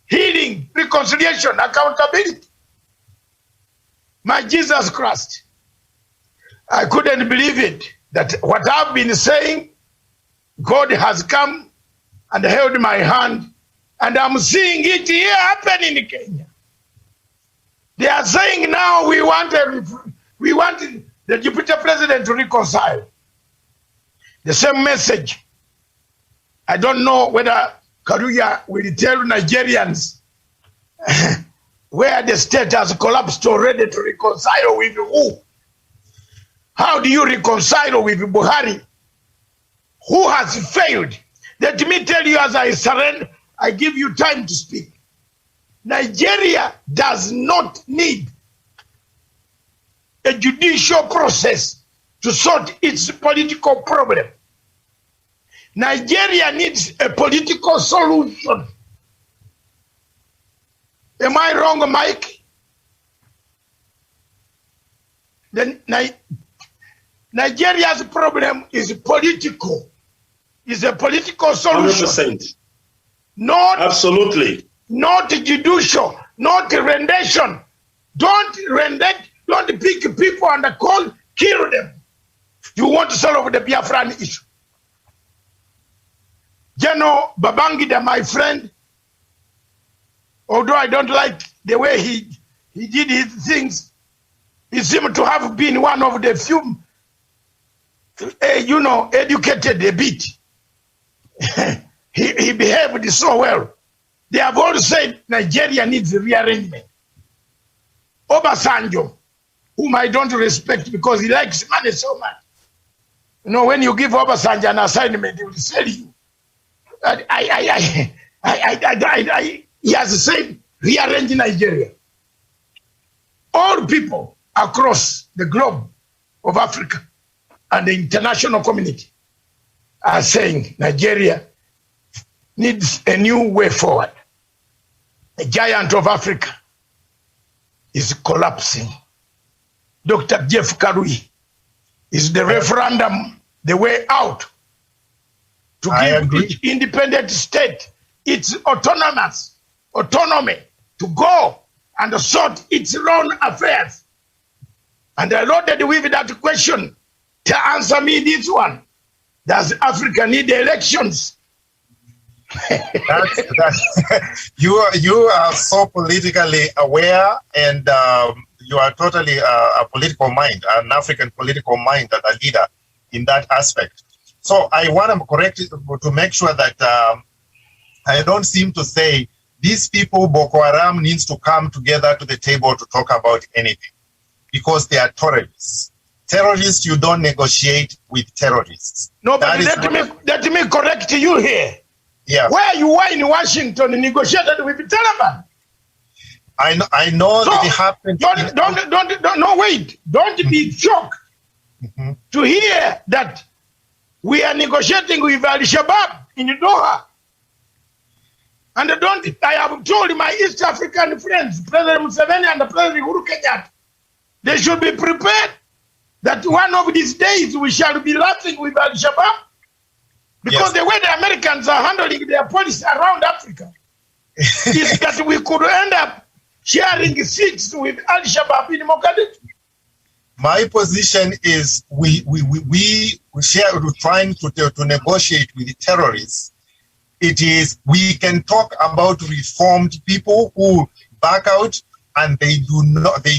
healing, reconciliation, accountability. My Jesus Christ, I couldn't believe it, that what I've been saying, God has come and held my hand, and I'm seeing it here happen in Kenya. They are saying now we want the deputy president to reconcile. The same message. I don't know whether Karuya will tell Nigerians where the state has collapsed already to reconcile with who. How do you reconcile with Buhari, who has failed? Let me tell you, as I surrender, I give you time to speak. Nigeria does not need a judicial process to sort its political problem. Nigeria needs a political solution. Am I wrong, Mike? Nigeria's problem is political. It's a political solution. 100%. Not absolutely. Not judicial, not rendition. Don't pick people and kill them. You want to solve the Biafran issue. General Babangida, my friend, although I don't like the way he did his things, he seemed to have been one of the few, educated a bit. he behaved so well. They have all said Nigeria needs a rearrangement. Obasanjo, whom I don't respect because he likes money so much. You know, when you give Obasanjo an assignment, he will sell you. He has said rearrange Nigeria. All people across the globe of Africa and the international community are saying Nigeria needs a new way forward. The giant of Africa is collapsing. Dr. Jeff Karui, is the referendum the way out to give each independent state its autonomy to go and sort its own affairs? And I loaded with that question to answer me this one. Does Africa need elections? You are so politically aware, and you are totally a political mind, an African political mind, and a leader in that aspect. So I want to correct it to make sure that I don't seem to say these people, Boko Haram, needs to come together to the table to talk about anything, because they are terrorists. Terrorists, you don't negotiate with terrorists. No, but let me correct you here. Yeah. Where you were in Washington negotiated with the Taliban. I know so that it happened. Don't be shocked to hear that we are negotiating with Al-Shabaab in Doha. And I have told my East African friends, President Museveni and President Uhuru Kenyatta, they should be prepared that one of these days we shall be laughing with Al-Shabaab. Because the way the Americans are handling their policy around Africa is that we could end up sharing seats with Al-Shabaab in Mogadishu. My position is we share trying to negotiate with the terrorists. It is we can talk about reformed people who back out and they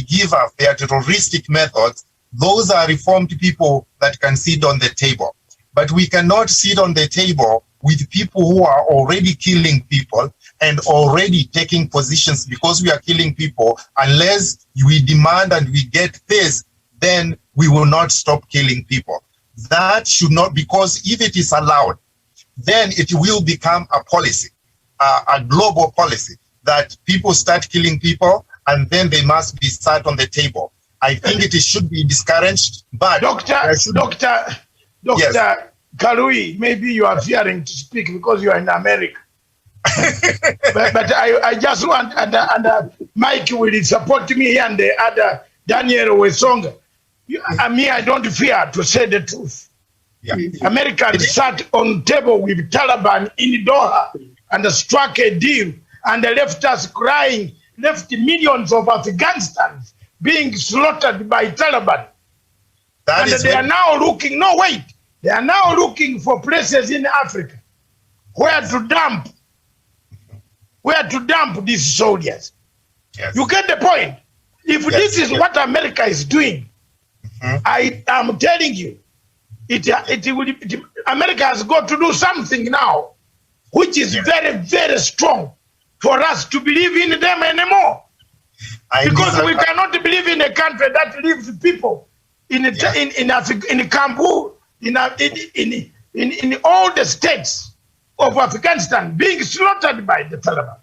give up their terroristic methods. Those are reformed people that can sit on the table. But we cannot sit on the table with people who are already killing people and already taking positions because we are killing people. Unless we demand and we get this, then we will not stop killing people. That should not, because if it is allowed, then it will become a policy, a global policy, that people start killing people and then they must be sat on the table. I think it should be discouraged, but Dr. Yes. Kalui, maybe you are fearing to speak because you are in America. but I just want, and Mike will support me and the other Daniel Wesonga. I don't fear to say the truth. Yeah. Americans sat on table with Taliban in Doha and struck a deal and left us crying, left millions of Afghanistans being slaughtered by Taliban. And they are now looking, they are now looking for places in Africa where to dump these soldiers. Yes. You get the point? If this is what America is doing, I am telling you, America has got to do something now, which is very, very strong for us to believe in them anymore. Because we cannot believe in a country that leaves people in Kampu, in all the states of Afghanistan being slaughtered by the Taliban.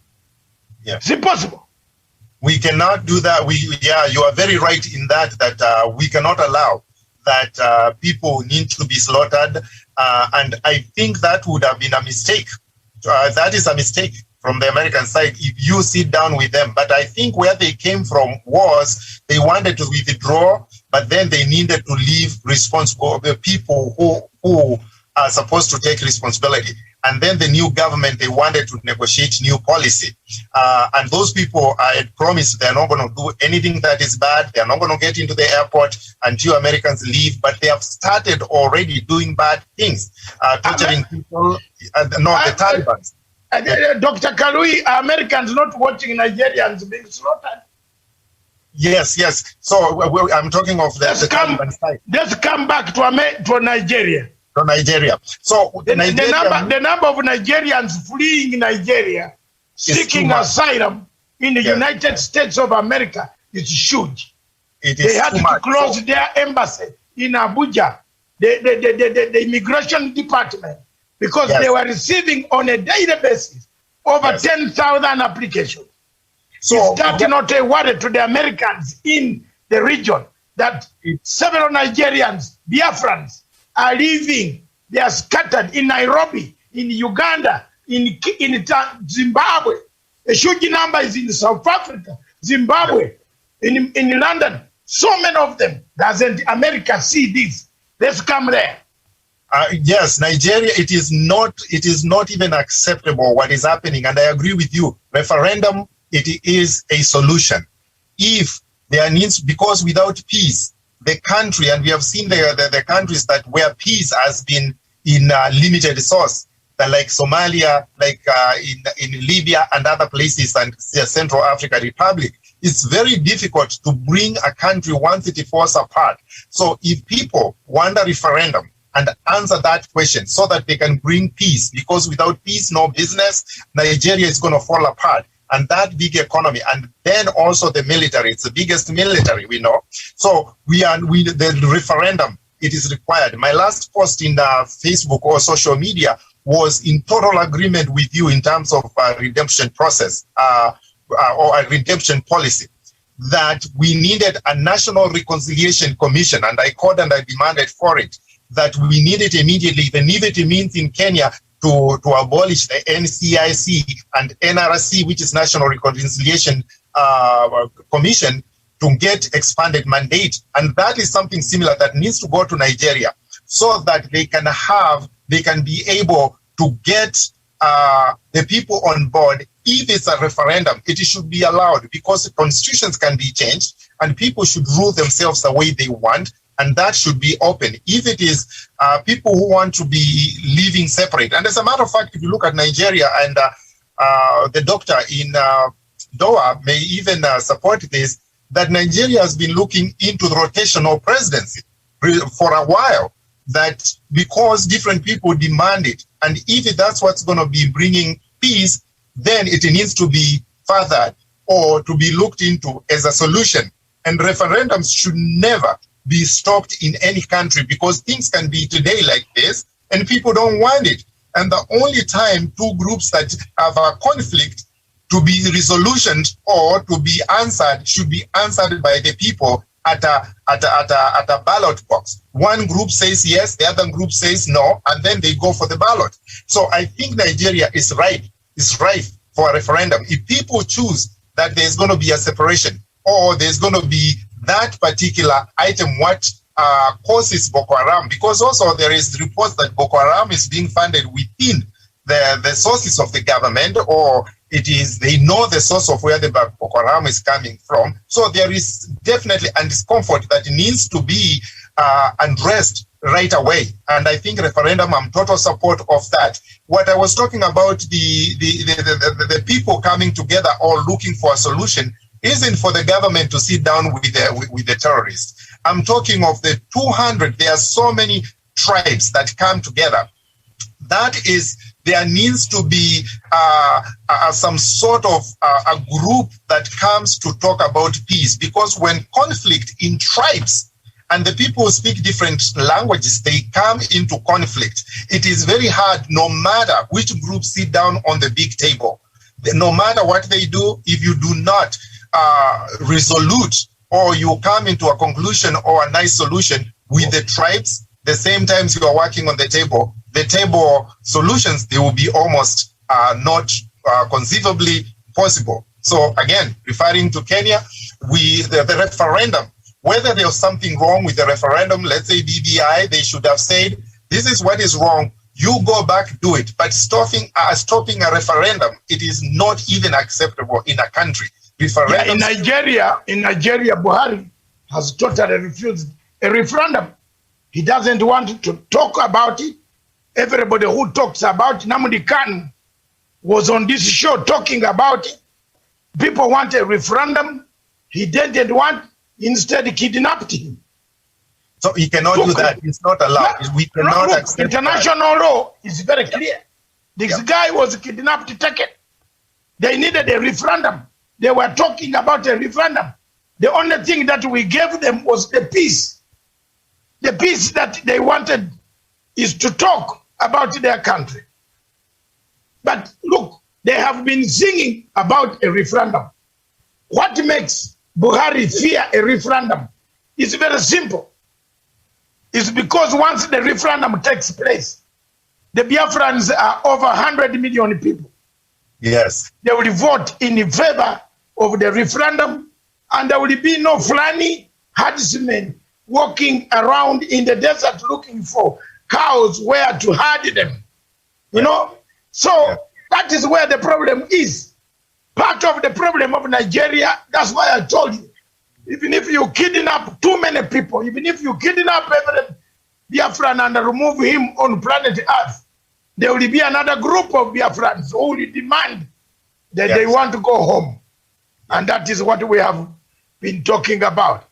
Yeah. It's impossible. We cannot do that. You are very right in that we cannot allow that people need to be slaughtered. And I think that would have been a mistake. That is a mistake from the American side if you sit down with them. But I think where they came from was they wanted to withdraw, but then they needed to leave responsible people who are supposed to take responsibility. And then the new government, they wanted to negotiate new policy. And those people, I had promised they're not going to do anything that is bad. They're not going to get into the airport until Americans leave. But they have started already doing bad things, torturing people. The Taliban. Dr. Kalui, are Americans not watching Nigerians being slaughtered? Yes. So I'm talking of the Taliban side. Let's come back to Nigeria. So the number of Nigerians fleeing Nigeria, seeking asylum in the United States of America is huge. They had to close their embassy in Abuja, the immigration department, because they were receiving on a daily basis over 10,000 applications. So is that not a worry to the Americans in the region that several Nigerians, Biafrans, are living, they are scattered in Nairobi, in Uganda, in Zimbabwe. A huge number is in South Africa, Zimbabwe, in London. So many of them. Doesn't America see this? Let's come there. Yes, Nigeria, it is not even acceptable what is happening. And I agree with you. Referendum, it is a solution. If there needs, because without peace, the country, and we have seen the countries that where peace has been in limited source, like Somalia, like in Libya and other places, and Central African Republic, it's very difficult to bring a country once it falls apart. So if people want a referendum and answer that question so that they can bring peace, because without peace, no business, Nigeria is going to fall apart. And that big economy, and then also the military, it's the biggest military we know. So the referendum, it is required. My last post in Facebook or social media was in total agreement with you in terms of redemption process or a redemption policy, that we needed a National Reconciliation Commission, and I called and I demanded for it, that we need it immediately. Even if it means in Kenya to abolish the NCIC and NRC, which is National Reconciliation Commission, to get expanded mandate. And that is something similar that needs to go to Nigeria so that they can be able to get the people on board. If it's a referendum, it should be allowed, because the constitutions can be changed and people should rule themselves the way they want. And that should be open. If it is people who want to be living separate. And as a matter of fact, if you look at Nigeria, and the doctor in Doha may even support this, that Nigeria has been looking into the rotational presidency for a while, that because different people demand it, and if that's what's going to be bringing peace, then it needs to be furthered or to be looked into as a solution. And referendums should never be stopped in any country, because things can be today like this and people don't want it. And the only time two groups that have a conflict to be resolutioned or to be answered should be answered by the people at a ballot box. One group says yes, the other group says no, and then they go for the ballot. So I think Nigeria is ripe for a referendum. If people choose that there's going to be a separation or there's going to be that particular item, what causes Boko Haram, because also there is reports that Boko Haram is being funded within the sources of the government, or they know the source of where the Boko Haram is coming from. So there is definitely a discomfort that needs to be addressed right away. And I think referendum, I'm total support of that. What I was talking about, the people coming together or looking for a solution, isn't for the government to sit down with the terrorists. I'm talking of the 200. There are so many tribes that come together. There needs to be some sort of a group that comes to talk about peace, because when conflict in tribes and the people who speak different languages, they come into conflict, it is very hard, no matter which group sit down on the big table. No matter what they do, if you do not resolute or you come into a conclusion or a nice solution with the tribes, the same times you are working on the table solutions, they will be almost not conceivably possible. So again, referring to Kenya, the referendum, whether there was something wrong with the referendum, let's say BBI, they should have said, this is what is wrong, you go back, do it. But stopping a referendum, it is not even acceptable in a country. Yeah, in Nigeria, Buhari has totally refused a referendum. He doesn't want to talk about it. Everybody who talks about Nnamdi Kanu was on this show talking about it. People want a referendum. He didn't want, instead he kidnapped him. So he cannot do that. It's not allowed. We cannot accept international law is very clear. This guy was kidnapped, taken. They needed a referendum. They were talking about a referendum. The only thing that we gave them was the peace. The peace that they wanted is to talk about their country. But look, they have been singing about a referendum. What makes Buhari fear a referendum is very simple. It's because once the referendum takes place, the Biafrans are over 100 million people. Yes. They will vote in favor of the referendum, and there will be no Fulani herdsmen walking around in the desert looking for cows where to herd them. You know? So that is where the problem is. Part of the problem of Nigeria, that's why I told you, even if you kidnap too many people, even if you kidnap every Biafran and remove him on planet Earth, there will be another group of Biafrans who will demand that they want to go home. And that is what we have been talking about.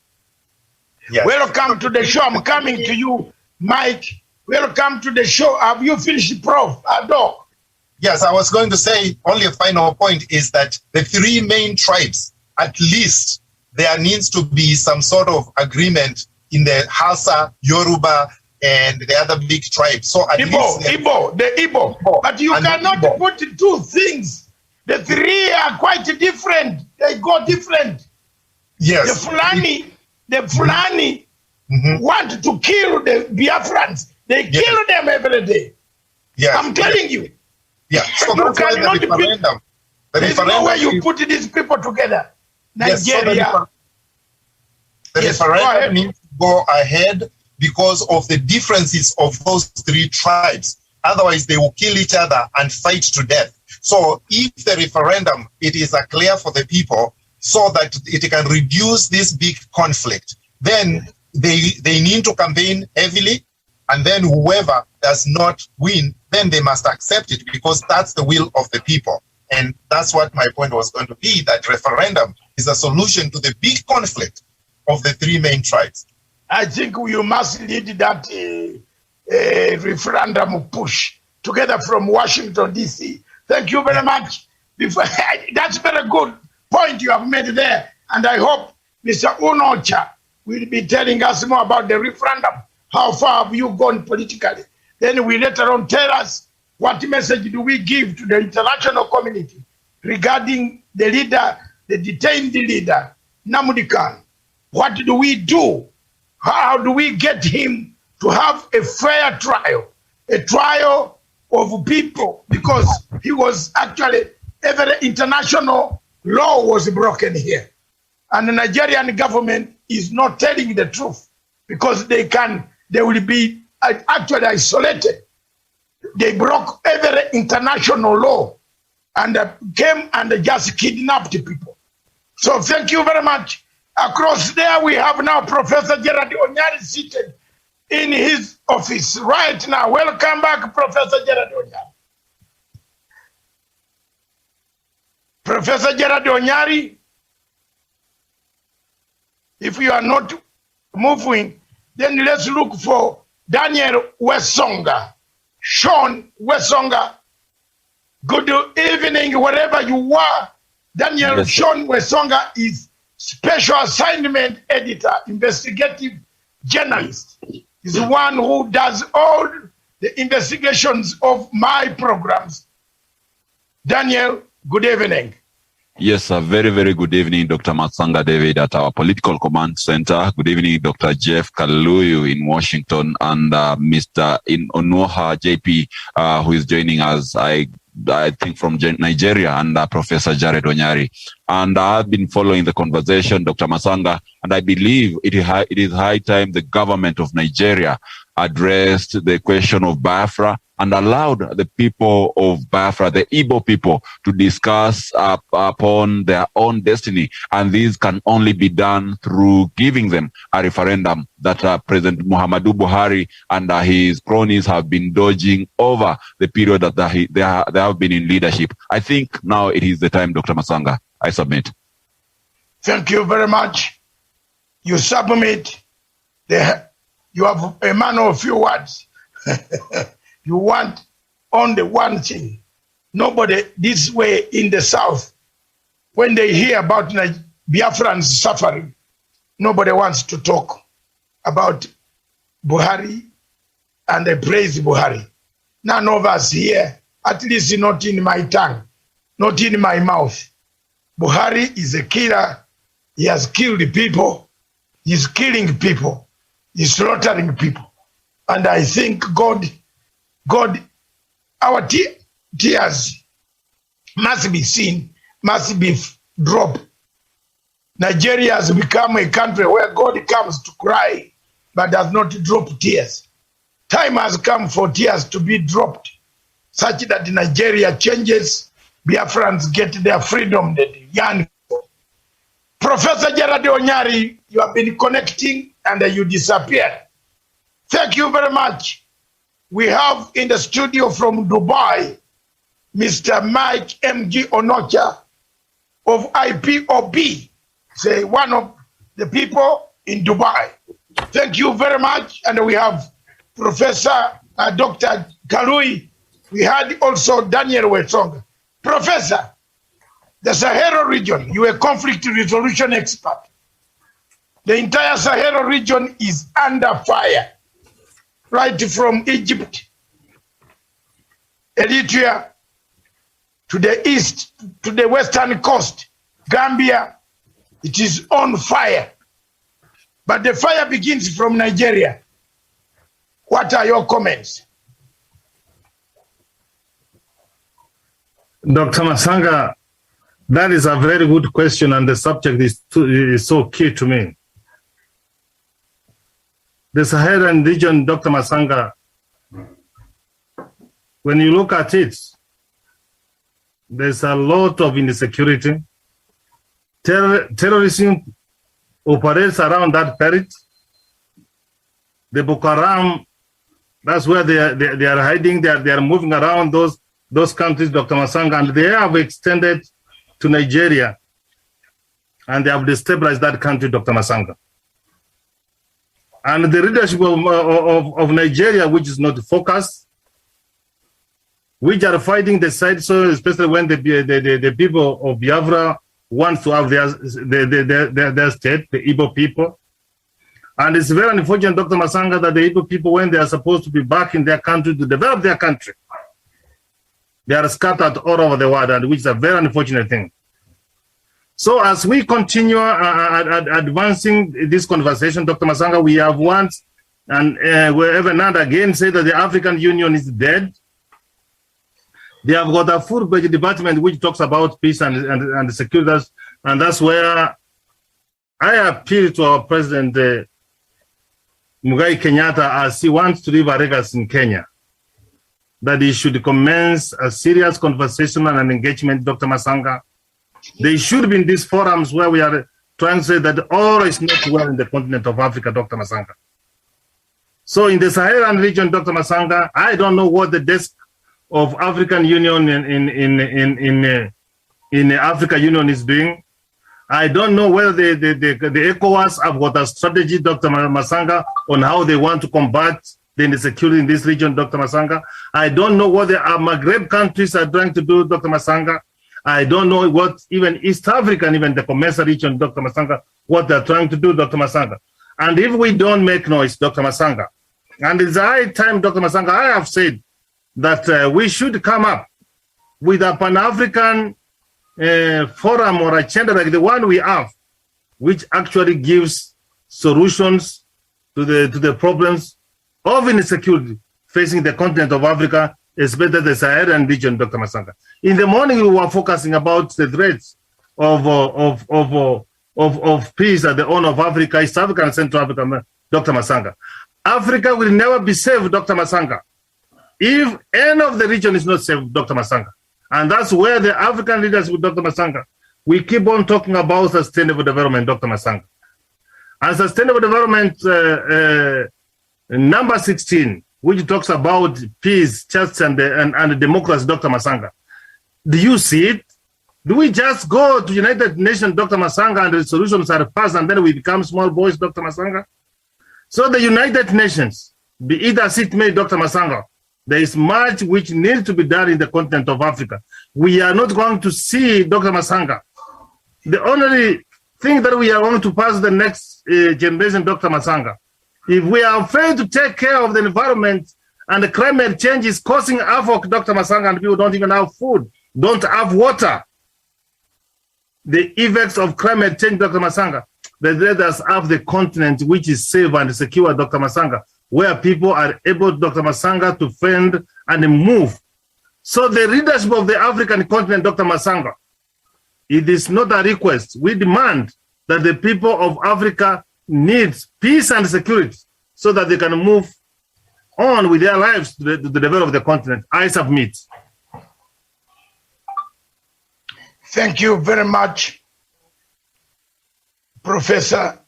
Yes. Welcome to the show. I'm coming to you, Mike. Welcome to the show. Have you finished, Prof. Adok? Yes, I was going to say only a final point is that the three main tribes, at least there needs to be some sort of agreement in the Hausa, Yoruba, and the other big tribes. So at Igbo. But you cannot put two things. The three are quite different. They go different. Yes. The Fulani want to kill the Biafrans. They kill them every day. Yes. I'm telling you. Yeah. So you that's why the referendum. There's no way you put these people together. Nigeria. Yes, so the referendum needs to go ahead because of the differences of those three tribes. Otherwise, they will kill each other and fight to death. So if the referendum, it is clear for the people so that it can reduce this big conflict, then they need to campaign heavily, and then whoever does not win, then they must accept it because that's the will of the people. And that's what my point was going to be, that referendum is a solution to the big conflict of the three main tribes. I think you must lead that referendum push together from Washington, D.C. Thank you very much. That's very good point you have made there. And I hope Mr. Unocha will be telling us more about the referendum. How far have you gone politically? Then we later on tell us What message do we give to the international community regarding the leader, the detained leader, Nnamdi Kanu? What do we do? How do we get him to have a fair trial, a trial of people? Because he was actually, every international law was broken here. And the Nigerian government is not telling the truth because they will be actually isolated. They broke every international law and came and just kidnapped people. So thank you very much. Across there, we have now Professor Gerard Onyari seated in his office right now. Welcome back, Professor Gerard Onyari. Professor Gerard Onyari, if you are not moving, then let's look for Daniel Wesonga. Sean Wesonga, good evening, wherever you are. Daniel yes. Sean Wesonga is Special Assignment Editor, Investigative Journalist. He's the one who does all the investigations of my programs. Daniel, good evening. Yes, a very, very good evening, Dr. Matsanga David at our Political Command Center. Good evening, Dr. Jeff Kaluyu in Washington, and Mr. Onoha JP, who is joining us, I think from Nigeria, and Professor Jared Onyari. And I've been following the conversation, Dr. Masanga, and I believe it is high time the government of Nigeria addressed the question of Biafra and allowed the people of Biafra, the Igbo people, to discuss upon their own destiny. And this can only be done through giving them a referendum that President Muhammadu Buhari and his cronies have been dodging over the period that they have been in leadership. I think now it is the time, Dr. Masanga. I submit. Thank you very much. You submit. You have a man of few words. You want only one thing. Nobody this way in the South, when they hear about Biafrans suffering, nobody wants to talk about Buhari, and they praise Buhari. None of us here, at least not in my tongue, not in my mouth. Buhari is a killer. He has killed people. He's killing people. He's slaughtering people. And I think God, our tears must be seen, must be dropped. Nigeria has become a country where God comes to cry, but does not drop tears. Time has come for tears to be dropped, such that Nigeria changes, Biafrans get their freedom, the young people. Professor Gerard Onyari, you have been connecting and you disappeared. Thank you very much. We have in the studio from Dubai, Mr. Mike M.G. Onocha of IPOB, say one of the people in Dubai. Thank you very much. And we have Professor Dr. Kalui. We had also Daniel Wesonga. Professor, the Sahara region, you are a conflict resolution expert. The entire Sahara region is under fire. Right from Egypt, Eritrea, to the east, to the western coast, Gambia, it is on fire. But the fire begins from Nigeria. What are your comments? Dr. Masanga, that is a very good question, and the subject is so key to me. The Saharan region, Dr. Masanga, when you look at it, there's a lot of insecurity. Terrorism operates around that period. The Boko Haram, that's where they are hiding. They are moving around those countries, Dr. Masanga, and they have extended to Nigeria, and they have destabilized that country, Dr. Masanga. And the leadership of Nigeria, which is not focused, which are fighting the side, so especially when the people of Biafra want to have their state, the Igbo people. And it's very unfortunate, Dr. Masanga, that the Igbo people, when they are supposed to be back in their country to develop their country, They are scattered all over the world, and which is a very unfortunate thing. So as we continue advancing this conversation, Dr. Masanga, we have once and wherever not again say that the African Union is dead. They have got a full budget department which talks about peace and security, and that's where I appeal to our President Mugai Kenyatta, as he wants to leave a legacy in Kenya, that he should commence a serious conversation and an engagement, Dr. Masanga. They should be in these forums where we are trying to say that all is not well in the continent of Africa, Dr. Masanga. So in the Saharan region, Dr. Masanga, I don't know what the desk of African Union in Africa Union is doing. I don't know whether the ECOWAS have got a strategy, Dr. Masanga, on how they want to combat the insecurity in this region, Dr. Masanga. I don't know what the Maghreb countries are trying to do, Dr. Masanga. I don't know what even East Africa and even the Comesa region, Dr. Masanga, what they're trying to do, Dr. Masanga. And if we don't make noise, Dr. Masanga, and it's high time, Dr. Masanga, I have said that we should come up with a Pan-African forum or agenda like the one we have, which actually gives solutions to the problems of insecurity facing the continent of Africa, especially the Saharan region, Dr. Masanga. In the morning, we were focusing about the threats of peace at the honor of Africa, East Africa, and Central Africa, Dr. Masanga. Africa will never be safe, Dr. Masanga, if any of the region is not safe, Dr. Masanga. And that's where the African leaders with Dr. Masanga, we keep on talking about sustainable development, Dr. Masanga. And sustainable development number 16, which talks about peace, justice, and democracy, Dr. Masanga. Do you see it? Do we just go to United Nations, Dr. Masanga, and the solutions are passed, and then we become small boys, Dr. Masanga? So the United Nations, be it as it may, Dr. Masanga, there is much which needs to be done in the continent of Africa. We are not going to see, Dr. Masanga. The only thing that we are going to pass the next generation, Dr. Masanga, if we are afraid to take care of the environment and the climate change is causing havoc, Dr. Masanga, and people don't even have food, don't have water, the effects of climate change, Dr. Masanga, let us have the continent which is safe and secure, Dr. Masanga, where people are able, Dr. Masanga, to fend and move. So the leadership of the African continent, Dr. Masanga, it is not a request. We demand that the people of Africa need peace and security so that they can move on with their lives to develop the continent. I submit. Thank you very much, Professor.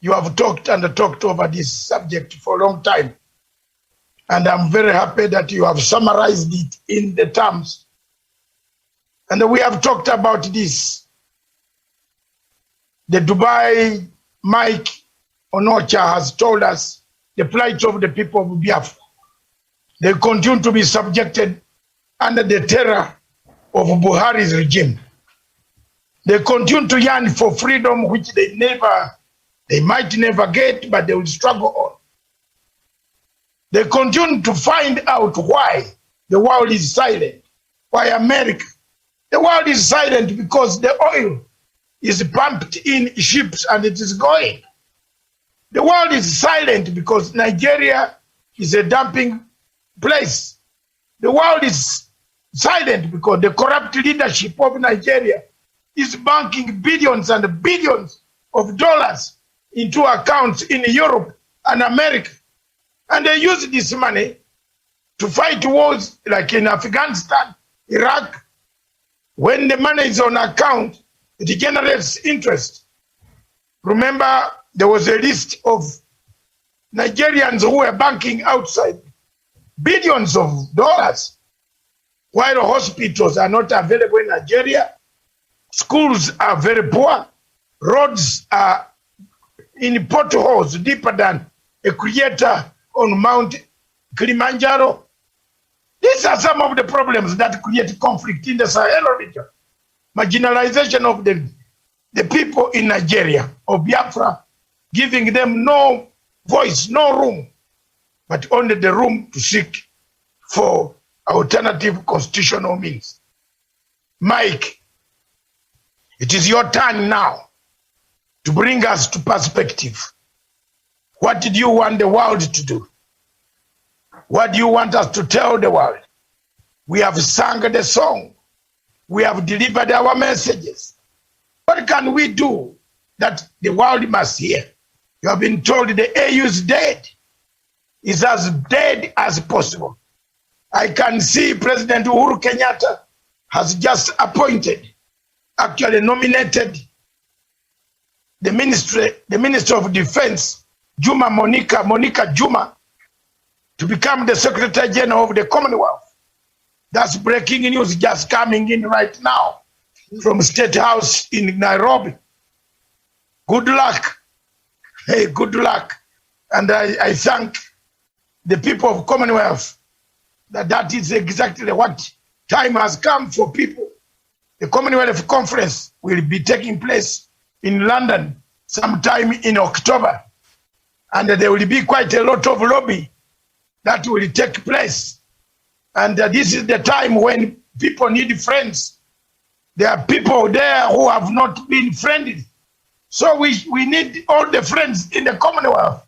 You have talked and talked over this subject for a long time. And I'm very happy that you have summarized it in the terms. And we have talked about this. The Dubai Mike Onocha has told us the plight of the people of Biafra. They continue to be subjected under the terror of Buhari's regime. They continue to yearn for freedom, which they might never get, but they will struggle on. They continue to find out why the world is silent. Why America? The world is silent because the oil is pumped in ships and it is going. The world is silent because Nigeria is a dumping place. The world is silent because the corrupt leadership of Nigeria is banking billions and billions of dollars into accounts in Europe and America. And they use this money to fight wars like in Afghanistan, Iraq. When the money is on account, it generates interest. Remember, there was a list of Nigerians who were banking outside billions of dollars, while hospitals are not available in Nigeria, schools are very poor, roads are in potholes deeper than a crater on Mount Kilimanjaro. These are some of the problems that create conflict in the Sahel region. Marginalization of the people in Nigeria, of Biafra, giving them no voice, no room, but only the room to seek for alternative constitutional means. Mike, it is your turn now to bring us to perspective. What did you want the world to do? What do you want us to tell the world? We have sung the song. We have delivered our messages. What can we do that the world must hear? You have been told the AU is dead. It's as dead as possible. I can see President Uhuru Kenyatta has just appointed, actually nominated the Minister of Defense, Monica Juma, to become the Secretary General of the Commonwealth. That's breaking news just coming in right now from State House in Nairobi. Good luck. Hey, good luck. And I thank the people of Commonwealth that is exactly what time has come for people. The Commonwealth Conference will be taking place in London sometime in October. And there will be quite a lot of lobby that will take place. And this is the time when people need friends. There are people there who have not been friended. So we need all the friends in the Commonwealth.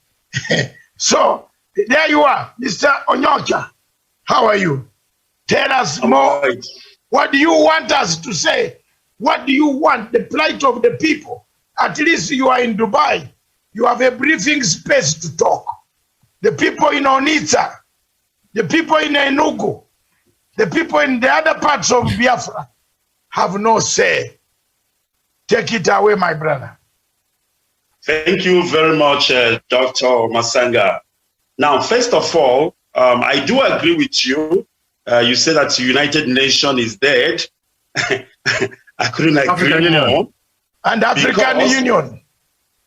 So there you are, Mr. Onyocha. How are you? Tell us more. What do you want us to say? What do you want? The plight of the people. At least you are in Dubai. You have a briefing space to talk. The people in Onitsha, the people in Enugu, the people in the other parts of Biafra have no say. Take it away, my brother. Thank you very much, Dr. Masanga. Now, first of all, I do agree with you. You say that the United Nations is dead. I couldn't agree more. And African Union.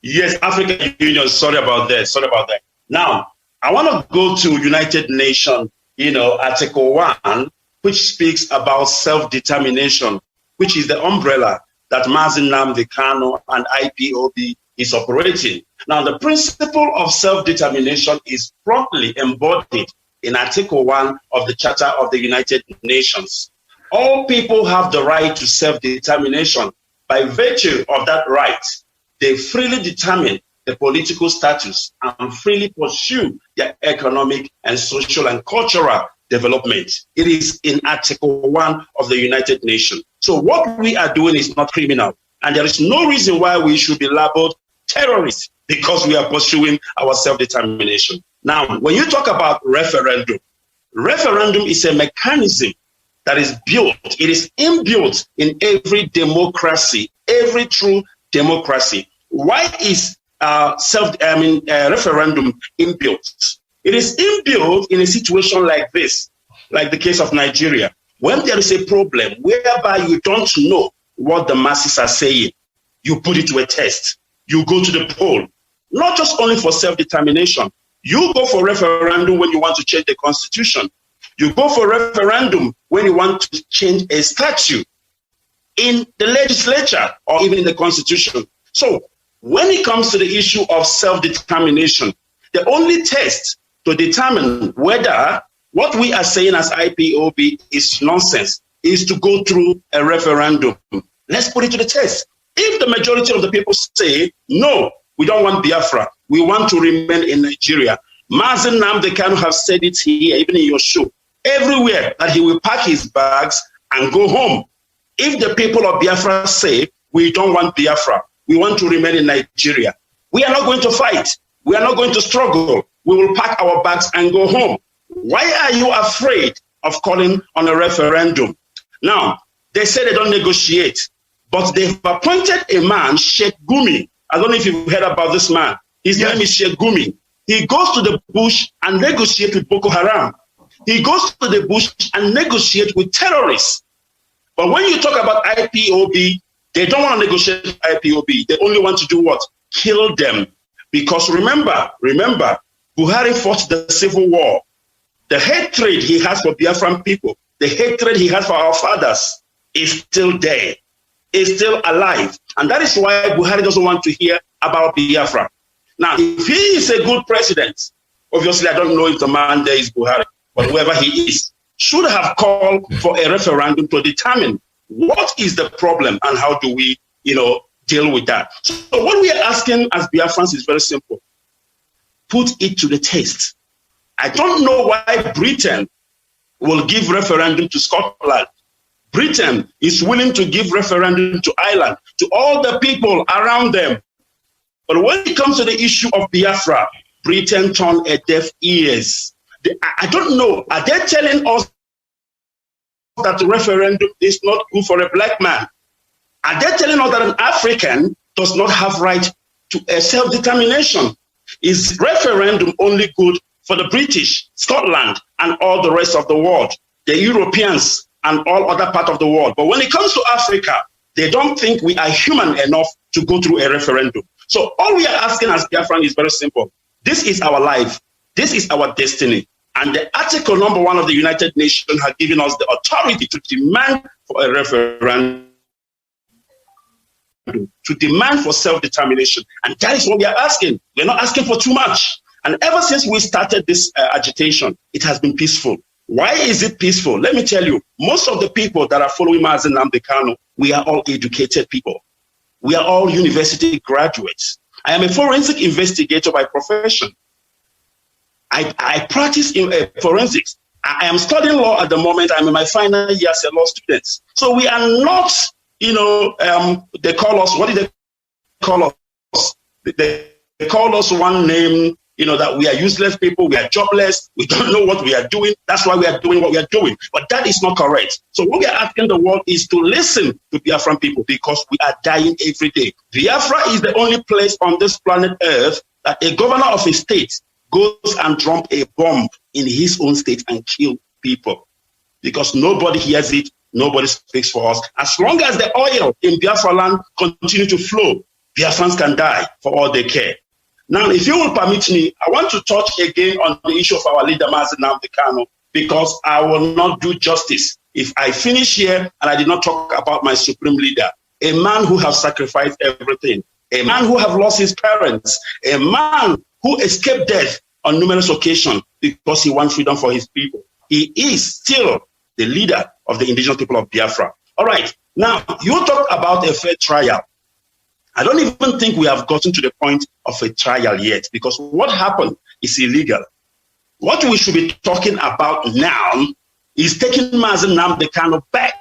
Yes, African Union. Sorry about that. Now, I want to go to United Nations, Article 1, which speaks about self-determination, which is the umbrella that Mazi, Nnamdi, Kanu, and IPOB is operating. Now, the principle of self-determination is properly embodied in Article 1 of the Charter of the United Nations. All people have the right to self-determination. By virtue of that right, they freely determine the political status and freely pursue their economic and social and cultural development. It is in Article 1 of the United Nations. So what we are doing is not criminal. And there is no reason why we should be labeled terrorists because we are pursuing our self-determination. Now, when you talk about referendum is a mechanism that is built, it is inbuilt in every democracy, every true democracy. Why is referendum inbuilt? It is inbuilt in a situation like this, like the case of Nigeria, when there is a problem whereby you don't know what the masses are saying, you put it to a test. You go to the poll, not just only for self-determination. You go for referendum when you want to change the constitution. You go for referendum when you want to change a statute in the legislature or even in the constitution. So when it comes to the issue of self-determination, the only test to determine whether what we are saying as IPOB is nonsense is to go through a referendum. Let's put it to the test. If the majority of the people say, no, we don't want Biafra, we want to remain in Nigeria. Mazi Nnamdi Kanu have said it here, even in your show, everywhere, that he will pack his bags and go home. If the people of Biafra say, we don't want Biafra, we want to remain in Nigeria, we are not going to fight. We are not going to struggle. We will pack our bags and go home. Why are you afraid of calling on a referendum? Now, they say they don't negotiate, but they've appointed a man, Sheikh Gumi. I don't know if you've heard about this man. His name is Sheikh Gumi. He goes to the bush and negotiates with Boko Haram. He goes to the bush and negotiates with terrorists. But when you talk about IPOB, they don't want to negotiate with IPOB. They only want to do what? Kill them. Because remember, Buhari fought the civil war. The hatred he has for Biafran people, the hatred he has for our fathers is still there, is still alive. And that is why Buhari doesn't want to hear about Biafra. Now, if he is a good president, obviously I don't know if the man there is Buhari, but whoever he is, should have called for a referendum to determine what is the problem and how do we, deal with that. So what we are asking as Biafrans is very simple. Put it to the test. I don't know why Britain will give referendum to Scotland. Britain is willing to give referendum to Ireland, to all the people around them. But when it comes to the issue of Biafra, Britain turned a deaf ears. I don't know. Are they telling us that the referendum is not good for a black man? Are they telling us that an African does not have right to self-determination? Is referendum only good for the British, Scotland, and all the rest of the world, the Europeans, and all other parts of the world? But when it comes to Africa, they don't think we are human enough to go through a referendum. So all we are asking as Biafran is very simple. This is our life. This is our destiny. And the Article number 1 of the United Nations has given us the authority to demand for a referendum, to demand for self-determination. And that is what we are asking. We're not asking for too much. And ever since we started this agitation, it has been peaceful. Why is it peaceful? Let me tell you, most of the people that are following Mazi Nnamdi Kanu, we are all educated people. We are all university graduates. I am a forensic investigator by profession. I practice in forensics. I am studying law at the moment. I'm in my final year as a law student. So we are not, they call us, what did they call us? They call us one name, that we are useless people, we are jobless, we don't know what we are doing. That's why we are doing what we are doing. But that is not correct. So what we are asking the world is to listen to Biafran people, because we are dying every day. Biafra is the only place on this planet Earth that a governor of a state goes and drop a bomb in his own state and kill people. Because nobody hears it, nobody speaks for us. As long as the oil in Biafra land continue to flow, Biafrans can die for all they care. Now, if you will permit me, I want to touch again on the issue of our leader, Mazi Nnamdi Kanu, because I will not do justice if I finish here and I did not talk about my supreme leader, a man who has sacrificed everything, a man who have lost his parents, a man who escaped death on numerous occasions because he wants freedom for his people. He is still the leader of the indigenous people of Biafra. All right, now you talk about a fair trial. I don't even think we have gotten to the point of a trial yet, because what happened is illegal. What we should be talking about now is taking Mazi Nnamdi Kanu back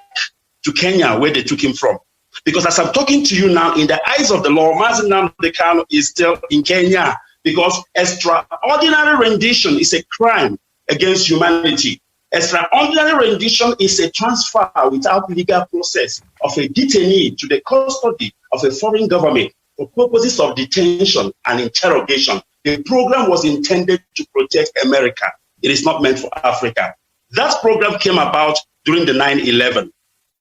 to Kenya, where they took him from. Because as I'm talking to you now, in the eyes of the law, Mazi Nnamdi Kanu is still in Kenya, because extraordinary rendition is a crime against humanity. Extraordinary rendition is a transfer without legal process of a detainee to the custody of a foreign government for purposes of detention and interrogation. The program was intended to protect America. It is not meant for Africa. That program came about during the 9/11.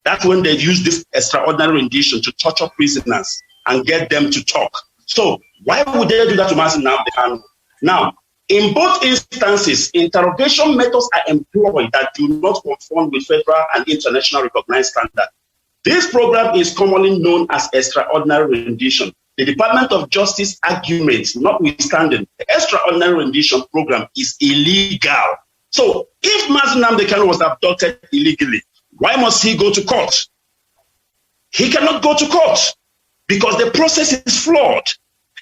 That's when they used this extraordinary rendition to torture prisoners and get them to talk. So why would they do that to Mazi Nnamdi Kanu? Now, in both instances, interrogation methods are employed that do not conform with federal and international recognized standards. This program is commonly known as extraordinary rendition. The Department of Justice arguments notwithstanding, the extraordinary rendition program is illegal. So if Mazi Nnamdi Kanu was abducted illegally, why must he go to court? He cannot go to court because the process is flawed.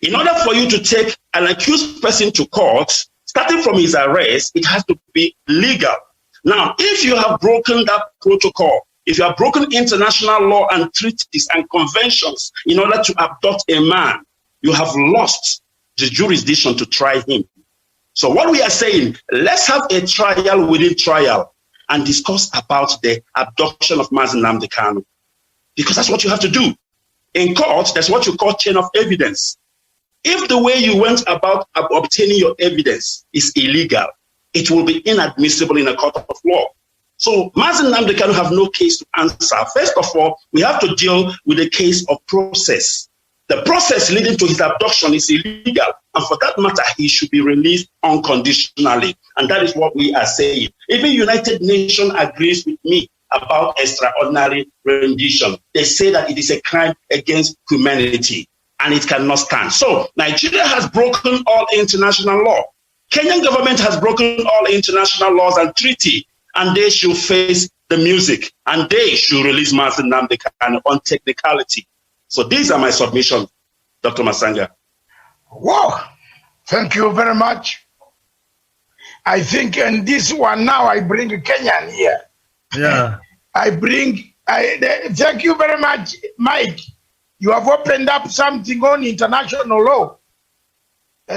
In order for you to take an accused person to court, starting from his arrest, it has to be legal. Now, if you have broken that protocol, if you have broken international law and treaties and conventions in order to abduct a man, you have lost the jurisdiction to try him. So what we are saying, let's have a trial within trial and discuss about the abduction of Mazi Nnamdi Kanu. Because that's what you have to do. In court, that's what you call chain of evidence. If the way you went about obtaining your evidence is illegal, it will be inadmissible in a court of law. So Mazi Nnamdi Kanu have no case to answer. First of all, we have to deal with the case of process. The process leading to his abduction is illegal. And for that matter, he should be released unconditionally. And that is what we are saying. Even United Nations agrees with me about extraordinary rendition. They say that it is a crime against humanity and it cannot stand. So Nigeria has broken all international law. Kenyan government has broken all international laws and treaty. and they should face the music, and they should release Mazi Nnamdi Kanu on technicality. So these are my submissions, Dr. Masanga. Wow, thank you very much. I think in this one now I bring Kenyan here. Yeah. Thank you very much, Mike. You have opened up something on international law,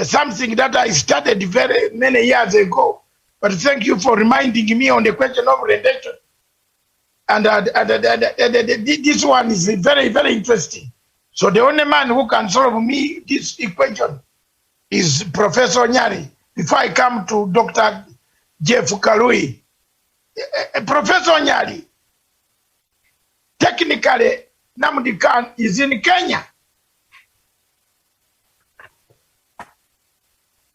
something that I started very many years ago. But thank you for reminding me on the question of rendition. And this one is very, very interesting. So the only man who can solve me this equation is Professor Nyari. Before I come to Dr. Jeff Kalui, Professor Nyari, technically, Nnamdi Kanu is in Kenya.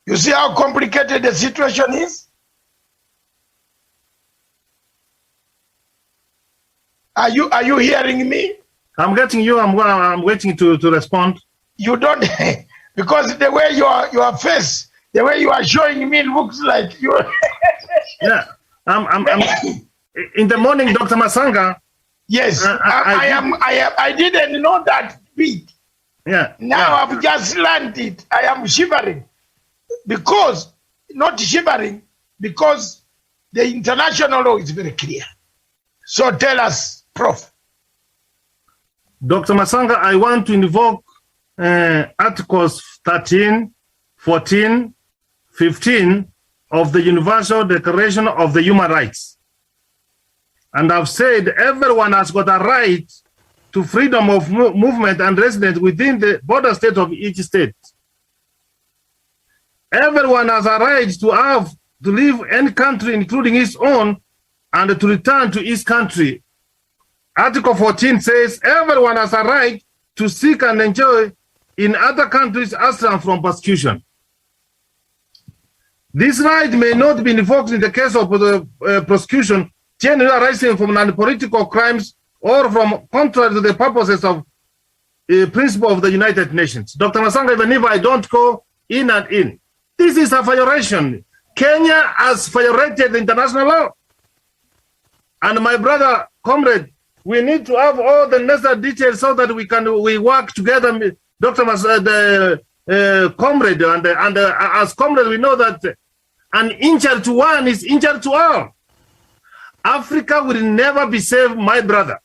You see how complicated the situation is? Are you hearing me? I'm getting you. I'm waiting to respond. You don't, because the way your face, the way you are showing me looks like you. Yeah, I'm in the morning, Dr. Masanga. Yes, I didn't know that bit. Yeah. Now I've just learned it. I am shivering because, not shivering, because the international law is very clear. So tell us, Prof. Dr. Masanga, I want to invoke Articles 13, 14, 15 of the Universal Declaration of the Human Rights. And I've said everyone has got a right to freedom of movement and residence within the border state of each state. Everyone has a right to live any country, including his own, and to return to his country. Article 14 says everyone has a right to seek and enjoy in other countries asylum from persecution. This right may not be invoked in the case of the prosecution generally arising from non-political crimes or from contrary to the purposes of the principle of the United Nations. Dr. Masanga, even if I don't go in and in, this is a violation. Kenya has violated the international law. And my brother, comrade, we need to have all the necessary details so that we work together, Dr. Comrade, and as comrade, we know that an injured to one is injured to all. Africa will never be saved, my brother,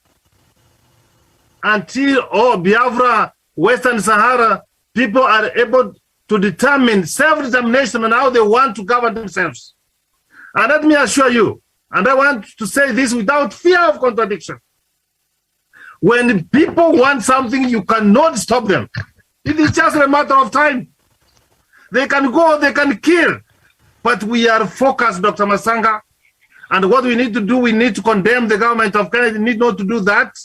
until Biafra, Western Sahara, people are able to determine self-determination and how they want to govern themselves. And let me assure you, and I want to say this without fear of contradiction, when people want something, you cannot stop them. It is just a matter of time. They can go, they can kill, but we are focused, Dr. Masanga. And what we need to do, we need to condemn the government of Kenya. They need not to do that.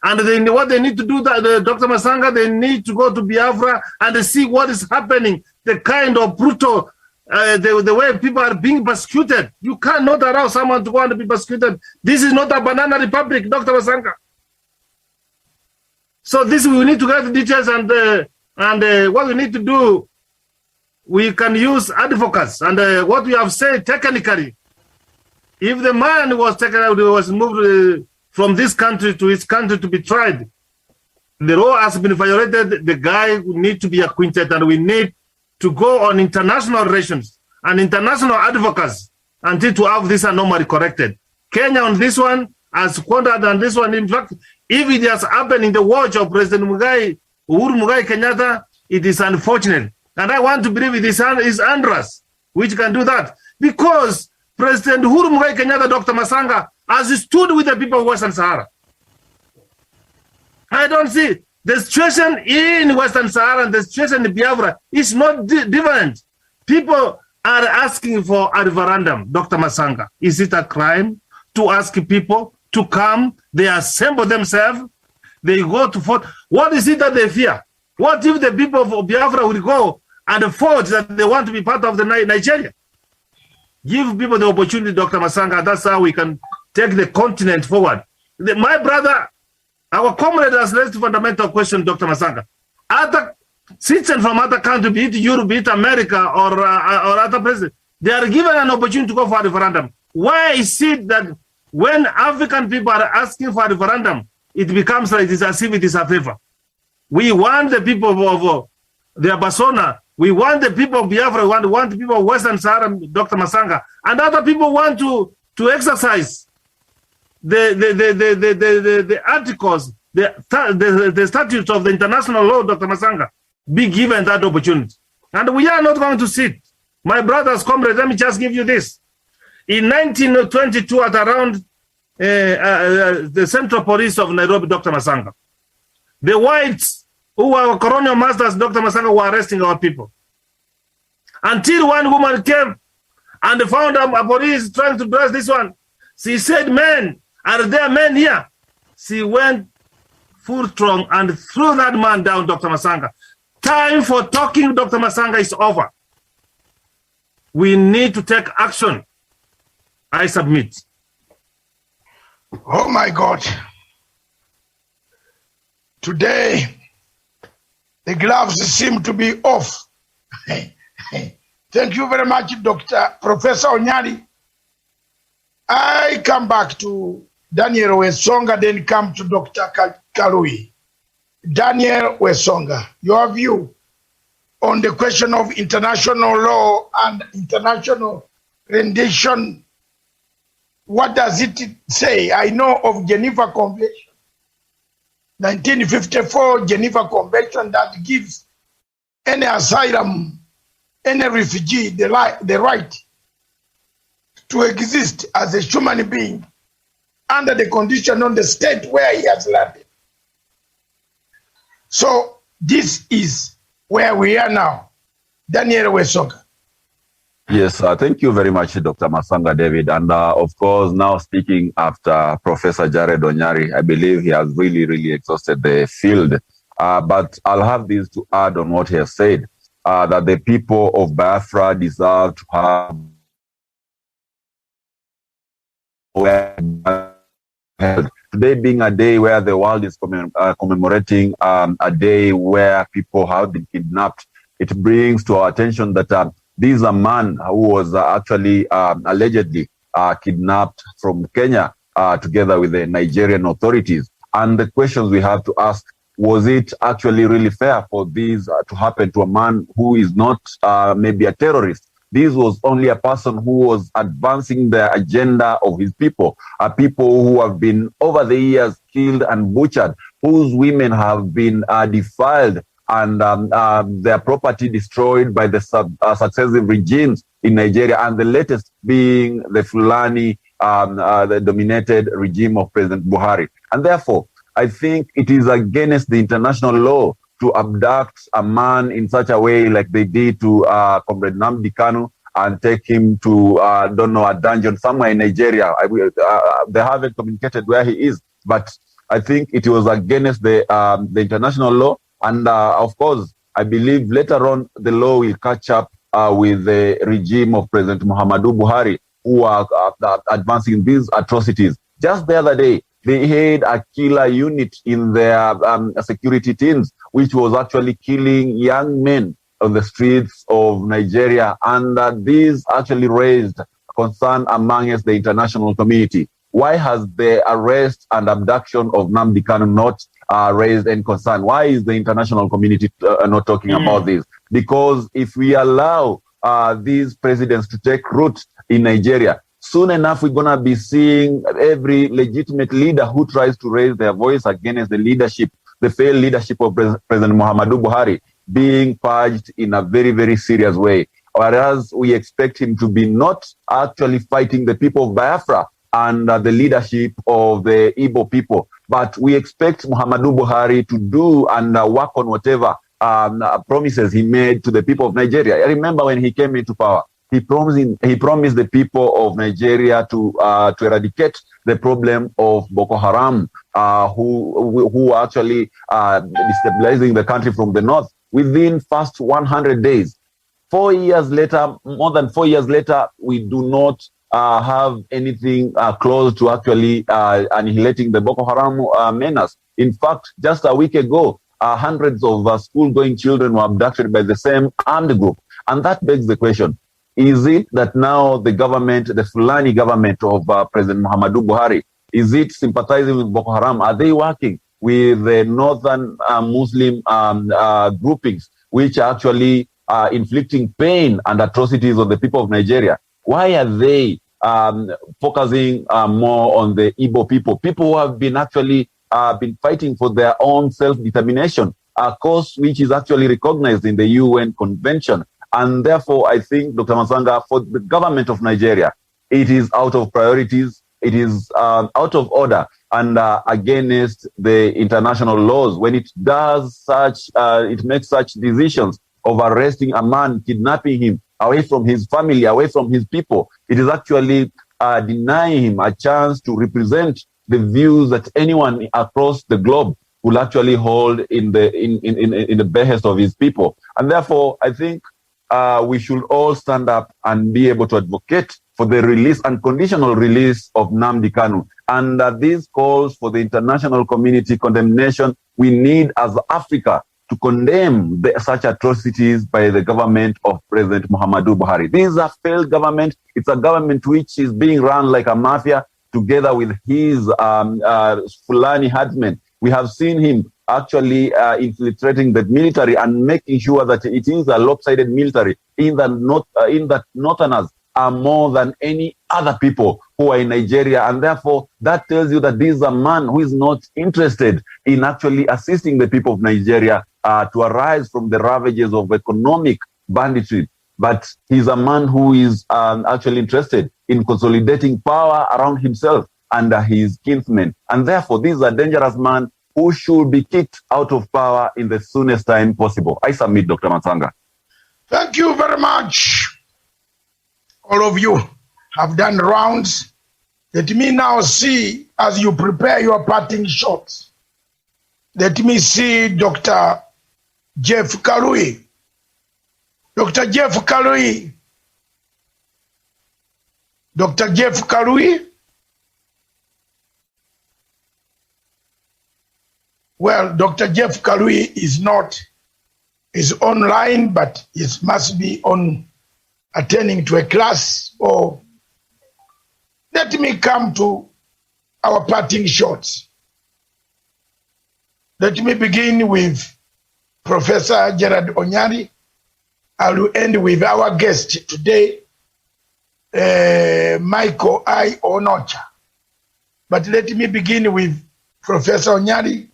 And what they need to do, Dr. Masanga, they need to go to Biafra and see what is happening, the kind of brutal, the way people are being persecuted. You cannot allow someone to go and be persecuted. This is not a banana republic, Dr. Masanga. So this, we need to get the details, and what we need to do, we can use advocates, and what we have said technically, if the man was moved from this country to his country to be tried, the law has been violated, the guy would need to be acquitted, and we need to go on international relations and international advocates until to have this anomaly corrected. Kenya on this one has squandered on this one. In fact, if it has happened in the watch of President Uhuru Mugai Kenyatta, it is unfortunate. And I want to believe it is Andras which can do that. Because President Uhuru Mugai Kenyatta, Dr. Masanga, has stood with the people of Western Sahara. I don't see the situation in Western Sahara and the situation in Biafra is not different. People are asking for a referendum, Dr. Masanga. Is it a crime to ask people to come? They assemble themselves, they go to vote. What is it that they fear? What if the people of Biafra will go and forge that they want to be part of the Nigeria? Give people the opportunity, Dr. Masanga. That's how we can take the continent forward. My brother, our comrade has raised a fundamental question, Dr. Masanga. Other citizens from other countries, be it Europe, be it America, or other presidents, they are given an opportunity to go for a referendum. Why is it that when African people are asking for a referendum, it becomes like it's as if it is a favor? We want the people of the Abasona, we want the people of Biafra, we want the people of Western Sahara, Dr. Masanga, and other people want to exercise the articles, the statutes of the international law, Dr. Masanga, be given that opportunity. And we are not going to sit. My brothers, comrades, let me just give you this. In 1922, at around the Central Police of Nairobi, Dr. Masanga, the whites who were colonial masters, Dr. Masanga, were arresting our people. Until one woman came and found a police trying to dress this one. She said, men, are there men here? She went full strong and threw that man down, Dr. Masanga. Time for talking, Dr. Masanga, is over. We need to take action. I submit. Oh my God. Today, the gloves seem to be off. Thank you very much, Professor Onyari. I come back to Daniel Wesonga, then come to Dr. Kalui. Daniel Wesonga, your view on the question of international law and international rendition. What does it say? I know of Geneva Convention, 1954 Geneva Convention, that gives any asylum, any refugee the right to exist as a human being under the condition on the state where he has landed. So this is where we are now. Daniel Wesonga. Yes, thank you very much, Dr. Masanga David. And of course, now speaking after Professor Jared Onyari, I believe he has really exhausted the field. But I'll have this to add on what he has said, that the people of Biafra deserve to have today being a day where the world is commemorating a day where people have been kidnapped. It brings to our attention that this is a man who was actually allegedly kidnapped from Kenya together with the Nigerian authorities. And the questions we have to ask, was it actually really fair for this to happen to a man who is not maybe a terrorist? This was only a person who was advancing the agenda of his people, people who have been over the years killed and butchered, whose women have been defiled and their property destroyed by the successive regimes in Nigeria, and the latest being the Fulani, the dominated regime of President Buhari. And therefore, I think it is against the international law to abduct a man in such a way like they did to Comrade Nnamdi Kanu and take him to, a dungeon somewhere in Nigeria. They haven't communicated where he is, but I think it was against the international law. And of course, I believe later on the law will catch up with the regime of President Muhammadu Buhari, who are advancing these atrocities. Just the other day, they had a killer unit in their security teams, which was actually killing young men on the streets of Nigeria. And this actually raised concern amongst the international community. Why has the arrest and abduction of Nnamdi Kanu not raised any concern? Why is the international community not talking about this? Because if we allow these presidents to take root in Nigeria, soon enough we're going to be seeing every legitimate leader who tries to raise their voice against the leadership, the failed leadership of President Muhammadu Buhari, being purged in a very serious way. Whereas we expect him to be not actually fighting the people of Biafra and the leadership of the Igbo people, but we expect Muhammadu Buhari to do and work on whatever promises he made to the people of Nigeria. I remember when he came into power, he promised the people of Nigeria to eradicate the problem of Boko Haram, who are actually destabilizing the country from the north within first 100 days. 4 years later, more than 4 years later, we do not have anything close to actually annihilating the Boko Haram menace. In fact, just a week ago, hundreds of school-going children were abducted by the same armed group. And that begs the question, Is it that now the government, the Fulani government of President Muhammadu Buhari, is it sympathizing with Boko Haram? Are they working with the northern Muslim groupings, which are actually inflicting pain and atrocities on the people of Nigeria? Why are they focusing more on the Igbo people who have been actually been fighting for their own self-determination, a cause which is actually recognized in the UN Convention? And therefore, I think, Dr. Masanga, for the government of Nigeria, it is out of priorities, it is out of order, and against the international laws when it does such, it makes such decisions of arresting a man, kidnapping him away from his family, away from his people. It is actually denying him a chance to represent the views that anyone across the globe will actually hold in the behest of his people. And therefore, I think we should all stand up and be able to advocate for the release, unconditional release of Nnamdi Kanu. And these calls for the international community condemnation, we need as Africa to condemn such atrocities by the government of President Muhammadu Buhari. This is a failed government. It's a government which is being run like a mafia together with his Fulani herdsmen. We have seen him actually infiltrating the military and making sure that it is a lopsided military in that Northerners are more than any other people who are in Nigeria. And therefore, that tells you that this is a man who is not interested in actually assisting the people of Nigeria to arise from the ravages of economic banditry. But he's a man who is actually interested in consolidating power around himself and his kinsmen. And therefore, this is a dangerous man who should be kicked out of power in the soonest time possible. I submit, Dr. Matsanga. Thank you very much. All of you have done rounds. Let me now see, as you prepare your parting shots, let me see Dr. Jeff Kalui. Dr. Jeff Kalui. Dr. Jeff Kalui. Well, Dr. Jeff Kalui is online, but it must be on attending to a class. Or let me come to our parting shots. Let me begin with Professor Gerard Onyari. I will end with our guest today, Michael I. Onocha. But let me begin with Professor Onyari.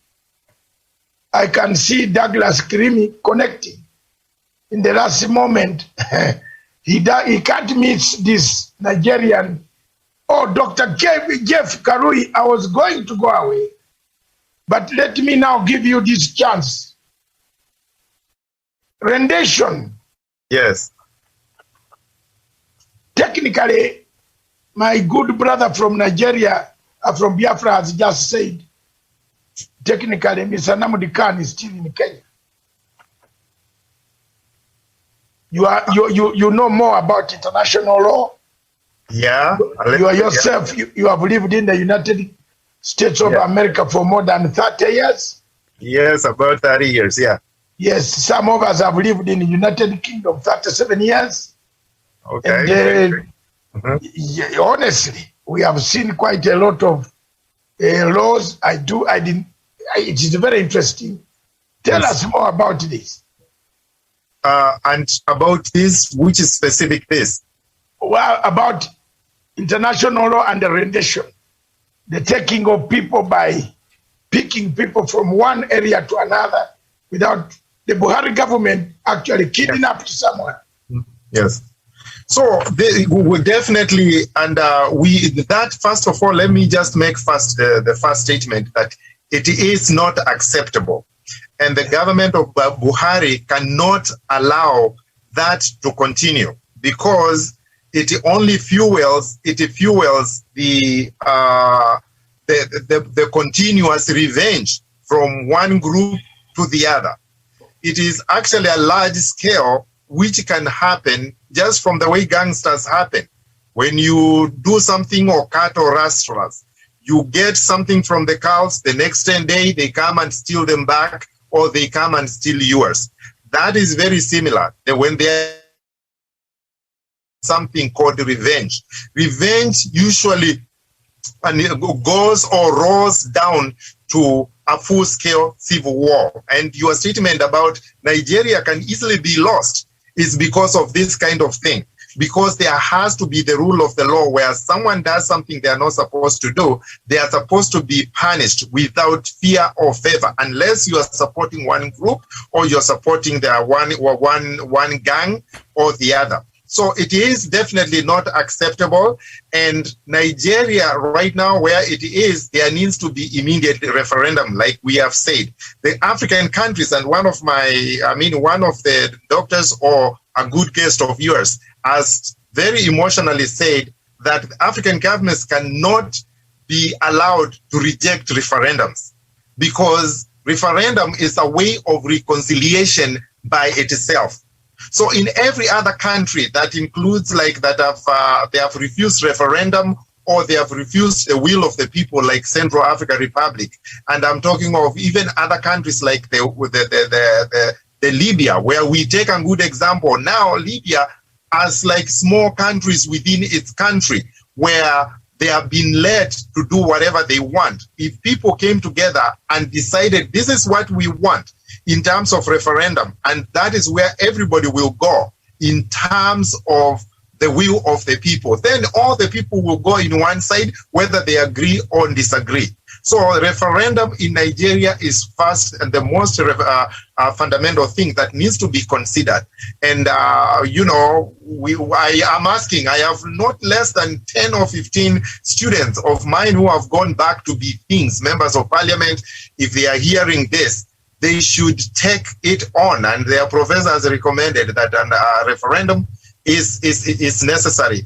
I can see Douglas Krimi connecting. In the last moment, he can't meet this Nigerian. Oh, Dr. Jeff Karui, I was going to go away. But let me now give you this chance. Rendition. Yes. Technically, my good brother from Nigeria, from Biafra, has just said, technically, Mr. Nnamdi Kanu is still in Kenya. You know more about international law. Yeah. You are yourself, you have lived in the United States of America for more than 30 years. Yes, about 30 years, yeah. Yes, some of us have lived in the United Kingdom 37 years. Okay. And yeah, honestly, we have seen quite a lot of laws. It is very interesting. Tell us more about this. And about this, which is specific this? Well, about international law and the rendition. The taking of people by picking people from one area to another without the Buhari government actually kidnapped someone. Yes. So we will definitely, and first of all, let me just make the first statement that it is not acceptable. And the government of Buhari cannot allow that to continue because it only fuels the continuous revenge from one group to the other. It is actually a large scale which can happen just from the way gangsters happen. When you do something or cut or rustlers, you get something from the cows, the next 10 days they come and steal them back, or they come and steal yours. That is very similar. When they something called revenge. Revenge usually goes or rolls down to a full-scale civil war. And your statement about Nigeria can easily be lost is because of this kind of thing. Because there has to be the rule of the law where someone does something they are not supposed to do, they are supposed to be punished without fear or favor, unless you are supporting one group or you're supporting the one gang or the other. So it is definitely not acceptable. And Nigeria right now, where it is, there needs to be immediate referendum, like we have said. The African countries, and one of the doctors or a good guest of yours has very emotionally said that African governments cannot be allowed to reject referendums because referendum is a way of reconciliation by itself. So in every other country that includes like that they have refused referendum or they have refused the will of the people, like Central African Republic, and I'm talking of even other countries like the Libya, where we take a good example. Now Libya has like small countries within its country where they have been led to do whatever they want. If people came together and decided this is what we want in terms of referendum, and that is where everybody will go in terms of the will of the people, then all the people will go in one side, whether they agree or disagree. So referendum in Nigeria is first and the most fundamental thing that needs to be considered. And, I am asking, I have not less than 10 or 15 students of mine who have gone back to be things, members of parliament. If they are hearing this, they should take it on. And their professors recommended that a referendum is necessary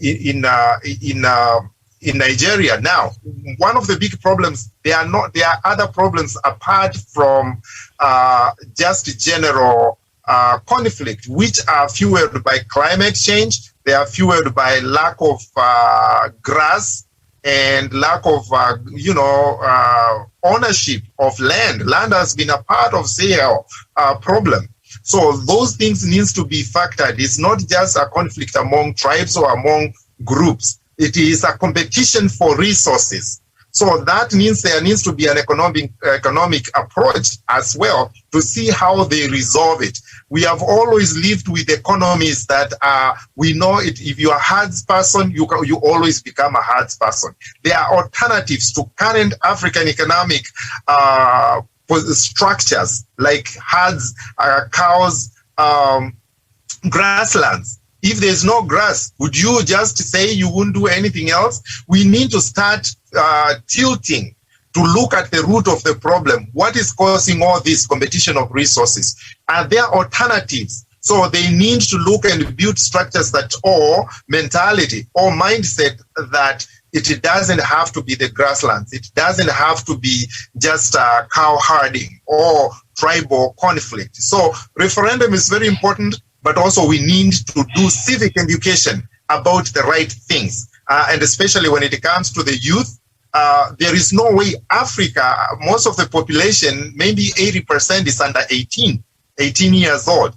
in Nigeria. Now, one of the big problems, there are other problems apart from just general conflict, which are fueled by climate change. They are fueled by lack of grass and lack of, ownership of land. Land has been a part of the problem. So those things needs to be factored. It's not just a conflict among tribes or among groups. It is a competition for resources. So that means there needs to be an economic approach as well to see how they resolve it. We have always lived with economies that we know it. If you are a herds person, you always become a herds person. There are alternatives to current African economic structures like herds, cows, grasslands. If there's no grass, would you just say you wouldn't do anything else? We need to start tilting to look at the root of the problem. What is causing all this competition of resources? Are there alternatives? So they need to look and build structures that, or mentality or mindset that it doesn't have to be the grasslands. It doesn't have to be just cow herding or tribal conflict. So referendum is very important, but also we need to do civic education about the right things. And especially when it comes to the youth, there is no way Africa, most of the population, maybe 80% is under 18 years old.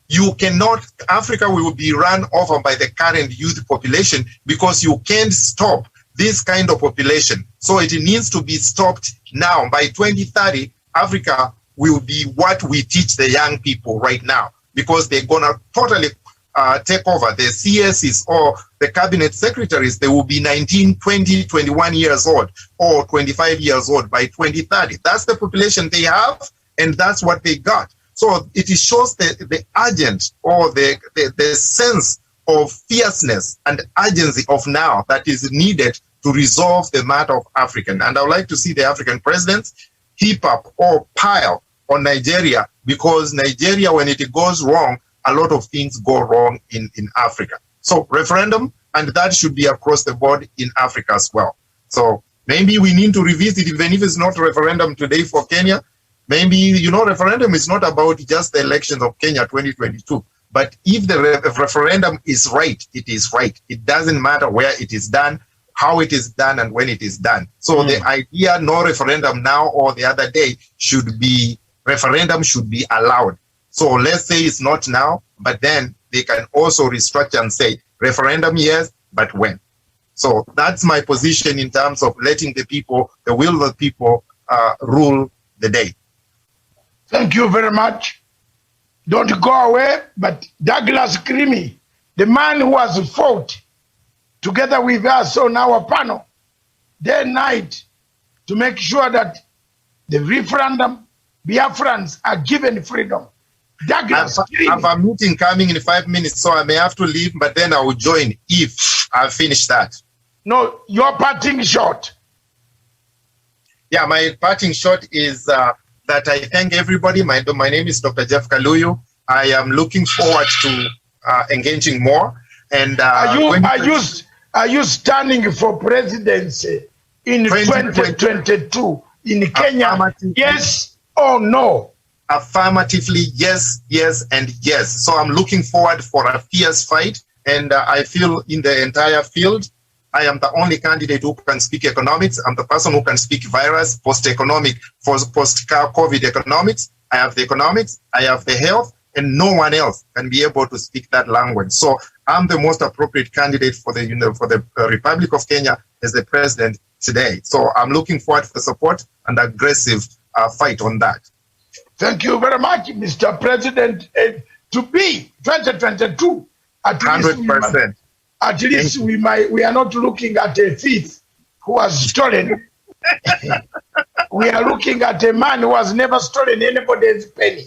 You cannot, Africa will be run over by the current youth population because you can't stop this kind of population. So it needs to be stopped now. By 2030, Africa will be what we teach the young people right now, because they're going to totally take over. The CSs or the cabinet secretaries, they will be 19, 20, 21 years old or 25 years old by 2030. That's the population they have, and that's what they got. So it shows the urgent or the sense of fierceness and urgency of now that is needed to resolve the matter of African. And I would like to see the African presidents heap up or pile on Nigeria, because Nigeria, when it goes wrong, a lot of things go wrong in Africa. So referendum, and that should be across the board in Africa as well. So maybe we need to revisit, even if it's not a referendum today for Kenya. Maybe, referendum is not about just the elections of Kenya 2022. But if the referendum is right, it is right. It doesn't matter where it is done, how it is done, and when it is done. So the idea, no referendum now or the other day, referendum should be allowed. So let's say it's not now, but then they can also restructure and say, referendum, yes, but when? So that's my position in terms of letting the people, the will of the people, rule the day. Thank you very much. Don't go away, but Douglas Creamy, the man who has fought together with us on our panel, day and night, to make sure that the referendum Biafrans are given freedom. Douglas I have a meeting coming in 5 minutes, so I may have to leave, but then I will join if I finish that. No, your parting shot. Yeah, my parting shot is that I thank everybody. My name is Dr. Jeff Kaluyu. I am looking forward to engaging more. And are you standing for presidency in 2022 in Kenya? Yes or no? Affirmatively, yes, yes, and yes. So I'm looking forward for a fierce fight. And I feel in the entire field, I am the only candidate who can speak economics. I'm the person who can speak virus, post-economic, post-COVID economics. I have the economics, I have the health, and no one else can be able to speak that language. So I'm the most appropriate candidate for the Republic of Kenya as the president today. So I'm looking forward to the support and aggressive fight on that. Thank you very much, Mr. President. To be 2022, at 100%. At least we are not looking at a thief who has stolen. We are looking at a man who has never stolen anybody's penny.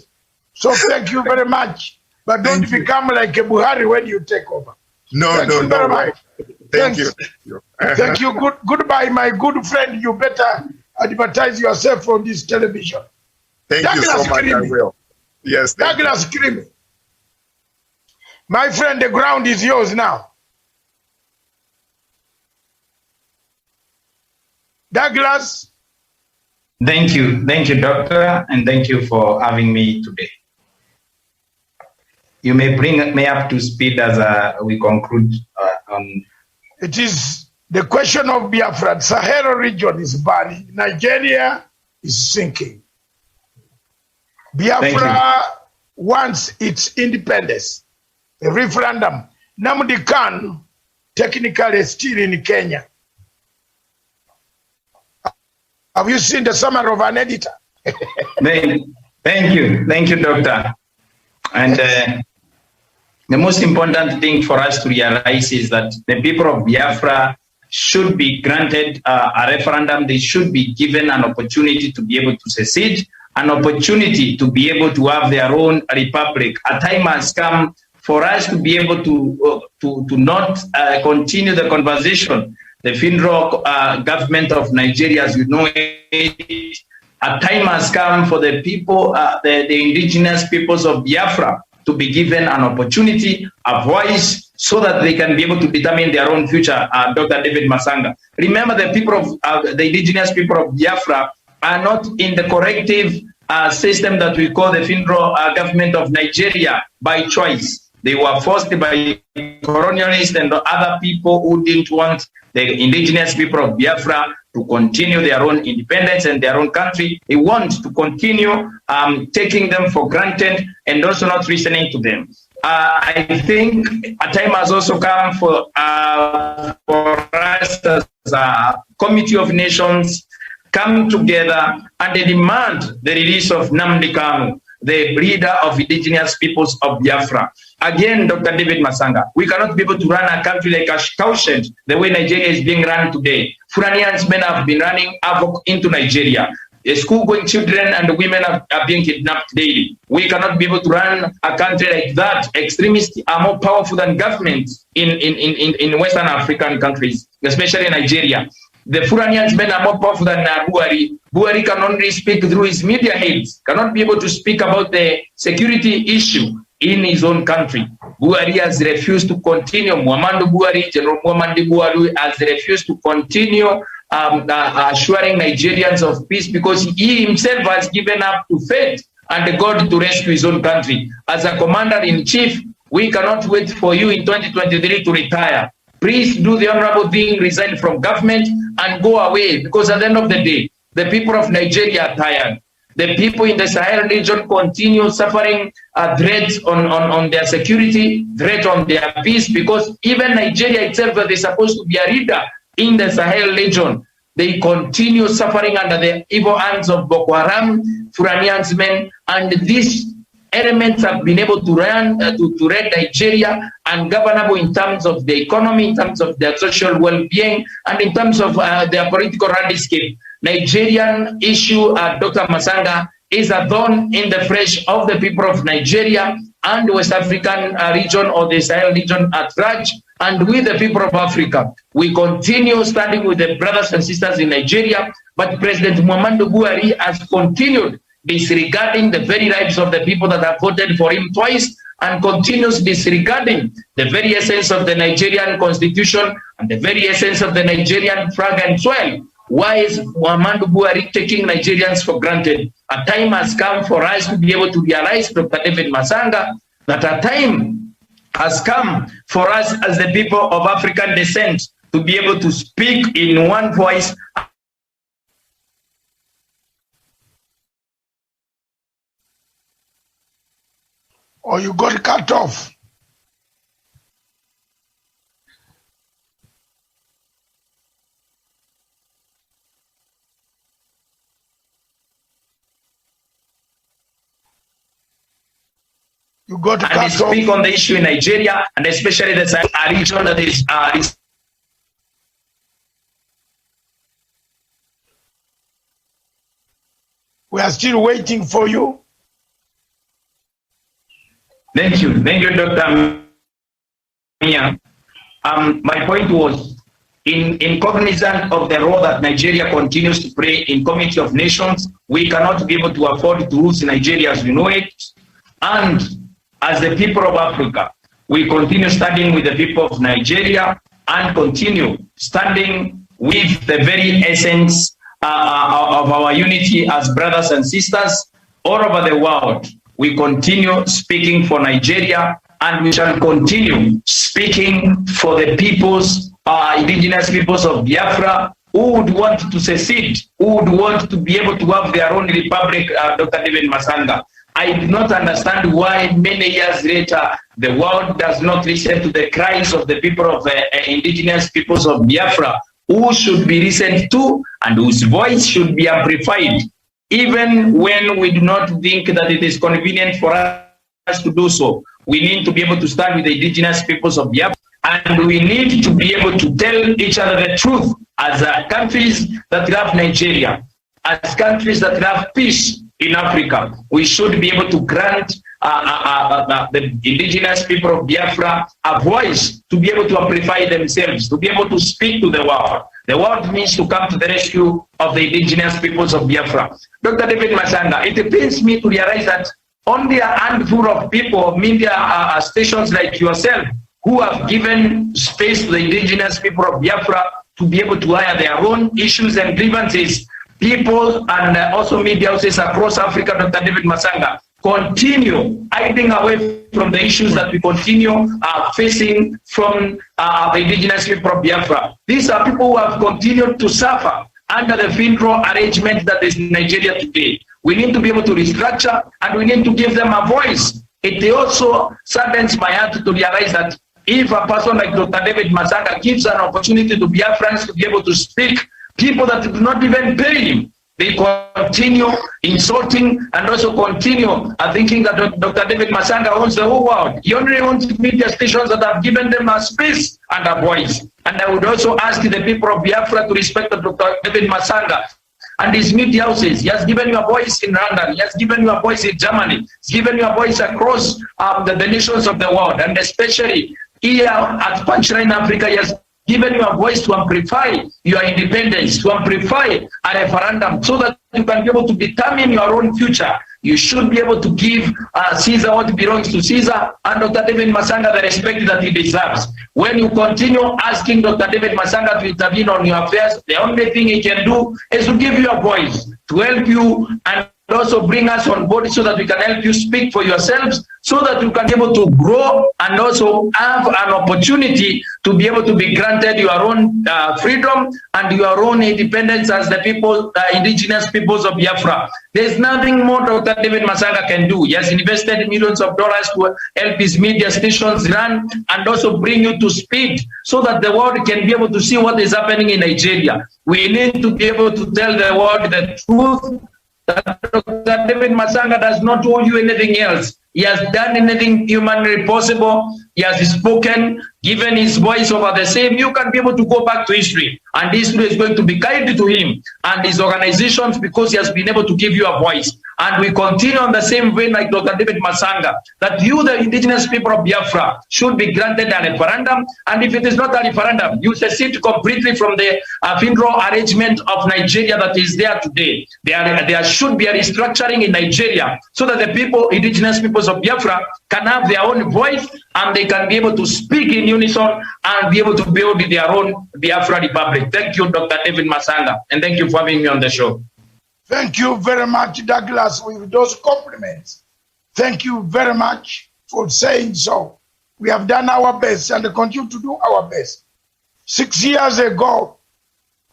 So thank you very much. But don't become like a Buhari when you take over. Thank you very much. Thank you. Thank you. Goodbye, my good friend. You better advertise yourself on this television. Thank you so much. I will. Yes. Douglas Creamy. My friend, the ground is yours now. Douglas. Thank you, Doctor, and thank you for having me today. You may bring me up to speed as we conclude on. It is the question of Biafra. Sahel region is burning. Nigeria is sinking. Biafra wants its independence. A referendum. Nnamdi Kanu, technically still in Kenya. Have you seen the summary of an editor? Thank you, Doctor. And the most important thing for us to realize is that the people of Biafra should be granted a referendum. They should be given an opportunity to be able to secede, an opportunity to be able to have their own republic. A time has come for us to be able to not continue the conversation. The federal government of Nigeria, as you know it, a time has come for the people, the indigenous peoples of Biafra to be given an opportunity, a voice, so that they can be able to determine their own future, Dr. David Masanga. Remember, the people of the indigenous people of Biafra are not in the corrective system that we call the federal government of Nigeria by choice. They were forced by colonialists and other people who didn't want the indigenous people of Biafra to continue their own independence and their own country. They want to continue taking them for granted and also not listening to them. I think a time has also come for us as a Committee of Nations come together and they demand the release of Nnamdi Kanu, the leader of indigenous peoples of Biafra. Again, Dr. David Masanga, we cannot be able to run a country like a cowshed the way Nigeria is being run today. Fulanians men have been running havoc into Nigeria. School-going children and women are being kidnapped daily. We cannot be able to run a country like that. Extremists are more powerful than governments in Western African countries, especially Nigeria. The Fulanians men are more powerful than Buhari. Buhari can only speak through his media heads, cannot be able to speak about the security issue in his own country. Buhari has refused to continue. Muhammadu Buhari, General Muhammadu Buhari has refused to continue assuring Nigerians of peace because he himself has given up to fate and God to rescue his own country. As a commander-in-chief, we cannot wait for you in 2023 to retire. Please do the honorable thing, resign from government and go away, because at the end of the day, the people of Nigeria are tired. The people in the Sahel region continue suffering threats on their security, threat on their peace, because even Nigeria itself, where they're supposed to be a leader in the Sahel region, they continue suffering under the evil hands of Boko Haram, Fulani men, and these elements have been able to run to render Nigeria ungovernable in terms of the economy, in terms of their social well-being, and in terms of their political landscape. Nigerian issue, Dr. Masanga, is a thorn in the flesh of the people of Nigeria and West African region, or the Sahel region at large, and with the people of Africa. We continue standing with the brothers and sisters in Nigeria, but President Muhammadu Buhari has continued disregarding the very lives of the people that have voted for him twice, and continues disregarding the very essence of the Nigerian constitution and the very essence of the Nigerian flag and soil. Why is Muhammadu Buhari taking Nigerians for granted? A time has come for us to be able to realize, Dr. David Masanga, that a time has come for us as the people of African descent to be able to speak in one voice. Or you got cut off. You got cut off. And speak on the issue in Nigeria, and especially the Sahel region that is we are still waiting for you. Thank you, Dr. Mia. My point was, in cognizance of the role that Nigeria continues to play in Community of Nations, we cannot be able to afford to lose Nigeria as we know it. And as the people of Africa, we continue standing with the people of Nigeria and continue standing with the very essence of our unity as brothers and sisters all over the world. We continue speaking for Nigeria, and we shall continue speaking for the peoples, indigenous peoples of Biafra, who would want to secede, who would want to be able to have their own republic, Dr. David Masanga. I do not understand why many years later the world does not listen to the cries of the people of indigenous peoples of Biafra, who should be listened to and whose voice should be amplified, even when we do not think that it is convenient for us to do so. We need to be able to stand with the indigenous peoples of Biafra, and we need to be able to tell each other the truth as countries that love Nigeria, as countries that love peace in Africa. We should be able to grant the indigenous people of Biafra a voice to be able to amplify themselves, to be able to speak to the world. The world needs to come to the rescue of the indigenous peoples of Biafra. Dr. David Masanga, it pains me to realize that only a handful of people, media stations like yourself, who have given space to the indigenous people of Biafra to be able to hire their own issues and grievances. People and also media houses across Africa, Dr. David Masanga, continue hiding away from the issues that we continue facing from the indigenous people of Biafra. These are people who have continued to suffer under the federal arrangement that is in Nigeria today. We need to be able to restructure, and we need to give them a voice. It also saddens my heart to realize that if a person like Dr. David Masanga gives an opportunity to Biafrans to be able to speak, people that do not even pay him, they continue insulting and also continue thinking that Dr. David Masanga owns the whole world. He only owns media stations that have given them a space and a voice. And I would also ask the people of Biafra to respect Dr. David Masanga and his media houses. He has given you a voice in London. He has given you a voice in Germany. He's given you a voice across the nations of the world, and especially here at Punchline Africa. He has given you a voice to amplify your independence, to amplify a referendum so that you can be able to determine your own future. You should be able to give Caesar what belongs to Caesar, and Dr. David Masanga the respect that he deserves. When you continue asking Dr. David Masanga to intervene on your affairs, the only thing he can do is to give you a voice, to help you and also bring us on board so that we can help you speak for yourselves, so that you can be able to grow and also have an opportunity to be able to be granted your own freedom and your own independence as the people, indigenous peoples of Biafra. There's nothing more Dr. David Masanga can do. He has invested millions of dollars to help his media stations run and also bring you to speed so that the world can be able to see what is happening in Nigeria. We need to be able to tell the world the truth, that Dr. David Masanga does not owe you anything else. He has done anything humanly possible. He has spoken, given his voice over the same. You can be able to go back to history, and history is going to be kind to him and his organizations because he has been able to give you a voice. And we continue on the same vein like Dr. David Masanga, that you, the indigenous people of Biafra, should be granted a referendum. And if it is not a referendum, you secede completely from the FINRO arrangement of Nigeria that is there today. There should be a restructuring in Nigeria so that the people, indigenous peoples of Biafra, can have their own voice and they can be able to speak in unison and be able to build their own Biafra Republic. Thank you, Dr. David Masanga, and thank you for having me on the show. Thank you very much, Douglas, with those compliments. Thank you very much for saying so. We have done our best and continue to do our best. 6 years ago,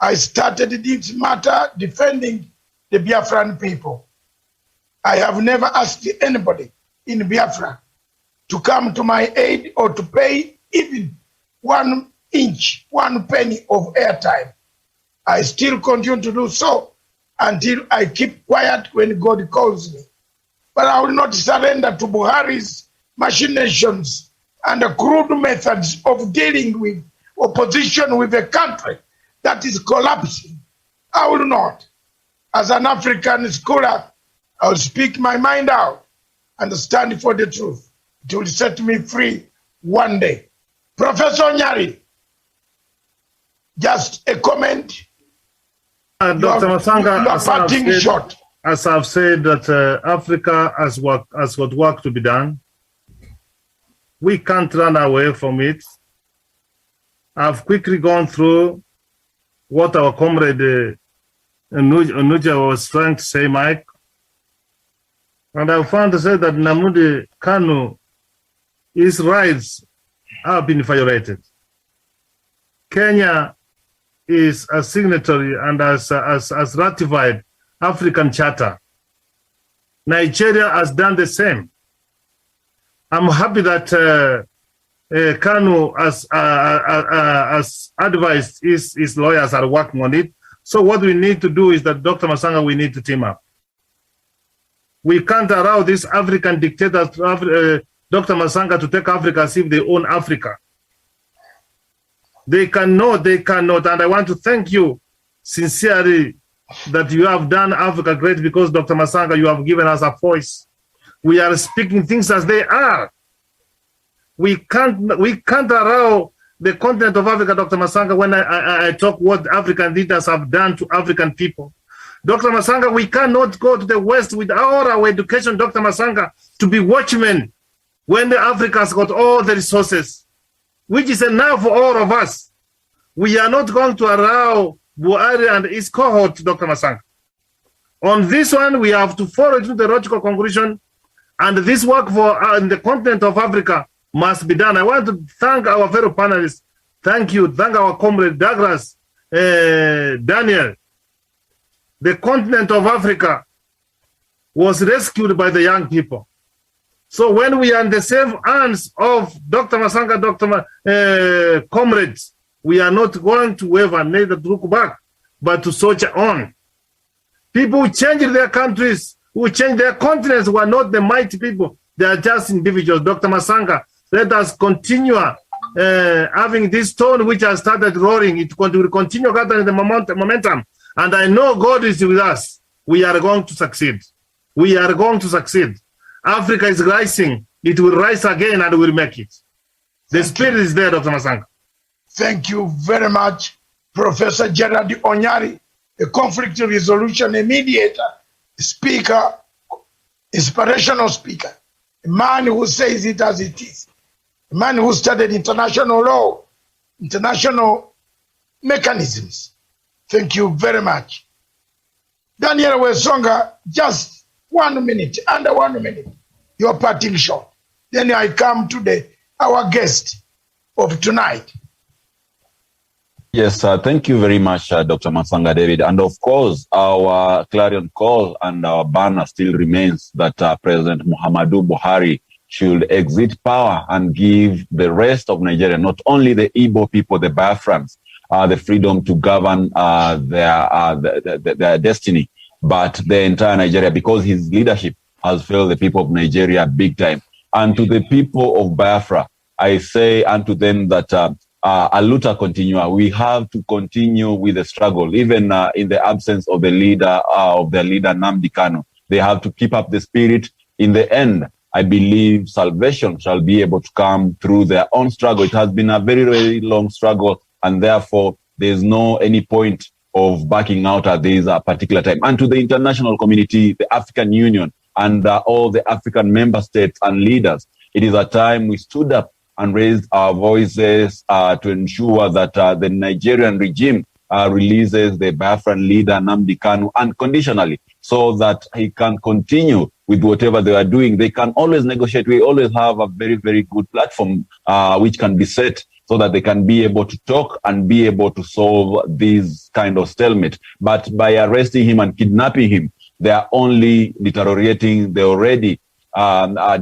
I started this matter defending the Biafran people. I have never asked anybody in Biafra to come to my aid or to pay even 1 inch, 1 penny of airtime. I still continue to do so until I keep quiet when God calls me. But I will not surrender to Buhari's machinations and the crude methods of dealing with opposition with a country that is collapsing. I will not. As an African scholar, I will speak my mind out and stand for the truth. It will set me free one day. Professor Nyari, just a comment. Dr. Masanga, as I've said that Africa has got work to be done. We can't run away from it. I've quickly gone through what our comrade Onuja was trying to say, Mike. And I found to say that Nnamdi Kanu, his rights have been violated. Kenya is a signatory and has ratified African Charter. Nigeria has done the same. I'm happy that Kanu has advised his lawyers are working on it. So what we need to do is that Dr. Masanga, we need to team up. We can't allow these African dictators, Dr. Masanga, to take Africa as if they own Africa. They cannot, and I want to thank you sincerely that you have done Africa great because, Dr. Masanga, you have given us a voice. We are speaking things as they are. We can't allow the continent of Africa, Dr. Masanga, when I talk what African leaders have done to African people. Dr. Masanga, we cannot go to the West with all our education, Dr. Masanga, to be watchmen when Africa has got all the resources, which is enough for all of us. We are not going to allow Buhari and his cohort, Dr. Masanga. On this one, we have to follow to the logical conclusion, and this work for in the continent of Africa must be done. I want to thank our fellow panelists. Thank you. Thank our comrade Douglas, Daniel. The continent of Africa was rescued by the young people. So when we are in the same hands of Dr. Masanga, comrades, we are not going to waver, neither to look back, but to soldier on. People who changed their countries, who changed their continents, were not the mighty people. They are just individuals. Dr. Masanga, let us continue having this tone which has started roaring. It will continue gathering the momentum. And I know God is with us. We are going to succeed. We are going to succeed. Africa is rising. It will rise again and we'll make it. The spirit is there, Dr. Masanga. Thank you very much, Professor Gerard Onyari, a conflict resolution mediator, speaker, inspirational speaker, a man who says it as it is, a man who studied international law, international mechanisms. Thank you very much. Daniel Wesonga, just 1 minute, under 1 minute, your parting shot. Then I come to our guest of tonight. Yes, thank you very much, Dr. Masanga David. And of course, our clarion call and our banner still remains that President Muhammadu Buhari should exit power and give the rest of Nigeria, not only the Igbo people, the Biafrans, the freedom to govern their destiny, but the entire Nigeria, because his leadership has failed the people of Nigeria big time. And to the people of Biafra, I say unto them that aluta continua. We have to continue with the struggle, even in the absence of the leader, Nnamdi Kanu. They have to keep up the spirit. In the end, I believe salvation shall be able to come through their own struggle. It has been a very, very long struggle, and therefore there's no any point of backing out at this particular time. And to the international community, the African Union, and all the African member states and leaders, it is a time we stood up and raised our voices to ensure that the Nigerian regime releases the Biafran leader Nnamdi Kanu unconditionally, so that he can continue with whatever they are doing. They can always negotiate. We always have a very, very good platform which can be set so that they can be able to talk and be able to solve this kind of stalemate. But by arresting him and kidnapping him, they are only deteriorating the already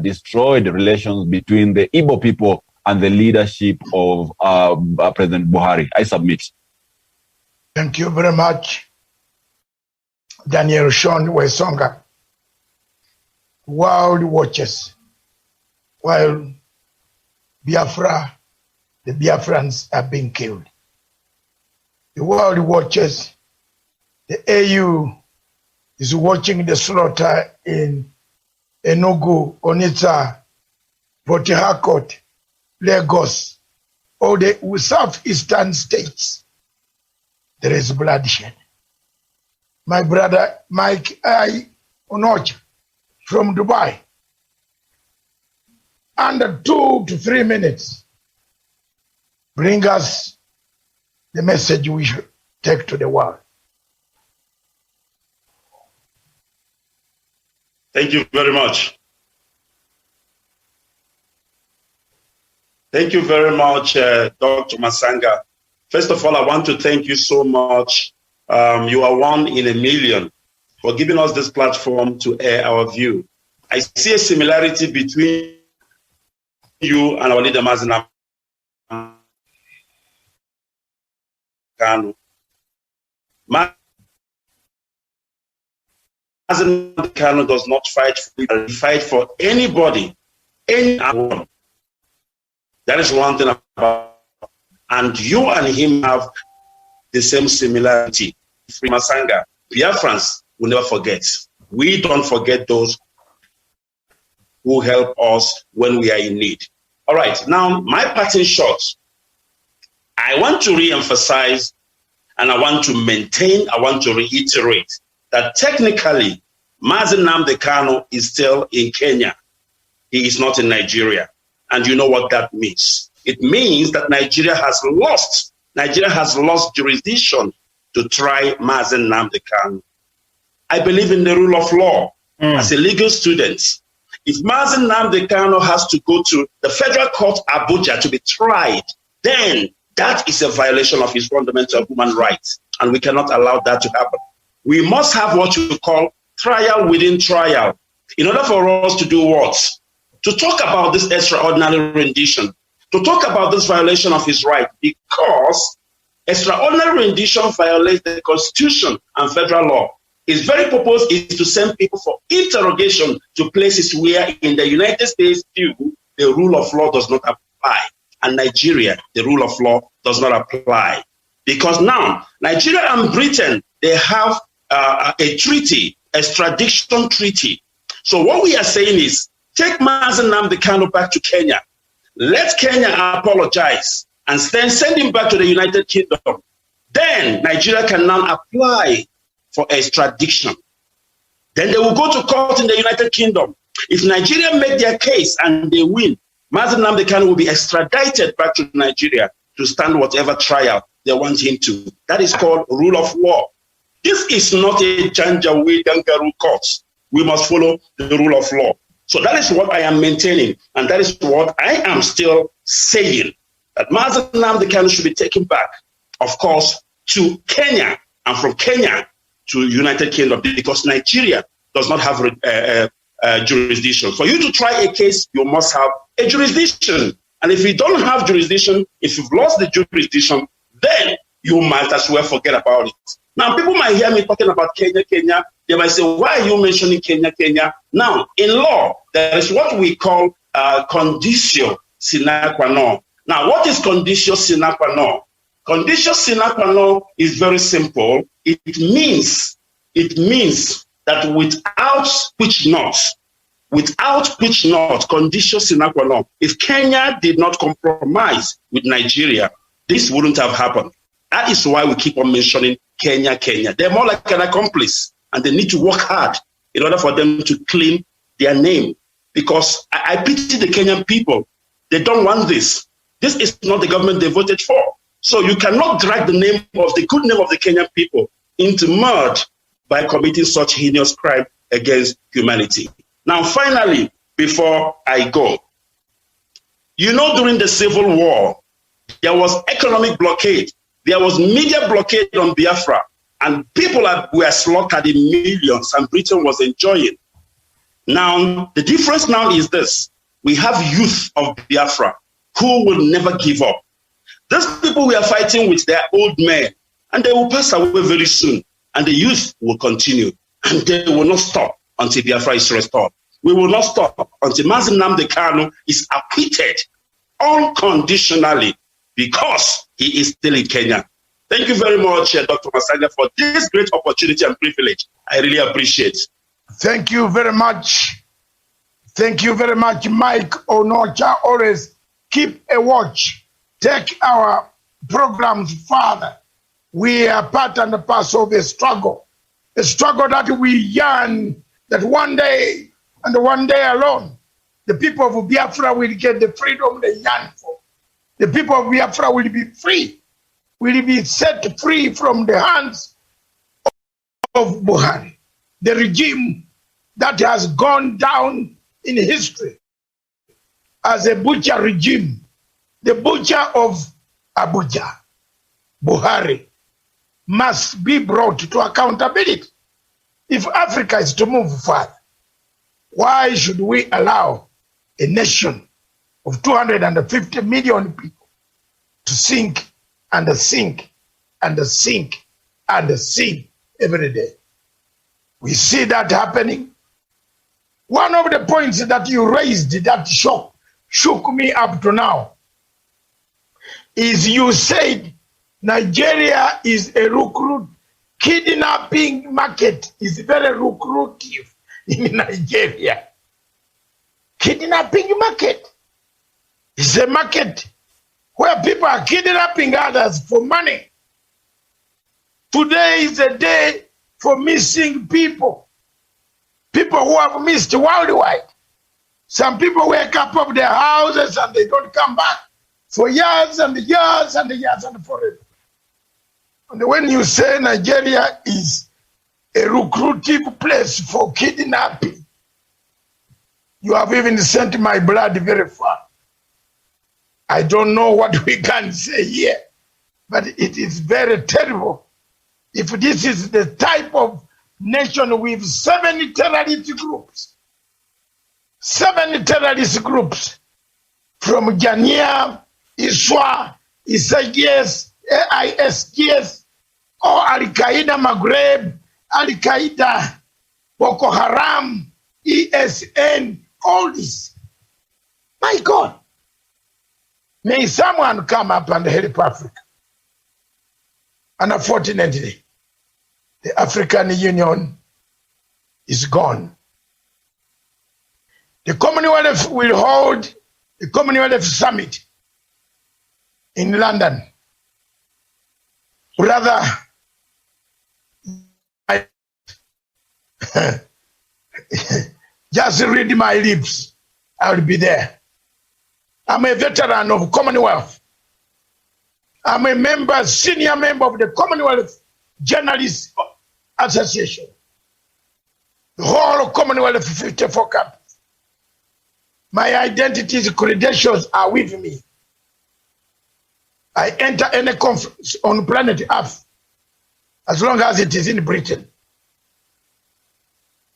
destroyed relations between the Igbo people and the leadership of President Buhari. I submit. Thank you very much, Daniel Sean Wesonga. World watches while Biafra, the Biafrans are being killed. The world watches, the AU is watching the slaughter in Enugu, Onitsha, Port Harcourt, Lagos, all the southeastern states. There is bloodshed. My brother Mike Onoch from Dubai, under 2 to 3 minutes, bring us the message we should take to the world. Thank you very much. Thank you very much, Dr. Masanga. First of all, I want to thank you so much. You are 1 in a million for giving us this platform to air our view. I see a similarity between you and our leader, Mazi Kanu. Mazi Kanu does not fight for anybody, anyone. That is one thing about, and you and him have the same similarity. Masanga, Biafrans will never forget. We don't forget those who help us when we are in need. All right, now my parting shot. I want to re-emphasize and I want to maintain, I want to reiterate that technically Mazi Nnamdi Kanu is still in Kenya. He is not in Nigeria. And you know what that means. It means that Nigeria has lost jurisdiction to try Mazi Nnamdi Kanu. I believe in the rule of law. As a legal student, if Mazi Nnamdi Kanu has to go to the Federal Court Abuja to be tried, then that is a violation of his fundamental human rights. And we cannot allow that to happen. We must have what you call trial within trial. In order for us to do what? To talk about this extraordinary rendition, to talk about this violation of his right, because extraordinary rendition violates the Constitution and federal law. Its very purpose is to send people for interrogation to places where in the United States, the rule of law does not apply. And Nigeria, the rule of law does not apply. Because now, Nigeria and Britain, they have a treaty, extradition treaty. So what we are saying is, take Mazi Nnamdi Kanu back to Kenya. Let Kenya apologize and then send him back to the United Kingdom. Then Nigeria can now apply for extradition. Then they will go to court in the United Kingdom. If Nigeria make their case and they win, Mazi Nnamdi Kanu will be extradited back to Nigeria to stand whatever trial they want him to. That is called rule of law. This is not a Janjaweed Kangaroo court. we must follow the rule of law. So that is what I am maintaining, and that is what I am still saying, that Mazi Nnamdi Kanu should be taken back, of course, to Kenya, and from Kenya to United Kingdom, because Nigeria does not have jurisdiction. For you to try a case, you must have a jurisdiction. And if you don't have jurisdiction, if you've lost the jurisdiction, then you might as well forget about it. Now, people might hear me talking about Kenya. They might say, why are you mentioning Kenya? Now, in law, there is what we call conditio sine qua non. Now, what is conditio sine qua non? Conditio sine qua non is very simple. It means that without which not, conditio sine qua non, if Kenya did not compromise with Nigeria, this wouldn't have happened. That is why we keep on mentioning Kenya. They're more like an accomplice, and they need to work hard in order for them to clean their name. Because I pity the Kenyan people. They don't want this. This is not the government they voted for. So you cannot drag the good name of the Kenyan people into mud by committing such heinous crime against humanity. Now, finally, before I go, during the Civil War, there was economic blockade. There was media blockade on Biafra, and people were slaughtered in millions, and Britain was enjoying. Now, the difference now is this. We have youth of Biafra who will never give up. These people we are fighting with, their old men, and they will pass away very soon, and the youth will continue, and they will not stop until Biafra is restored. We will not stop until Mazi Nnamdi Kanu is acquitted unconditionally, because he is still in Kenya. Thank you very much, Dr. Masanga, for this great opportunity and privilege. I really appreciate it. Thank you very much. Thank you very much, Mike Onocha. Always keep a watch. Take our programs further. We are part and parcel of a struggle that we yearn that one day, and one day alone, the people of Biafra will get the freedom they yearn for. The people of Biafra will be free, will be set free from the hands of Buhari, the regime that has gone down in history as a butcher regime, the butcher of Abuja. Buhari must be brought to accountability. If Africa is to move forward, why should we allow a nation of 250 million people to sink and sink and sink and sink every day? We see that happening. One of the points that you raised that shook me up to now is you said Nigeria is a kidnapping market is very lucrative in Nigeria. Kidnapping market is a market where people are kidnapping others for money. Today is a day for missing people. People who have missed worldwide. Some people wake up of their houses and they don't come back for years and years and years and forever. And when you say Nigeria is a lucrative place for kidnapping, you have even sent my blood very far. I don't know what we can say here, but it is very terrible. If this is the type of nation with 7 terrorist groups from Jania, Iswa, Isagies, AISGS, or Al-Qaeda Maghreb, Al-Qaeda, Boko Haram, ESN, all this. My God, may someone come up and help Africa. And unfortunately, the African Union is gone. The Commonwealth will hold the Commonwealth Summit in London. Brother, just read my lips. I will be there. I'm a veteran of Commonwealth. I'm a member, senior member of the Commonwealth Journalists Association. The whole Commonwealth of 54 countries. My identity's credentials are with me. I enter any conference on planet Earth as long as it is in Britain.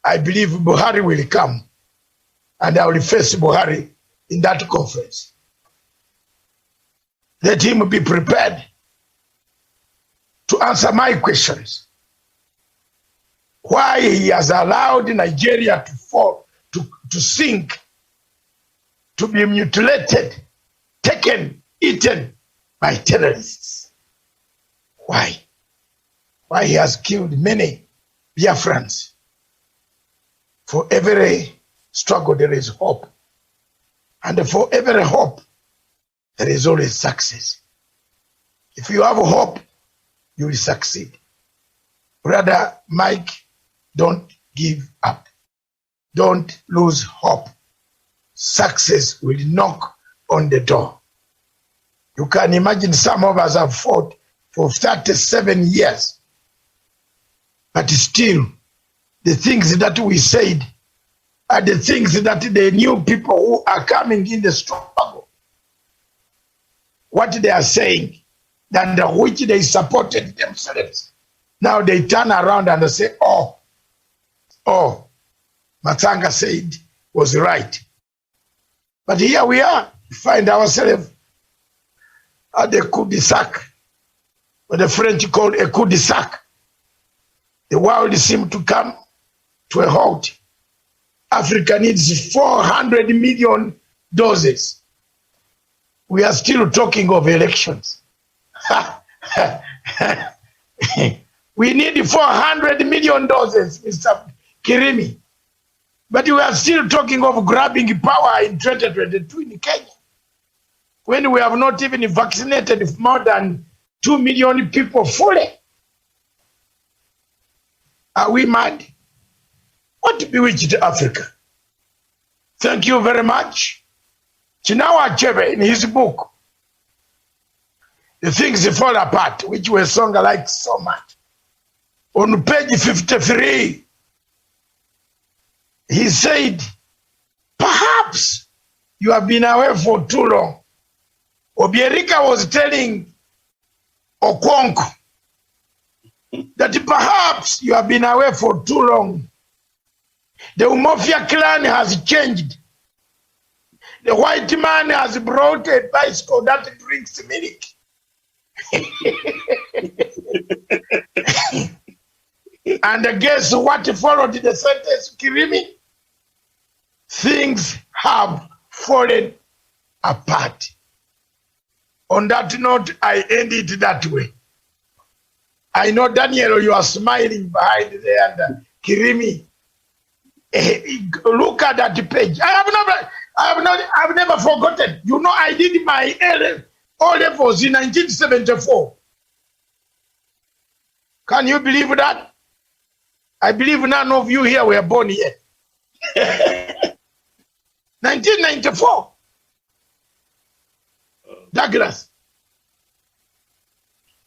I believe Buhari will come and I will face Buhari in that conference. Let him be prepared to answer my questions. Why he has allowed Nigeria to fall, to sink, to be mutilated, taken, eaten by terrorists. Why? Why he has killed many Biafrans. For every struggle there is hope. And for every hope, there is always success. If you have hope, you will succeed. Brother Mike, don't give up. Don't lose hope. Success will knock on the door. You can imagine some of us have fought for 37 years. But still, the things that we said are the things that the new people who are coming in the struggle, what they are saying, and which they supported themselves. Now they turn around and they say, oh, Matanga said was right. But here we are, we find ourselves at the cul-de-sac, what the French call a cul-de-sac. The world seems to come to a halt. Africa needs 400 million doses. We are still talking of elections. We need 400 million doses, Mr. Kirimi. But we are still talking of grabbing power in 2022 in Kenya, when we have not even vaccinated more than 2 million people fully. Are we mad? What bewitched Africa? Thank you very much. Chinua Achebe, in his book, The Things Fall Apart, which was song I like so much, on page 53, he said, perhaps you have been away for too long. Obiorika was telling Okonkwo that perhaps you have been away for too long. The Umofia clan has changed. The white man has brought a bicycle that drinks milk. And guess what followed the sentence, Kirimi? Things have fallen apart. On that note, I end it that way. I know, Daniel, you are smiling behind there, and Kirimi, look at that page. I've never forgotten. You know, I did my O-levels in 1974. Can you believe that? I believe none of you here were born yet. 1994. Douglas.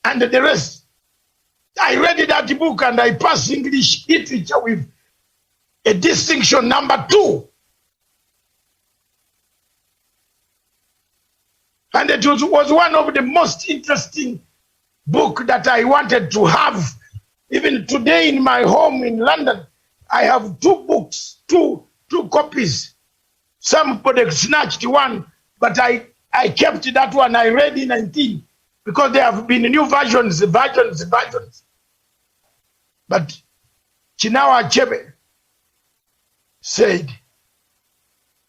And the rest. I read that book and I passed English literature with a distinction #2. And it was one of the most interesting books that I wanted to have. Even today in my home in London, I have 2 books, two copies. Somebody snatched one, but I kept that one. I read in 19 because there have been new versions. But Chinua Achebe said,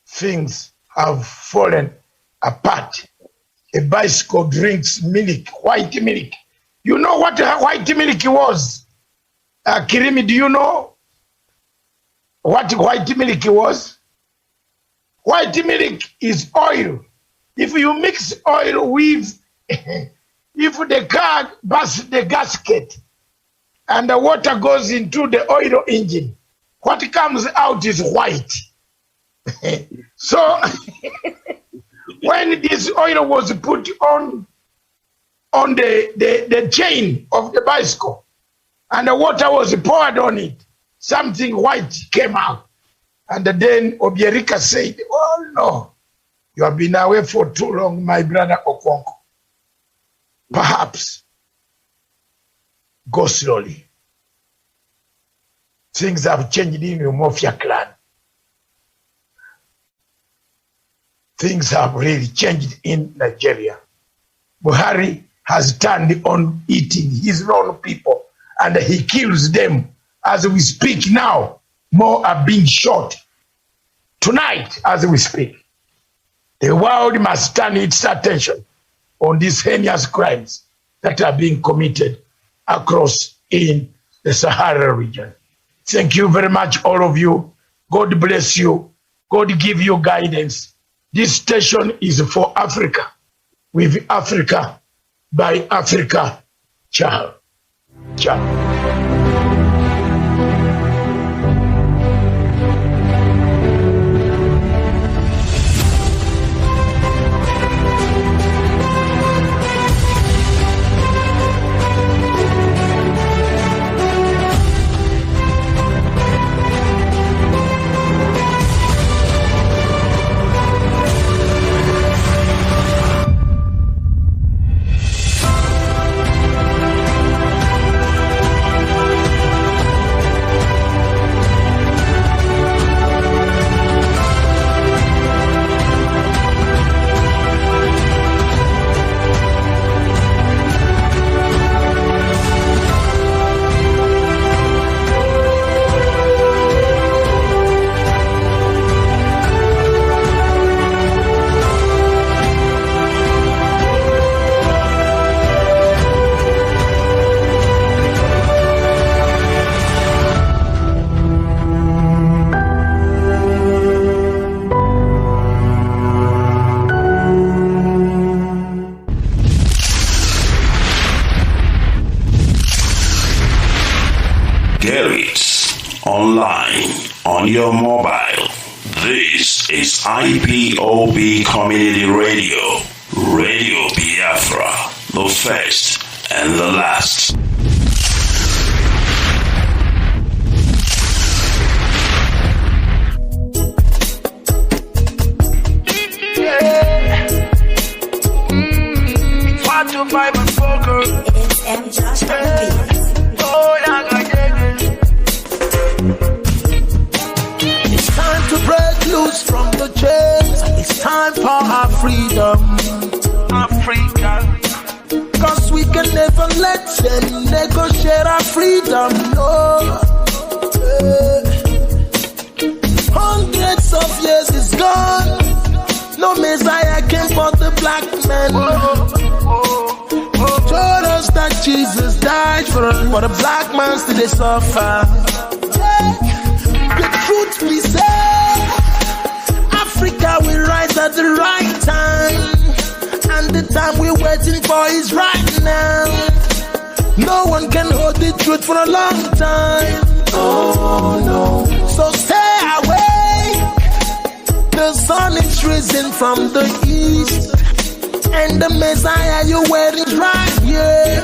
things have fallen apart. A bicycle drinks milk, white milk. You know what white milk was? Kirimi, do you know what white milk was? White milk is oil. If you mix oil with, if the car bursts the gasket and the water goes into the oil engine, what comes out is white. So when this oil was put on the chain of the bicycle and the water was poured on it, something white came out. And then Obierika said, oh no, you have been away for too long, my brother Okonko. Perhaps go slowly. Things have changed in your Mafia clan. Things have really changed in Nigeria. Buhari has turned on eating his own people and he kills them. As we speak now, more are being shot. Tonight, as we speak, the world must turn its attention on these heinous crimes that are being committed across in the Sahara region. Thank you very much, all of you. God bless you. God give you guidance. This station is for Africa, with Africa, by Africa. Ciao. Ciao. On your mobile. This is IPOB Community Radio, Radio Biafra, the first and the last. From the chains, it's time for our freedom, Africa. Cause we can never let them negotiate our freedom, no. Hundreds of years is gone. No Messiah came for the black man. Told us that Jesus died for the black man still they suffer. The truth we say, Africa will rise at the right time, and the time we're waiting for is right now. No one can hold the truth for a long time. Oh no. So stay awake. The sun is risen from the east, and the Messiah you're waiting is right here.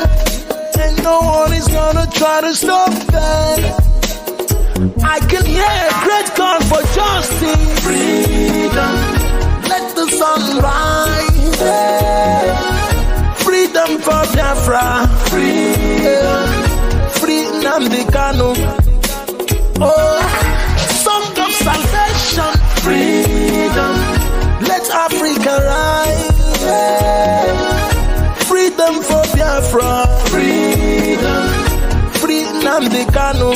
And no one is gonna try to stop that. I can hear a great call for justice. Freedom, let the sun rise. Freedom for Biafra. Freedom, free Nnamdi Kanu. Oh, song of salvation. Freedom, let Africa rise. Freedom for Biafra. Freedom, free Nnamdi Kanu.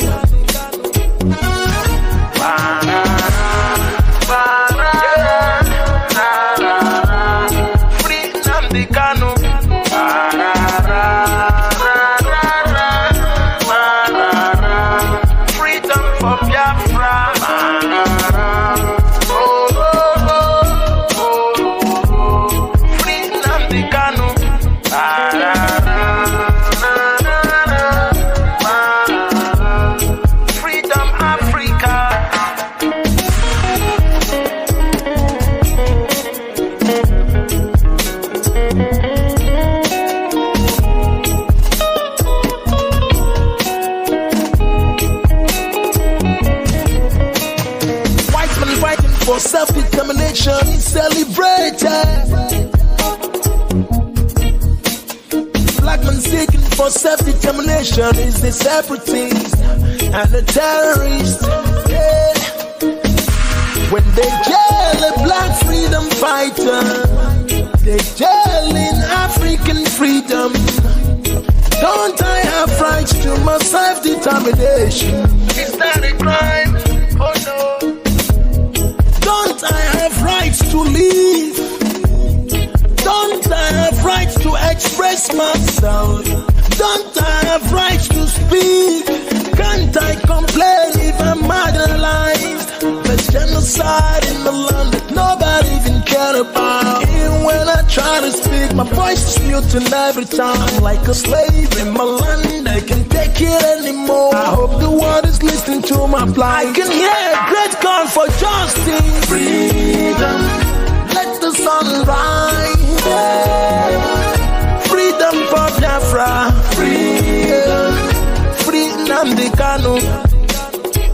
Black man seeking for self-determination is the separatist and the terrorist. Yeah. When they jail a black freedom fighter, they jail in African freedom. Don't I have rights to my self-determination? Is that a crime? Oh no. Don't I have rights to live? Don't I have rights to express myself? Don't I have rights to speak? Can't I complain if I'm marginalized? There's genocide in the land that nobody even cared about. Even when I try to speak, my voice is muted every time. I'm like a slave in my land, I can't take it anymore. I hope the world is listening to my plight. I can hear a great call for justice. Freedom, let the sun rise. Freedom for Biafra. Freedom, free Nnamdi Kanu.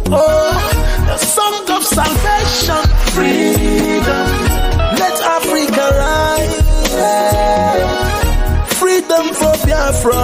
Oh, the song of salvation. Freedom, let Africa rise. Freedom for Biafra.